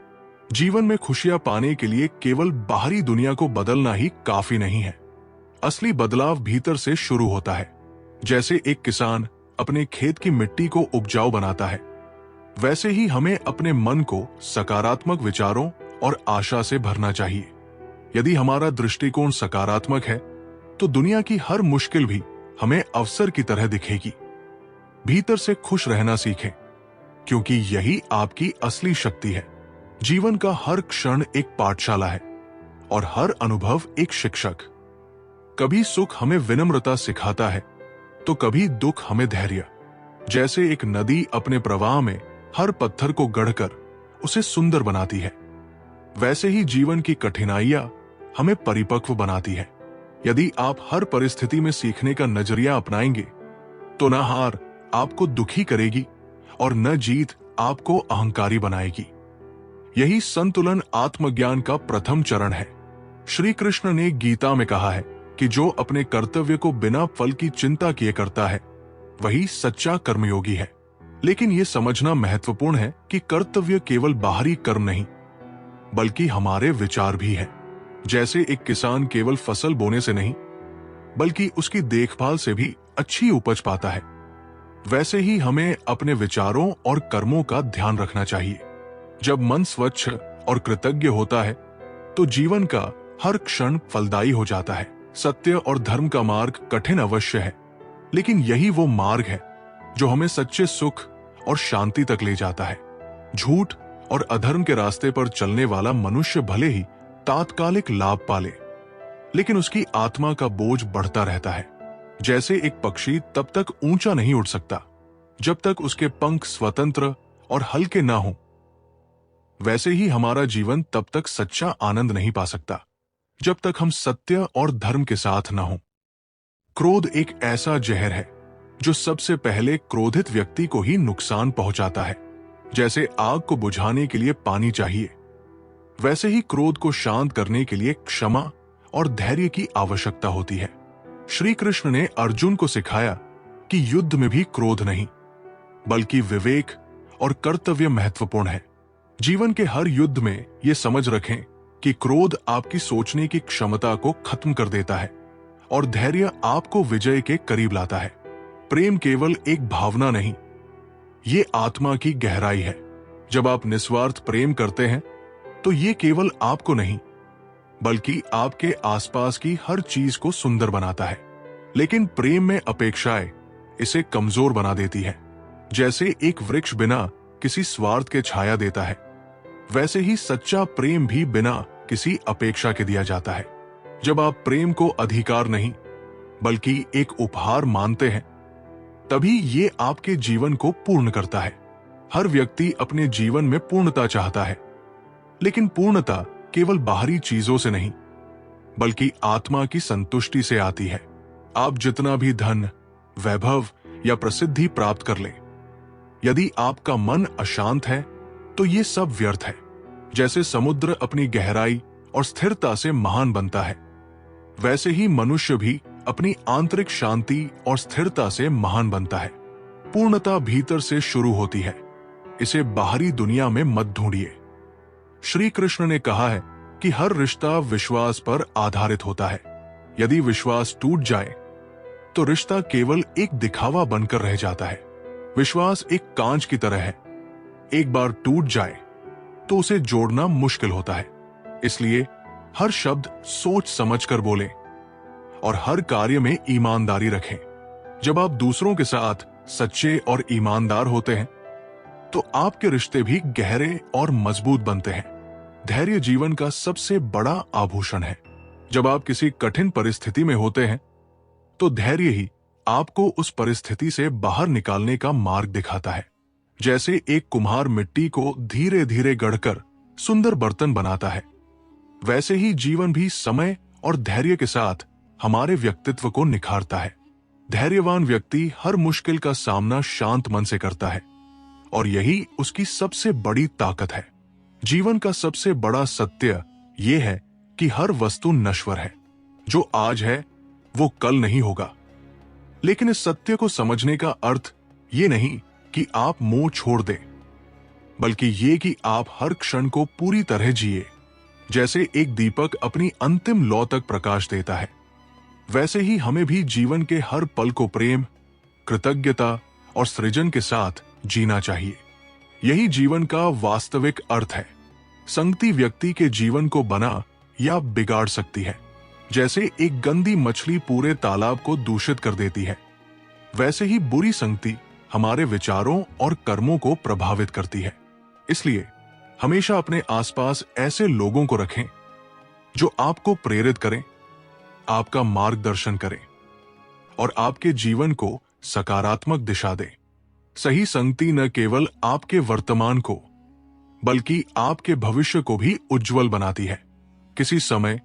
जीवन में खुशियां पाने के लिए केवल बाहरी दुनिया को बदलना ही काफी नहीं है। असली बदलाव भीतर से शुरू होता है। जैसे एक किसान अपने खेत की मिट्टी को उपजाऊ बनाता है, वैसे ही हमें अपने मन को सकारात्मक विचारों और आशा से भरना चाहिए। यदि हमारा दृष्टिकोण सकारात्मक है, तो दुनिया की हर मुश्किल भी हमें अवसर की तरह दिखेगी। भीतर से खुश रहना सीखें, क्योंकि यही आपकी असली शक्ति है। जीवन का हर क्षण एक पाठशाला है और हर अनुभव एक शिक्षक। कभी सुख हमें विनम्रता सिखाता है, तो कभी दुख हमें धैर्य। जैसे एक नदी अपने प्रवाह में हर पत्थर को गढ़कर उसे सुंदर बनाती है, वैसे ही जीवन की कठिनाइयां हमें परिपक्व बनाती है। यदि आप हर परिस्थिति में सीखने का नजरिया अपनाएंगे तो न हार आपको दुखी करेगी और न जीत आपको अहंकारी बनाएगी। यही संतुलन आत्मज्ञान का प्रथम चरण है। श्री कृष्ण ने गीता में कहा है कि जो अपने कर्तव्य को बिना फल की चिंता किए करता है वही सच्चा कर्मयोगी है। लेकिन यह समझना महत्वपूर्ण है कि कर्तव्य केवल बाहरी कर्म नहीं बल्कि हमारे विचार भी है। जैसे एक किसान केवल फसल बोने से नहीं बल्कि उसकी देखभाल से भी अच्छी उपज पाता है, वैसे ही हमें अपने विचारों और कर्मों का ध्यान रखना चाहिए। जब मन स्वच्छ और कृतज्ञ होता है तो जीवन का हर क्षण फलदायी हो जाता है। सत्य और धर्म का मार्ग कठिन अवश्य है, लेकिन यही वो मार्ग है जो हमें सच्चे सुख और शांति तक ले जाता है। झूठ और अधर्म के रास्ते पर चलने वाला मनुष्य भले ही तात्कालिक लाभ पाले, लेकिन उसकी आत्मा का बोझ बढ़ता रहता है। जैसे एक पक्षी तब तक ऊंचा नहीं उड़ सकता जब तक उसके पंख स्वतंत्र और हल्के ना हों, वैसे ही हमारा जीवन तब तक सच्चा आनंद नहीं पा सकता जब तक हम सत्य और धर्म के साथ ना हों। क्रोध एक ऐसा जहर है जो सबसे पहले क्रोधित व्यक्ति को ही नुकसान पहुंचाता है। जैसे आग को बुझाने के लिए पानी चाहिए, वैसे ही क्रोध को शांत करने के लिए क्षमा और धैर्य की आवश्यकता होती है। श्री कृष्ण ने अर्जुन को सिखाया कि युद्ध में भी क्रोध नहीं बल्कि विवेक और कर्तव्य महत्वपूर्ण है। जीवन के हर युद्ध में ये समझ रखें कि क्रोध आपकी सोचने की क्षमता को खत्म कर देता है और धैर्य आपको विजय के करीब लाता है। प्रेम केवल एक भावना नहीं, ये आत्मा की गहराई है। जब आप निस्वार्थ प्रेम करते हैं तो ये केवल आपको नहीं बल्कि आपके आसपास की हर चीज को सुंदर बनाता है। लेकिन प्रेम में अपेक्षाएं इसे कमजोर बना देती है। जैसे एक वृक्ष बिना किसी स्वार्थ के छाया देता है, वैसे ही सच्चा प्रेम भी बिना किसी अपेक्षा के दिया जाता है। जब आप प्रेम को अधिकार नहीं बल्कि एक उपहार मानते हैं, तभी ये आपके जीवन को पूर्ण करता है। हर व्यक्ति अपने जीवन में पूर्णता चाहता है, लेकिन पूर्णता केवल बाहरी चीजों से नहीं बल्कि आत्मा की संतुष्टि से आती है। आप जितना भी धन, वैभव या प्रसिद्धि प्राप्त कर लें, यदि आपका मन अशांत है तो ये सब व्यर्थ है। जैसे समुद्र अपनी गहराई और स्थिरता से महान बनता है, वैसे ही मनुष्य भी अपनी आंतरिक शांति और स्थिरता से महान बनता है। पूर्णता भीतर से शुरू होती है, इसे बाहरी दुनिया में मत ढूंढिए। श्री कृष्ण ने कहा है कि हर रिश्ता विश्वास पर आधारित होता है। यदि विश्वास टूट जाए तो रिश्ता केवल एक दिखावा बनकर रह जाता है। विश्वास एक कांच की तरह है, एक बार टूट जाए तो उसे जोड़ना मुश्किल होता है। इसलिए हर शब्द सोच समझकर बोलें और हर कार्य में ईमानदारी रखें। जब आप दूसरों के साथ सच्चे और ईमानदार होते हैं तो आपके रिश्ते भी गहरे और मजबूत बनते हैं। धैर्य जीवन का सबसे बड़ा आभूषण है। जब आप किसी कठिन परिस्थिति में होते हैं तो धैर्य ही आपको उस परिस्थिति से बाहर निकालने का मार्ग दिखाता है। जैसे एक कुम्हार मिट्टी को धीरे धीरे गढ़कर सुंदर बर्तन बनाता है, वैसे ही जीवन भी समय और धैर्य के साथ हमारे व्यक्तित्व को निखारता है। धैर्यवान व्यक्ति हर मुश्किल का सामना शांत मन से करता है और यही उसकी सबसे बड़ी ताकत है। जीवन का सबसे बड़ा सत्य यह है कि हर वस्तु नश्वर है। जो आज है वो कल नहीं होगा। लेकिन इस सत्य को समझने का अर्थ ये नहीं कि आप मोह छोड़ दें, बल्कि ये कि आप हर क्षण को पूरी तरह जिए। जैसे एक दीपक अपनी अंतिम लौ तक प्रकाश देता है, वैसे ही हमें भी जीवन के हर पल को प्रेम, कृतज्ञता और सृजन के साथ जीना चाहिए। यही जीवन का वास्तविक अर्थ है। संगति व्यक्ति के जीवन को बना या बिगाड़ सकती है। जैसे एक गंदी मछली पूरे तालाब को दूषित कर देती है, वैसे ही बुरी संगति हमारे विचारों और कर्मों को प्रभावित करती है। इसलिए हमेशा अपने आसपास ऐसे लोगों को रखें जो आपको प्रेरित करें, आपका मार्गदर्शन करें और आपके जीवन को सकारात्मक दिशा दें। सही संगति न केवल आपके वर्तमान को बल्कि आपके भविष्य को भी उज्जवल बनाती है। किसी समय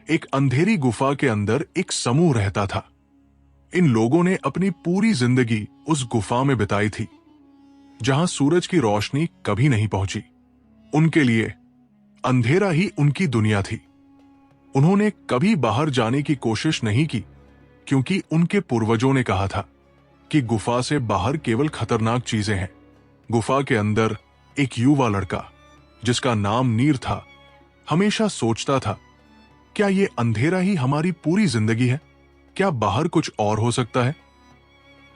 एक अंधेरी गुफा के अंदर एक समूह रहता था। इन लोगों ने अपनी पूरी जिंदगी उस गुफा में बिताई थी, जहां सूरज की रोशनी कभी नहीं पहुंची। उनके लिए अंधेरा ही उनकी दुनिया थी। उन्होंने कभी बाहर जाने की कोशिश नहीं की, क्योंकि उनके पूर्वजों ने कहा था कि गुफा से बाहर केवल खतरनाक चीजें हैं। गुफा के अंदर एक युवा लड़का, जिसका नाम नीर था, हमेशा सोचता था, क्या ये अंधेरा ही हमारी पूरी जिंदगी है? क्या बाहर कुछ और हो सकता है?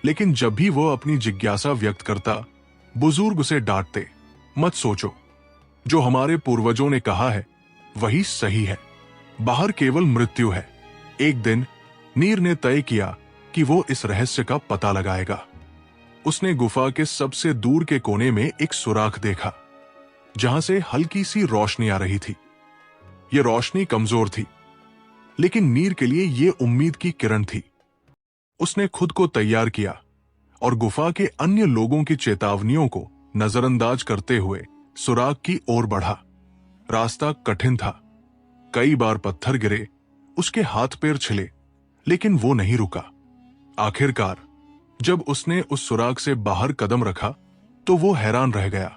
लेकिन जब भी वो अपनी जिज्ञासा व्यक्त करता, बुजुर्ग उसे डांटते, मत सोचो, जो हमारे पूर्वजों ने कहा है वही सही है, बाहर केवल मृत्यु है। एक दिन नीर ने तय किया कि वो इस रहस्य का पता लगाएगा। उसने गुफा के सबसे दूर के कोने में एक सुराख देखा, जहां से हल्की सी रोशनी आ रही थी। यह रोशनी कमजोर थी, लेकिन नीर के लिए यह उम्मीद की किरण थी। उसने खुद को तैयार किया और गुफा के अन्य लोगों की चेतावनियों को नजरअंदाज करते हुए सुराख की ओर बढ़ा। रास्ता कठिन था, कई बार पत्थर गिरे, उसके हाथ पैर छिले, लेकिन वो नहीं रुका। आखिरकार जब उसने उस सुराख से बाहर कदम रखा तो वो हैरान रह गया।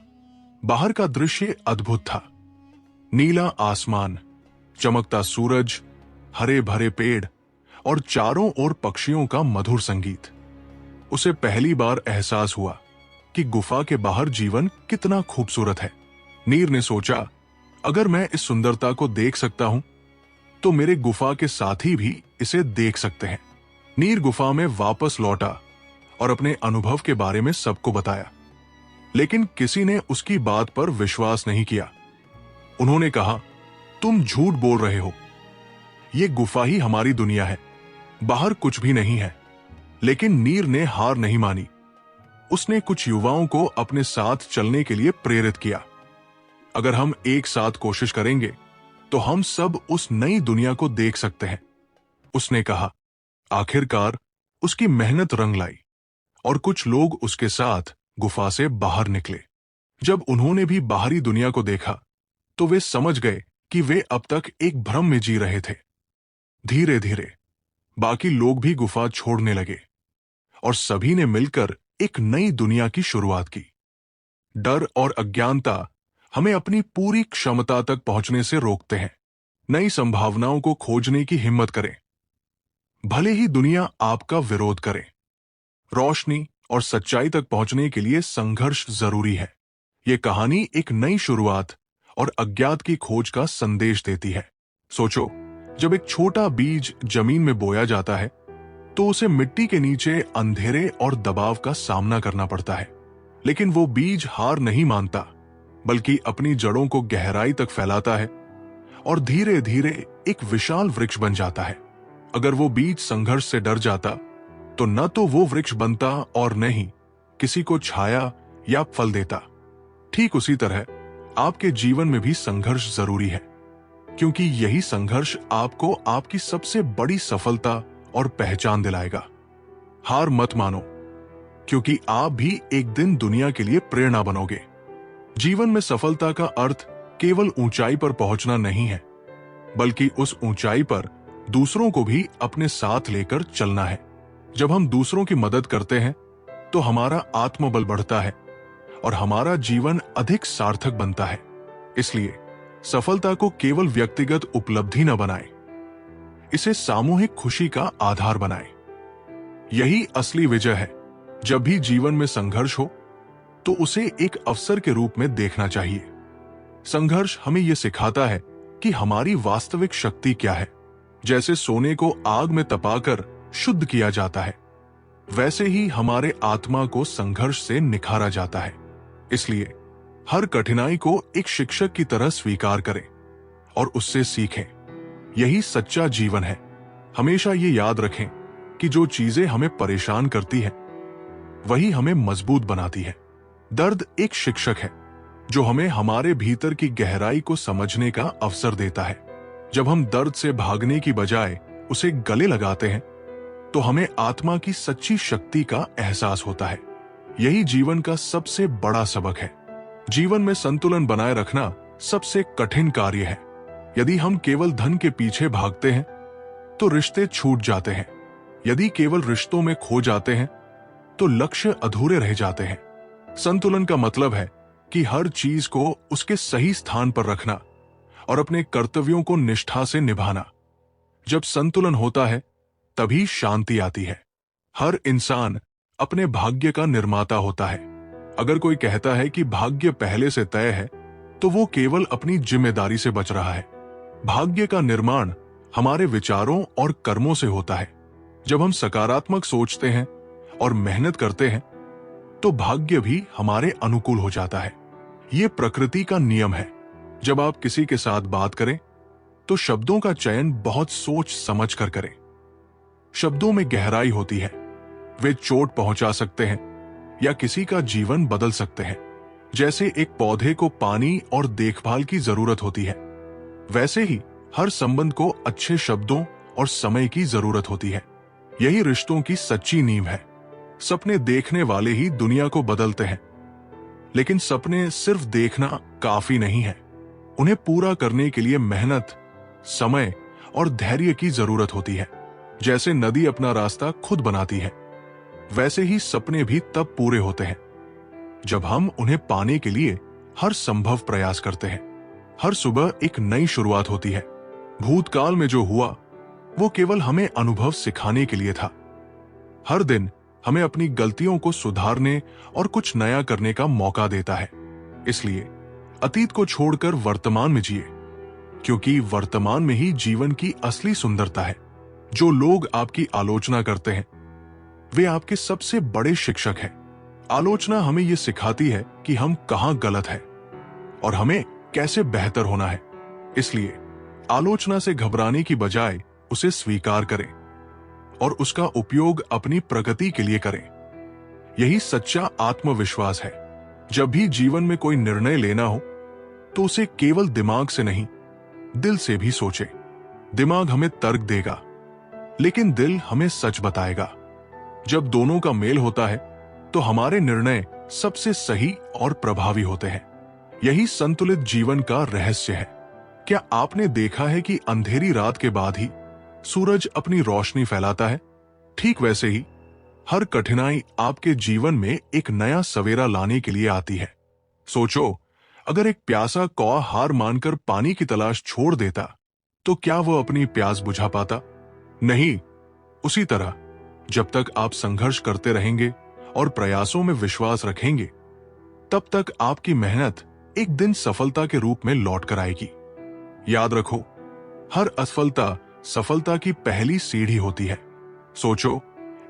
बाहर का दृश्य अद्भुत था। नीला आसमान, चमकता सूरज, हरे भरे पेड़ और चारों ओर पक्षियों का मधुर संगीत। उसे पहली बार एहसास हुआ कि गुफा के बाहर जीवन कितना खूबसूरत है। नीर ने सोचा, अगर मैं इस सुंदरता को देख सकता हूं तो मेरे गुफा के साथी भी इसे देख सकते हैं। नीर गुफा में वापस लौटा और अपने अनुभव के बारे में सबको बताया, लेकिन किसी ने उसकी बात पर विश्वास नहीं किया। उन्होंने कहा, तुम झूठ बोल रहे हो, ये गुफा ही हमारी दुनिया है, बाहर कुछ भी नहीं है। लेकिन नीर ने हार नहीं मानी। उसने कुछ युवाओं को अपने साथ चलने के लिए प्रेरित किया। अगर हम एक साथ कोशिश करेंगे तो हम सब उस नई दुनिया को देख सकते हैं, उसने कहा। आखिरकार उसकी मेहनत रंग लाई और कुछ लोग उसके साथ गुफा से बाहर निकले। जब उन्होंने भी बाहरी दुनिया को देखा तो वे समझ गए कि वे अब तक एक भ्रम में जी रहे थे। धीरे धीरे बाकी लोग भी गुफा छोड़ने लगे और सभी ने मिलकर एक नई दुनिया की शुरुआत की। डर और अज्ञानता हमें अपनी पूरी क्षमता तक पहुंचने से रोकते हैं। नई संभावनाओं को खोजने की हिम्मत करें, भले ही दुनिया आपका विरोध करे। रोशनी और सच्चाई तक पहुंचने के लिए संघर्ष जरूरी है। यह कहानी एक नई शुरुआत और अज्ञात की खोज का संदेश देती है। सोचो, जब एक छोटा बीज जमीन में बोया जाता है तो उसे मिट्टी के नीचे अंधेरे और दबाव का सामना करना पड़ता है, लेकिन वो बीज हार नहीं मानता, बल्कि अपनी जड़ों को गहराई तक फैलाता है और धीरे धीरे एक विशाल वृक्ष बन जाता है। अगर वो बीज संघर्ष से डर जाता तो न तो वो वृक्ष बनता और न ही किसी को छाया या फल देता। ठीक उसी तरह आपके जीवन में भी संघर्ष जरूरी है, क्योंकि यही संघर्ष आपको आपकी सबसे बड़ी सफलता और पहचान दिलाएगा। हार मत मानो, क्योंकि आप भी एक दिन दुनिया के लिए प्रेरणा बनोगे। जीवन में सफलता का अर्थ केवल ऊंचाई पर पहुंचना नहीं है, बल्कि उस ऊंचाई पर दूसरों को भी अपने साथ लेकर चलना है। जब हम दूसरों की मदद करते हैं तो हमारा आत्मबल बढ़ता है और हमारा जीवन अधिक सार्थक बनता है। इसलिए सफलता को केवल व्यक्तिगत उपलब्धि न बनाएं, इसे सामूहिक खुशी का आधार बनाएं। यही असली विजय है। जब भी जीवन में संघर्ष हो तो उसे एक अवसर के रूप में देखना चाहिए। संघर्ष हमें यह सिखाता है कि हमारी वास्तविक शक्ति क्या है। जैसे सोने को आग में तपाकर शुद्ध किया जाता है, वैसे ही हमारे आत्मा को संघर्ष से निखारा जाता है। इसलिए हर कठिनाई को एक शिक्षक की तरह स्वीकार करें और उससे सीखें। यही सच्चा जीवन है। हमेशा ये याद रखें कि जो चीजें हमें परेशान करती हैं, वही हमें मजबूत बनाती है। दर्द एक शिक्षक है जो हमें हमारे भीतर की गहराई को समझने का अवसर देता है। जब हम दर्द से भागने की बजाय उसे गले लगाते हैं तो हमें आत्मा की सच्ची शक्ति का एहसास होता है। यही जीवन का सबसे बड़ा सबक है। जीवन में संतुलन बनाए रखना सबसे कठिन कार्य है। यदि हम केवल धन के पीछे भागते हैं तो रिश्ते छूट जाते हैं। यदि केवल रिश्तों में खो जाते हैं तो लक्ष्य अधूरे रह जाते हैं। संतुलन का मतलब है कि हर चीज को उसके सही स्थान पर रखना और अपने कर्तव्यों को निष्ठा से निभाना। जब संतुलन होता है तभी शांति आती है। हर इंसान अपने भाग्य का निर्माता होता है। अगर कोई कहता है कि भाग्य पहले से तय है तो वो केवल अपनी जिम्मेदारी से बच रहा है। भाग्य का निर्माण हमारे विचारों और कर्मों से होता है। जब हम सकारात्मक सोचते हैं और मेहनत करते हैं तो भाग्य भी हमारे अनुकूल हो जाता है। ये प्रकृति का नियम है। जब आप किसी के साथ बात करें तो शब्दों का चयन बहुत सोच समझ कर करें। शब्दों में गहराई होती है। वे चोट पहुंचा सकते हैं या किसी का जीवन बदल सकते हैं। जैसे एक पौधे को पानी और देखभाल की जरूरत होती है, वैसे ही हर संबंध को अच्छे शब्दों और समय की जरूरत होती है। यही रिश्तों की सच्ची नींव है। सपने देखने वाले ही दुनिया को बदलते हैं, लेकिन सपने सिर्फ देखना काफी नहीं है। उन्हें पूरा करने के लिए मेहनत, समय और धैर्य की जरूरत होती है। जैसे नदी अपना रास्ता खुद बनाती है, वैसे ही सपने भी तब पूरे होते हैं जब हम उन्हें पाने के लिए हर संभव प्रयास करते हैं। हर सुबह एक नई शुरुआत होती है। भूतकाल में जो हुआ वो केवल हमें अनुभव सिखाने के लिए था। हर दिन हमें अपनी गलतियों को सुधारने और कुछ नया करने का मौका देता है। इसलिए अतीत को छोड़कर वर्तमान में जिए, क्योंकि वर्तमान में ही जीवन की असली सुंदरता है। जो लोग आपकी आलोचना करते हैं वे आपके सबसे बड़े शिक्षक हैं। आलोचना हमें यह सिखाती है कि हम कहां गलत हैं और हमें कैसे बेहतर होना है। इसलिए आलोचना से घबराने की बजाय उसे स्वीकार करें और उसका उपयोग अपनी प्रगति के लिए करें। यही सच्चा आत्मविश्वास है। जब भी जीवन में कोई निर्णय लेना हो तो उसे केवल दिमाग से नहीं, दिल से भी सोचें। दिमाग हमें तर्क देगा, लेकिन दिल हमें सच बताएगा। जब दोनों का मेल होता है तो हमारे निर्णय सबसे सही और प्रभावी होते हैं। यही संतुलित जीवन का रहस्य है। क्या आपने देखा है कि अंधेरी रात के बाद ही सूरज अपनी रोशनी फैलाता है? ठीक वैसे ही हर कठिनाई आपके जीवन में एक नया सवेरा लाने के लिए आती है। सोचो, अगर एक प्यासा कौवा हार मानकर पानी की तलाश छोड़ देता तो क्या वो अपनी प्यास बुझा पाता? नहीं। उसी तरह जब तक आप संघर्ष करते रहेंगे और प्रयासों में विश्वास रखेंगे, तब तक आपकी मेहनत एक दिन सफलता के रूप में लौट कर आएगी। याद रखो, हर असफलता सफलता की पहली सीढ़ी होती है। सोचो,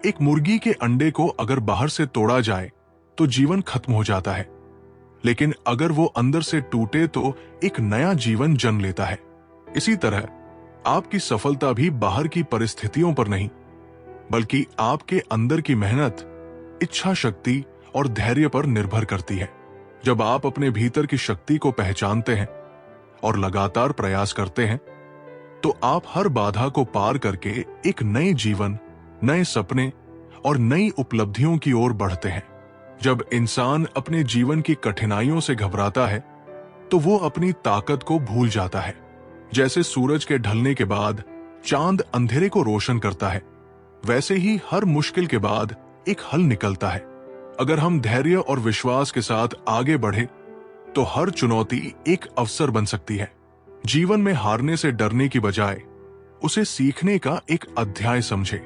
एक मुर्गी के अंडे को अगर बाहर से तोड़ा जाए तो जीवन खत्म हो जाता है, लेकिन अगर वो अंदर से टूटे तो एक नया जीवन जन्म लेता है। इसी तरह आपकी सफलता भी बाहर की परिस्थितियों पर नहीं, बल्कि आपके अंदर की मेहनत, इच्छा शक्ति और धैर्य पर निर्भर करती है। जब आप अपने भीतर की शक्ति को पहचानते हैं और लगातार प्रयास करते हैं, तो आप हर बाधा को पार करके एक नए जीवन, नए सपने और नई उपलब्धियों की ओर बढ़ते हैं। जब इंसान अपने जीवन की कठिनाइयों से घबराता है तो वो अपनी ताकत को भूल जाता है। जैसे सूरज के ढलने के बाद चांद अंधेरे को रोशन करता है, वैसे ही हर मुश्किल के बाद एक हल निकलता है। अगर हम धैर्य और विश्वास के साथ आगे बढ़े तो हर चुनौती एक अवसर बन सकती है। जीवन में हारने से डरने की बजाय उसे सीखने का एक अध्याय समझे।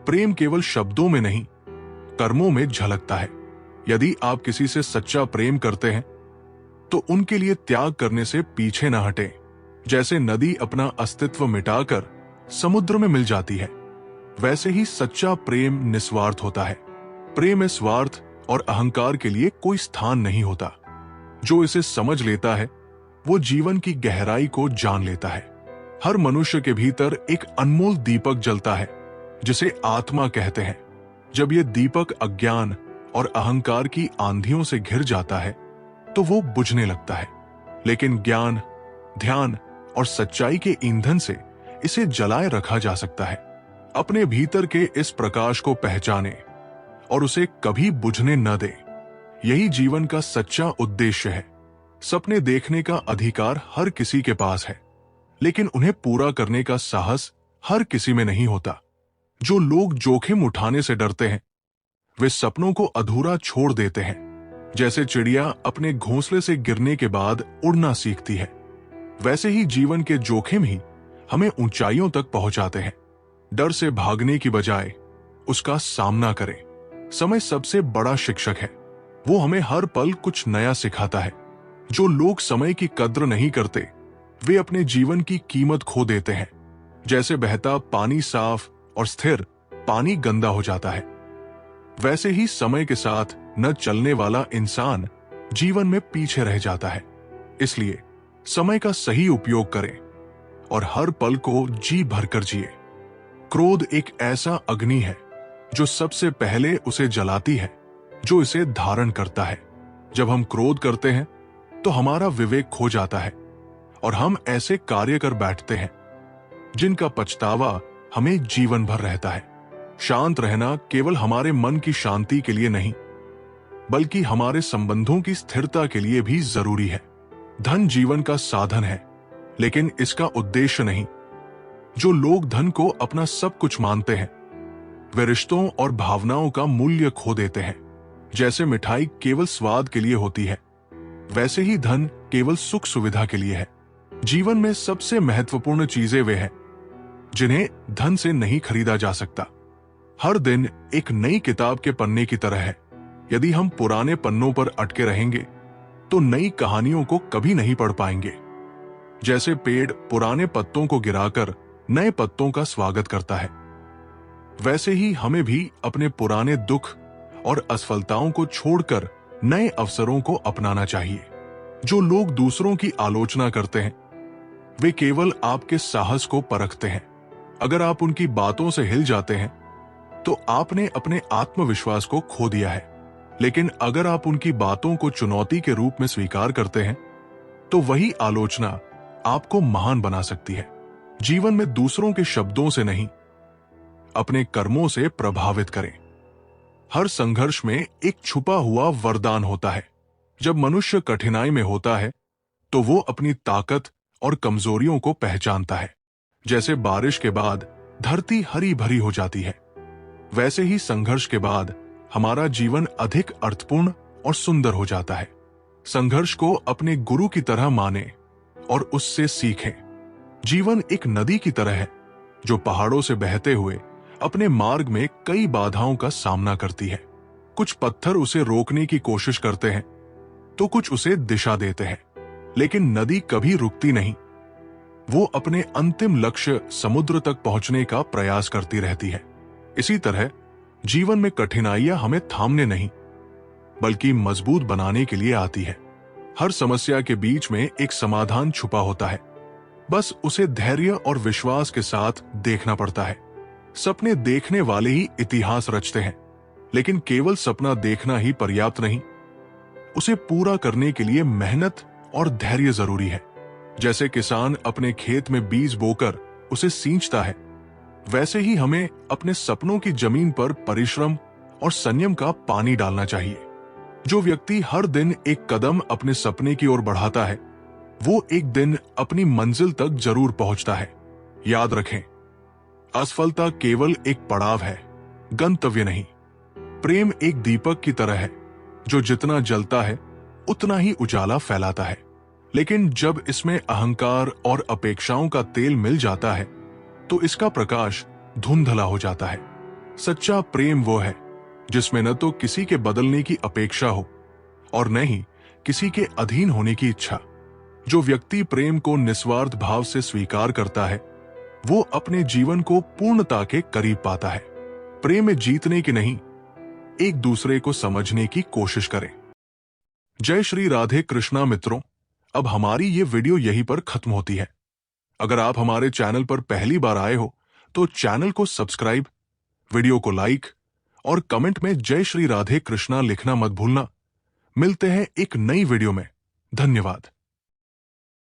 प्रेम केवल शब्दों में नहीं, कर्मों में झलकता है। यदि आप किसी से सच्चा प्रेम करते हैं तो उनके लिए त्याग करने से पीछे न हटें। जैसे नदी अपना अस्तित्व मिटाकर समुद्र में मिल जाती है, वैसे ही सच्चा प्रेम निस्वार्थ होता है। प्रेम में स्वार्थ और अहंकार के लिए कोई स्थान नहीं होता। जो इसे समझ लेता है वो जीवन की गहराई को जान लेता है। हर मनुष्य के भीतर एक अनमोल दीपक जलता है जिसे आत्मा कहते हैं। जब यह दीपक अज्ञान और अहंकार की आंधियों से घिर जाता है तो वो बुझने लगता है, लेकिन ज्ञान, ध्यान और सच्चाई के ईंधन से इसे जलाए रखा जा सकता है। अपने भीतर के इस प्रकाश को पहचानें और उसे कभी बुझने न दे। यही जीवन का सच्चा उद्देश्य है। सपने देखने का अधिकार हर किसी के पास है, लेकिन उन्हें पूरा करने का साहस हर किसी में नहीं होता। जो लोग जोखिम उठाने से डरते हैं, वे सपनों को अधूरा छोड़ देते हैं। जैसे चिड़िया अपने घोंसले से गिरने के बाद उड़ना सीखती है, वैसे ही जीवन के जोखिम ही हमें ऊंचाइयों तक पहुंचाते हैं। डर से भागने की बजाय उसका सामना करें। समय सबसे बड़ा शिक्षक है। वो हमें हर पल कुछ नया सिखाता है। जो लोग समय की कद्र नहीं करते, वे अपने जीवन की कीमत खो देते हैं। जैसे बहता पानी साफ और स्थिर, पानी गंदा हो जाता है, वैसे ही समय के साथ न चलने वाला इंसान जीवन में पीछे रह जाता है। इसलिए समय का सही उपयोग करें और हर पल को जी भरकर जिए। क्रोध एक ऐसा अग्नि है जो सबसे पहले उसे जलाती है, जो इसे धारण करता है। जब हम क्रोध करते हैं तो हमारा विवेक खो जाता है और हम ऐसे कार्य कर बैठते हैं जिनका पछतावा हमें जीवन भर रहता है। शांत रहना केवल हमारे मन की शांति के लिए नहीं, बल्कि हमारे संबंधों की स्थिरता के लिए भी जरूरी है। धन जीवन का साधन है, लेकिन इसका उद्देश्य नहीं। जो लोग धन को अपना सब कुछ मानते हैं, वे रिश्तों और भावनाओं का मूल्य खो देते हैं। जैसे मिठाई केवल स्वाद के लिए होती है, वैसे ही धन केवल सुख सुविधा के लिए है। जीवन में सबसे महत्वपूर्ण चीजें वे हैं जिन्हें धन से नहीं खरीदा जा सकता। हर दिन एक नई किताब के पन्ने की तरह है। यदि हम पुराने पन्नों पर अटके रहेंगे तो नई कहानियों को कभी नहीं पढ़ पाएंगे। जैसे पेड़ पुराने पत्तों को गिराकर नए पत्तों का स्वागत करता है, वैसे ही हमें भी अपने पुराने दुख और असफलताओं को छोड़कर नए अवसरों को अपनाना चाहिए। जो लोग दूसरों की आलोचना करते हैं, वे केवल आपके साहस को परखते हैं। अगर आप उनकी बातों से हिल जाते हैं तो आपने अपने आत्मविश्वास को खो दिया है। लेकिन अगर आप उनकी बातों को चुनौती के रूप में स्वीकार करते हैं तो वही आलोचना आपको महान बना सकती है। जीवन में दूसरों के शब्दों से नहीं, अपने कर्मों से प्रभावित करें। हर संघर्ष में एक छुपा हुआ वरदान होता है। जब मनुष्य कठिनाई में होता है तो वो अपनी ताकत और कमजोरियों को पहचानता है। जैसे बारिश के बाद धरती हरी भरी हो जाती है, वैसे ही संघर्ष के बाद हमारा जीवन अधिक अर्थपूर्ण और सुंदर हो जाता है। संघर्ष को अपने गुरु की तरह माने और उससे सीखें। जीवन एक नदी की तरह है जो पहाड़ों से बहते हुए अपने मार्ग में कई बाधाओं का सामना करती है। कुछ पत्थर उसे रोकने की कोशिश करते हैं तो कुछ उसे दिशा देते हैं, लेकिन नदी कभी रुकती नहीं। वो अपने अंतिम लक्ष्य समुद्र तक पहुंचने का प्रयास करती रहती है। इसी तरह जीवन में कठिनाइयां हमें थामने नहीं, बल्कि मजबूत बनाने के लिए आती है। हर समस्या के बीच में एक समाधान छुपा होता है, बस उसे धैर्य और विश्वास के साथ देखना पड़ता है। सपने देखने वाले ही इतिहास रचते हैं, लेकिन केवल सपना देखना ही पर्याप्त नहीं, उसे पूरा करने के लिए मेहनत और धैर्य जरूरी है। जैसे किसान अपने खेत में बीज बोकर उसे सींचता है, वैसे ही हमें अपने सपनों की जमीन पर परिश्रम और संयम का पानी डालना चाहिए। जो व्यक्ति हर दिन एक कदम अपने सपने की ओर बढ़ाता है, वो एक दिन अपनी मंजिल तक जरूर पहुंचता है। याद रखें, असफलता केवल एक पड़ाव है, गंतव्य नहीं। प्रेम एक दीपक की तरह है जो जितना जलता है उतना ही उजाला फैलाता है, लेकिन जब इसमें अहंकार और अपेक्षाओं का तेल मिल जाता है तो इसका प्रकाश धुंधला हो जाता है। सच्चा प्रेम वो है जिसमें न तो किसी के बदलने की अपेक्षा हो और न ही किसी के अधीन होने की इच्छा। जो व्यक्ति प्रेम को निस्वार्थ भाव से स्वीकार करता है, वो अपने जीवन को पूर्णता के करीब पाता है। प्रेम में जीतने की नहीं, एक दूसरे को समझने की कोशिश करें। जय श्री राधे कृष्णा मित्रों, अब हमारी ये वीडियो यहीं पर खत्म होती है। अगर आप हमारे चैनल पर पहली बार आए हो तो चैनल को सब्सक्राइब, वीडियो को लाइक और कमेंट में जय श्री राधे कृष्णा लिखना मत भूलना। मिलते हैं एक नई वीडियो में। धन्यवाद।